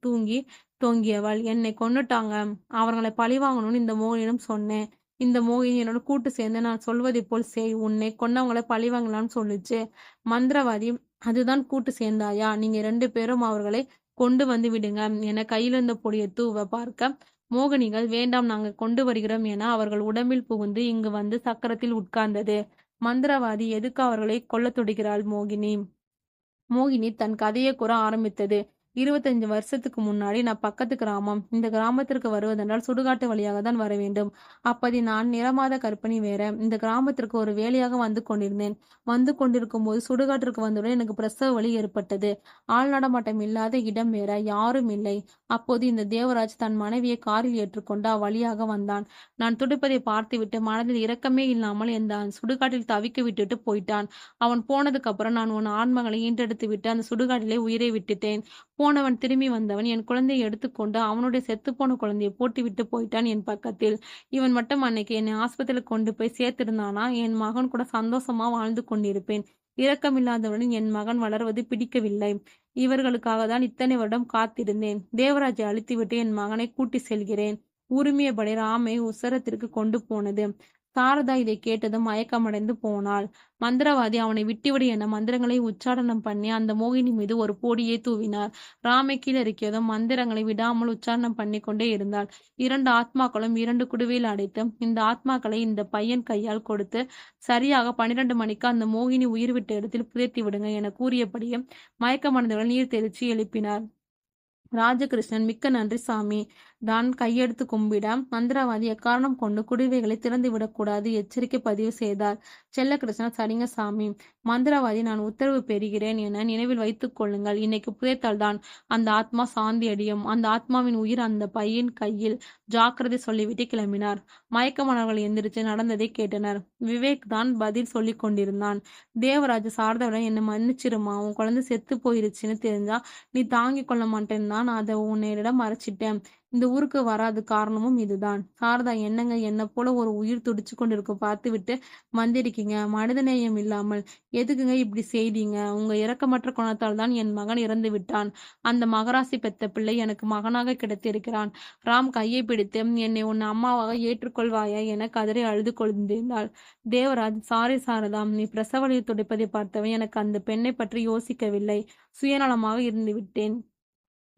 தொங்கியவள். என்னை கொன்னுட்டாங்க. அவர்களை பழிவாங்கணும்னு இந்த மோகினியிடம் சொன்னேன். இந்த மோகினி என்னோட கூட்டு சேர்ந்து நான் சொல்வதை போல் செய், உன்னை கொன்னவங்களை பழிவாங்கலாம்னு சொல்லுச்சு. மந்திரவாதி, அதுதான் கூட்டு சேர்ந்தாயா? நீங்க 2 பேரும் அவர்களை கொண்டு வந்து விடுங்க என கையில் இருந்த பொடியை தூவ பார்க்க மோகினிகள், வேண்டாம், நாங்க கொண்டு வருகிறோம் என அவர்கள் உடம்பில் புகுந்து இங்கு வந்து சக்கரத்தில் உட்கார்ந்தது. மந்திரவாதி, எதுக்கு அவர்களை கொல்ல துடிக்கிறாள் மோகினி தன் கதையை கூற ஆரம்பித்தது. 25 வருஷத்துக்கு முன்னாடி நான் பக்கத்து கிராமம். இந்த கிராமத்திற்கு வருவதென்றால் சுடுகாட்டு வழியாக தான் வர வேண்டும். அப்படி நான் நிறமாத கர்ப்பிணி வேற. இந்த கிராமத்திற்கு ஒரு வேலையாக வந்து கொண்டிருந்தேன். வந்து கொண்டிருக்கும் போது சுடுகாட்டிற்கு வந்தவுடன் எனக்கு பிரசவ வலி ஏற்பட்டது. ஆள் நடமாட்டம் இல்லாத இடம் வேற, யாரும் இல்லை. அப்போது இந்த தேவராஜ் தன் மனைவியை காரில் ஏற்றுக்கொண்டு அவ்வழியாக வந்தான். நான் துடிப்பதை பார்த்துவிட்டு மனதில் இரக்கமே இல்லாமல் இந்த சுடுகாட்டில் தவிக்க விட்டுட்டு போயிட்டான். அவன் போனதுக்கு அப்புறம் நான் உன் ஆண்மகளை ஈன்றெடுத்து விட்டு அந்த சுடுகாட்டிலே உயிரை விட்டுட்டேன். போனவன் திரும்பி வந்தவன் என் குழந்தையை எடுத்துக்கொண்டு அவனுடைய செத்துப்போன குழந்தையை போட்டுவிட்டு போயிட்டான் என் பக்கத்தில். இவன் மட்டும் அன்னைக்கு என்னை ஆஸ்பத்திரியில் கொண்டு போய் சேர்த்திருந்தானா என் மகன் கூட சந்தோஷமா வாழ்ந்து கொண்டிருப்பேன். இரக்கமில்லாதவனுடன் என் மகன் வளர்வது பிடிக்கவில்லை. இவர்களுக்காக தான் இத்தனை வருடம் காத்திருந்தேன். தேவராஜை அழித்துவிட்டு என் மகனை கூட்டி செல்கிறேன். உரிமையபடி ராமை உசரத்திற்கு கொண்டு போனது. சாரதா இதை கேட்டதும் மயக்கமடைந்து போனாள். மந்திரவாதி அவனை விட்டுவிடு என மந்திரங்களை உச்சாரணம் பண்ணி அந்த மோகினி மீது ஒரு பொடியை தூவினார். ராமை கீழிறக்கியதும் மந்திரங்களை விடாமல் உச்சாரணம் பண்ணி கொண்டே இருந்தாள். 2 ஆத்மாக்களும் 2 குடுவையில் அடைத்து இந்த ஆத்மாக்களை இந்த பையன் கையால் கொடுத்து சரியாக 12 மணிக்கு அந்த மோகினி உயிர் விட்ட இடத்தில் புதைத்து விடுங்க என கூறியபடியே மயக்கமடைந்தவர்கள் நீர் தெளிச்சு எழுப்பினார். ராஜகிருஷ்ணன், மிக்க நன்றி சாமி. தான் கையெடுத்து கும்பிட மந்திரவாதி எக்காரணம் கொண்டு குடுவைகளை திறந்து விடக்கூடாது எச்சரிக்கை பதிவு செய்தார். செல்லகிருஷ்ணன் சரிங்க சாமி, மந்திரவாதி நான் உத்தரவு பெறுகிறேன் என நினைவில் வைத்துக் கொள்ளுங்கள். இன்னைக்கு புதைத்தால்தான் அந்த ஆத்மா சாந்தி அடையும். அந்த ஆத்மாவின் உயிர் அந்த பையன் கையில். ஜாக்கிரதை சொல்லிவிட்டு கிளம்பினார். மயக்கமானவர்கள் எந்திரிச்சு நடந்ததை கேட்டனர். விவேக் தான் பதில் சொல்லிக் கொண்டிருந்தான். தேவராஜ் சாரதாவிடம் என்னை மன்னிச்சிருமா, உன் குழந்தை செத்து போயிருச்சுன்னு தெரிஞ்சா நீ தாங்கிக் கொள்ள மாட்டேன்னு தான் நான் அதை உன்னிடம் மறைச்சிட்டேன். இந்த ஊருக்கு வராது காரணமும் இதுதான். சாரதா என்னங்க, என்ன போல ஒரு உயிர் துடிச்சு கொண்டிருக்க பார்த்து விட்டு வந்திருக்கீங்க. மனிதநேயம் இல்லாமல் எதுக்குங்க இப்படி செய்தீங்க? உங்க இரக்கமற்ற குணத்தால் தான் என் மகன் இறந்து விட்டான். அந்த மகராசி பெத்த பிள்ளை எனக்கு மகனாக கிடைத்திருக்கிறான். ராம் கையை பிடித்து என்னை உன் அம்மாவாக ஏற்றுக்கொள்வாயா என கதறி அழுது கொண்டிருந்தாள். தேவராஜ், சாரி சாரதா, நீ பிரசவ வலி துடைப்பதை பார்த்தவன் எனக்கு அந்த பெண்ணை பற்றி யோசிக்கவில்லை. சுயநலமாக இருந்து விட்டேன்.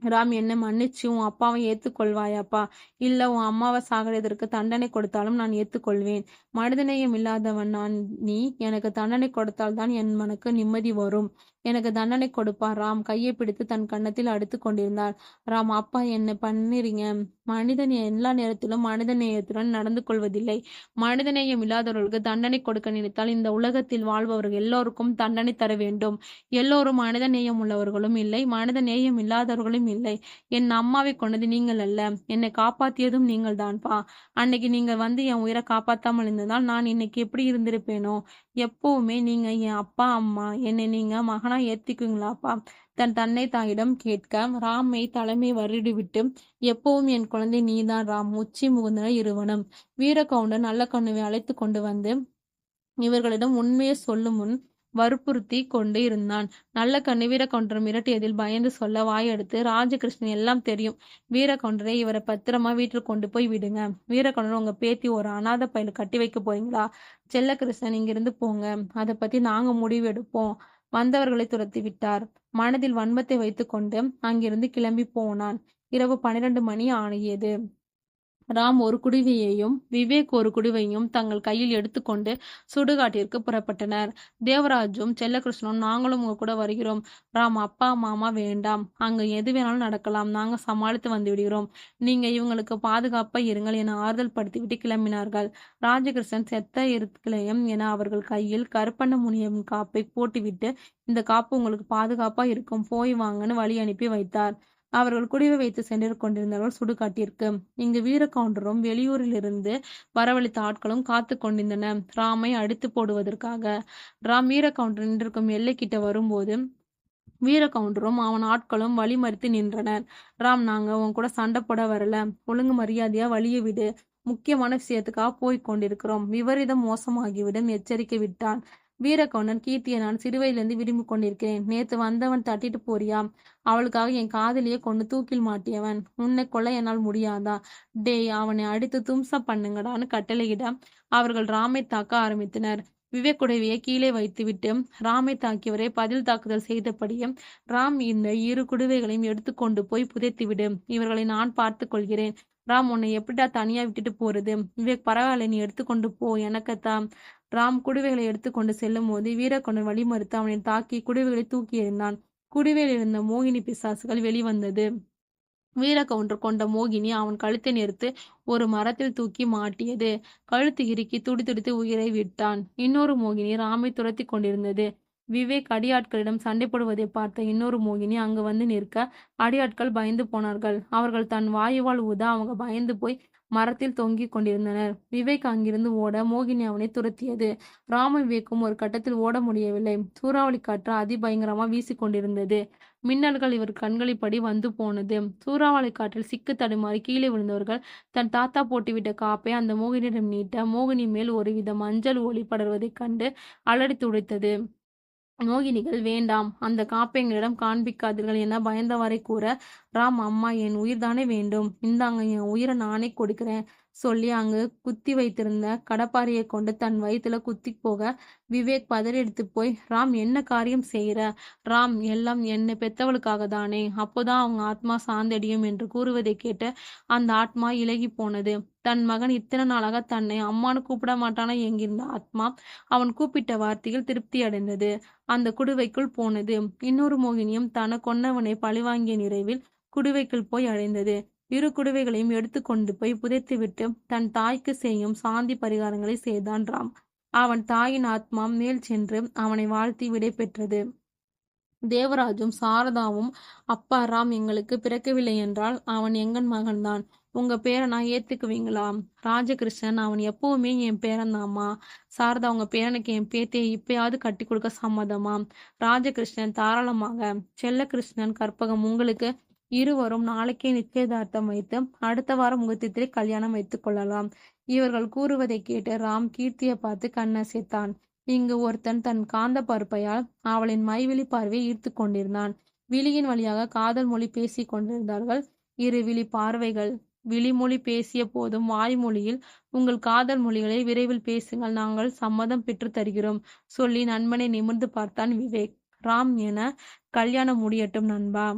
ராம், என்ன மன்னிச்சு உன் அப்பாவை ஏத்துக்கொள்வாயாப்பா? இல்ல உன் அம்மாவை சாகறதற்கு தண்டனை கொடுத்தாலும் நான் ஏத்துக்கொள்வேன். மனிதநேயம் இல்லாதவன் நான். நீ எனக்கு தண்டனை கொடுத்தால் தான் என் மனக்கு நிம்மதி வரும். எனக்கு தண்டனை கொடுப்பா. ராம் கையை பிடித்து தன் கன்னத்தில் அடித்து கொண்டிருந்தார். ராம், அப்பா என்ன பண்ணிறீங்க? மனிதன் எல்லா நேரத்திலும் மனித நேயத்துடன் நடந்து கொள்வதில்லை. மனிதநேயம் இல்லாதவர்களுக்கு தண்டனை கொடுக்க நினைத்தால் இந்த உலகத்தில் வாழ்பவர்கள் எல்லோருக்கும் தண்டனை தர வேண்டும். எல்லோரும் மனித நேயம் உள்ளவர்களும் இல்லை, மனித நேயம் இல்லாதவர்களும் இல்லை. என் அம்மாவை கொண்டது நீங்கள் அல்ல, என்னை காப்பாத்தியதும் நீங்கள் தான்ப்பா. அன்னைக்கு நீங்கள் வந்து என் உயிரை காப்பாத்தாமல் இருந்ததால் நான் இன்னைக்கு எப்படி இருந்திருப்பேனோ? எப்பவுமே நீங்க என் அப்பா அம்மா, என்னை நீங்க மகனா ஏத்திக்குவீங்களாப்பா? தன் தன்னை தாயிடம் கேட்க ராமை தலைமை வருடிவிட்டு, எப்பவும் என் குழந்தை நீதான் ராம். உச்சி முகுந்தனர் இருவனும். வீரகவுண்டர் நல்ல கண்ணுவை அழைத்து கொண்டு வந்து இவர்களிடம் உண்மையை சொல்லும் முன் வற்புறுத்தி கொண்டு இருந்தான். நல்ல கண்ணு வீரகவுண்டர் மிரட்டியதில் பயந்து சொல்ல வாயெடுத்து, ராஜகிருஷ்ணன் எல்லாம் தெரியும் வீரகவுண்டரை, இவரை பத்திரமா வீட்டில் கொண்டு போய் விடுங்க. வீரகவுண்டர், உங்க பேத்தி ஒரு அனாதை பையில கட்டி வைக்க போறீங்களா? செல்லகிருஷ்ணன், இங்கிருந்து போங்க, அதை பத்தி நாங்க முடிவெடுப்போம். வந்தவர்களை துரத்தி விட்டார். மனதில் வன்மத்தை வைத்துக்கொண்டு அங்கிருந்து கிளம்பி போனான். இரவு 12 மணி ஆகியது. ராம் ஒரு குடுவையையும் விவேக் ஒரு குடுவையும் தங்கள் கையில் எடுத்துக்கொண்டு சுடுகாட்டிற்கு புறப்பட்டனர். தேவராஜும் செல்லகிருஷ்ணனும், நாங்களும் உங்க கூட வருகிறோம். ராம், அப்பா மாமா வேண்டாம், அங்க எது வேணாலும் நடக்கலாம், நாங்க சமாளித்து வந்து விடுகிறோம். நீங்க இவங்களுக்கு பாதுகாப்பா இருங்கள் என ஆறுதல் படுத்திவிட்டு கிளம்பினார்கள். ராஜகிருஷ்ணன் செத்த இருக்கலையும் என அவர்கள் கையில் கருப்பண்ண முனியம் காப்பை போட்டுவிட்டு, இந்த காப்பு உங்களுக்கு பாதுகாப்பா இருக்கும், போய் வாங்கன்னு வழி அனுப்பி வைத்தார். அவர்கள் குடிவை வைத்து சென்று கொண்டிருந்தவர்கள் சுடுகாட்டிற்கு. இங்கு வீரகவுண்டரும் வெளியூரிலிருந்து வரவழைத்த ஆட்களும் காத்து கொண்டிருந்தனர் ராமை அடித்து போடுவதற்காக. ராம் வீரகவுண்டர் நின்றிருக்கும் எல்லை கிட்ட வரும்போது வீரகவுண்டரும் அவன் ஆட்களும் வழி மறித்து நின்றனர். ராம், நாங்க உன் கூட சண்டை போட வரல, ஒழுங்கு மரியாதையா வழியை விடு, முக்கியமான விஷயத்துக்காக போய் கொண்டிருக்கிறோம், விபரீதம் மோசமாகிவிடும் எச்சரிக்கை விட்டான். வீரகவுண்டன், கீர்த்தியை நான் சிறுவையிலிருந்து விரும்பி கொண்டிருக்கிறேன். நேத்து வந்தவன் தட்டிட்டு போறியா? அவளுக்காக என் காதலியை கொண்டு தூக்கில் மாட்டியவன். உன்னை கொல்ல என்னால் முடியாதா? டேய், அவனை அடித்து தும்சா பண்ணுங்கடான்னு கட்டளையிட அவர்கள் ராமை தாக்க ஆரம்பித்தனர். விவேக் உடவியை கீழே வைத்துவிட்டு ராமை தாக்கியவரை பதில் தாக்குதல் செய்தபடியே, ராம், இந்த இரு குடுவைகளையும் எடுத்துக்கொண்டு போய் புதைத்துவிடு, இவர்களை நான் பார்த்து கொள்கிறேன். ராம், உன்னை எப்படிடா தனியா விட்டுட்டு போறது? விவேக், பரவாயில்ல, நீ எடுத்துக்கொண்டு போ, எனக்கத்தான். ராம் குடுவைகளை எடுத்துக்கொண்டு செல்லும் போது வீரகவுண்டன் வழி மறுத்து அவனை தாக்கி குடுவைகளை தூக்கி எறிந்தான். குடுவையில் இருந்த மோகினி பிசாசுகள் வெளிவந்தது. வீரகவுண்டர் கொண்ட மோகினி அவன் கழுத்தை நெரித்து ஒரு மரத்தில் தூக்கி மாட்டியது. கழுத்து இறுக்கி துடிதுடித்து உயிரை விட்டான். இன்னொரு மோகினி ராமை துரத்தி கொண்டிருந்தது. விவேக் அடியாட்களிடம் சண்டை போடுவதை பார்த்த இன்னொரு மோகினி அங்கு வந்து நிற்க அடியாட்கள் பயந்து போனார்கள். அவர்கள் தன் வாயுவால் ஊத அவங்க பயந்து போய் மரத்தில் தொங்கிக் கொண்டிருந்தனர். விவேக் அங்கிருந்து ஓட மோகினி அவனை துரத்தியது. ராம விவேக்கும் ஒரு கட்டத்தில் ஓட முடியவில்லை. சூறாவளி காற்று அதிபயங்கரமா வீசி கொண்டிருந்தது. மின்னல்கள் இவர் கண்களிப்படி வந்து போனது. சூறாவளி காற்றில் சிக்கு தடுமாறி கீழே விழுந்தவர்கள் தன் தாத்தா போட்டுவிட்ட காப்பை அந்த மோகினியிடம் நீட்ட மோகினி மேல் ஒருவித மஞ்சள் ஒளி படர்வதைக் கண்டு அலறி துடைத்தது. மோகினிகள், வேண்டாம், அந்த காப்பை எங்களிடம் காண்பிக்காதீர்கள் என பயந்தவாறே கூற, ராம், அம்மா, என் உயிர் தானே வேண்டும், இந்தாங்க, என் உயிரை நானே கொடுக்கிறேன் சொல்லி அங்கு குத்தி வைத்திருந்த கடப்பாரியை கொண்டு தன் வயிற்றுல குத்தி போக விவேக் பதறி எடுத்து போய், ராம், என்ன காரியம் செய்யற? ராம், எல்லாம் என்னை பெத்தவளுக்காக தானே, அப்போதான் அவங்க ஆத்மா சாந்தடியும் என்று கூறுவதை கேட்டு அந்த ஆத்மா இலகி போனது. தன் மகன் இத்தனை நாளாக தன்னை அம்மானு கூப்பிட மாட்டானா என்கின்ற ஆத்மா அவன் கூப்பிட்ட வார்த்தையில் திருப்தி அடைந்தது. அந்த குடுவைக்குள் போனது. இன்னொரு மோகினியும் தன கொன்னவனை பழிவாங்கிய நிறைவில் குடுவைக்குள் போய் அடைந்தது. இரு குடுவைகளையும் எடுத்து கொண்டு போய் புதைத்துவிட்டு தன் தாய்க்கு செய்யும் சாந்தி பரிகாரங்களை செய்தான் ராம். அவன் தாயின் ஆத்மா மேல் சென்று அவனை வாழ்த்தி விடை பெற்றது. தேவராஜும் சாரதாவும், அப்பா ராம் எங்களுக்கு பிறக்கவில்லை என்றால் அவன் எங்கன் மகன்தான். உங்க பேரனா ஏத்துக்குவீங்களா? ராஜகிருஷ்ணன், அவன் எப்பவுமே என் பேரன்தாம்மா. சாரதா, உங்க பேரனுக்கு என் பேத்தியை இப்பயாவது கட்டி கொடுக்க சம்மதமா? ராஜகிருஷ்ணன், தாராளமாக. செல்லகிருஷ்ணன், கற்பகம், உங்களுக்கு இருவரும் நாளைக்கே நிச்சயதார்த்தம் வைத்து அடுத்த வாரம் முகூர்த்தத்திலே கல்யாணம் வைத்துக் கொள்ளலாம். இவர்கள் கூறுவதை கேட்டு ராம் கீர்த்தியை பார்த்து கண்ணசைத்தான். இங்கு ஒருத்தன் தன் காந்த பருப்பையால் அவளின் மைவிழி பார்வையை ஈர்த்து கொண்டிருந்தான். விழியின் வழியாக காதல் மொழி பேசிக் கொண்டிருந்தார்கள். இரு விழி பார்வைகள். விழிமொழி பேசிய போதும் வாய்மொழியில், உங்கள் காதல் மொழிகளை விரைவில் பேசுங்கள், நாங்கள் சம்மதம் பெற்று தருகிறோம் சொல்லி நண்பனை நிமிர்ந்து பார்த்தான் விவேக். ராம் என, கல்யாணம் முடியட்டும் நண்பா.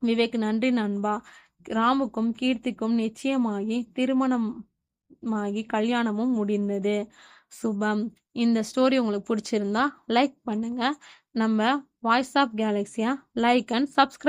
விவேக், நன்றி நண்பா. ராமுக்கும் கீர்த்திக்கும் நிச்சயமாகி திருமணமாகி கல்யாணமும் முடிந்தது. சுபம். இந்த ஸ்டோரி உங்களுக்கு பிடிச்சிருந்தா லைக் பண்ணுங்க. நம்ம வாய்ஸ் ஆஃப் கேலக்ஸியா லைக் அண்ட் சப்ஸ்கிரைப்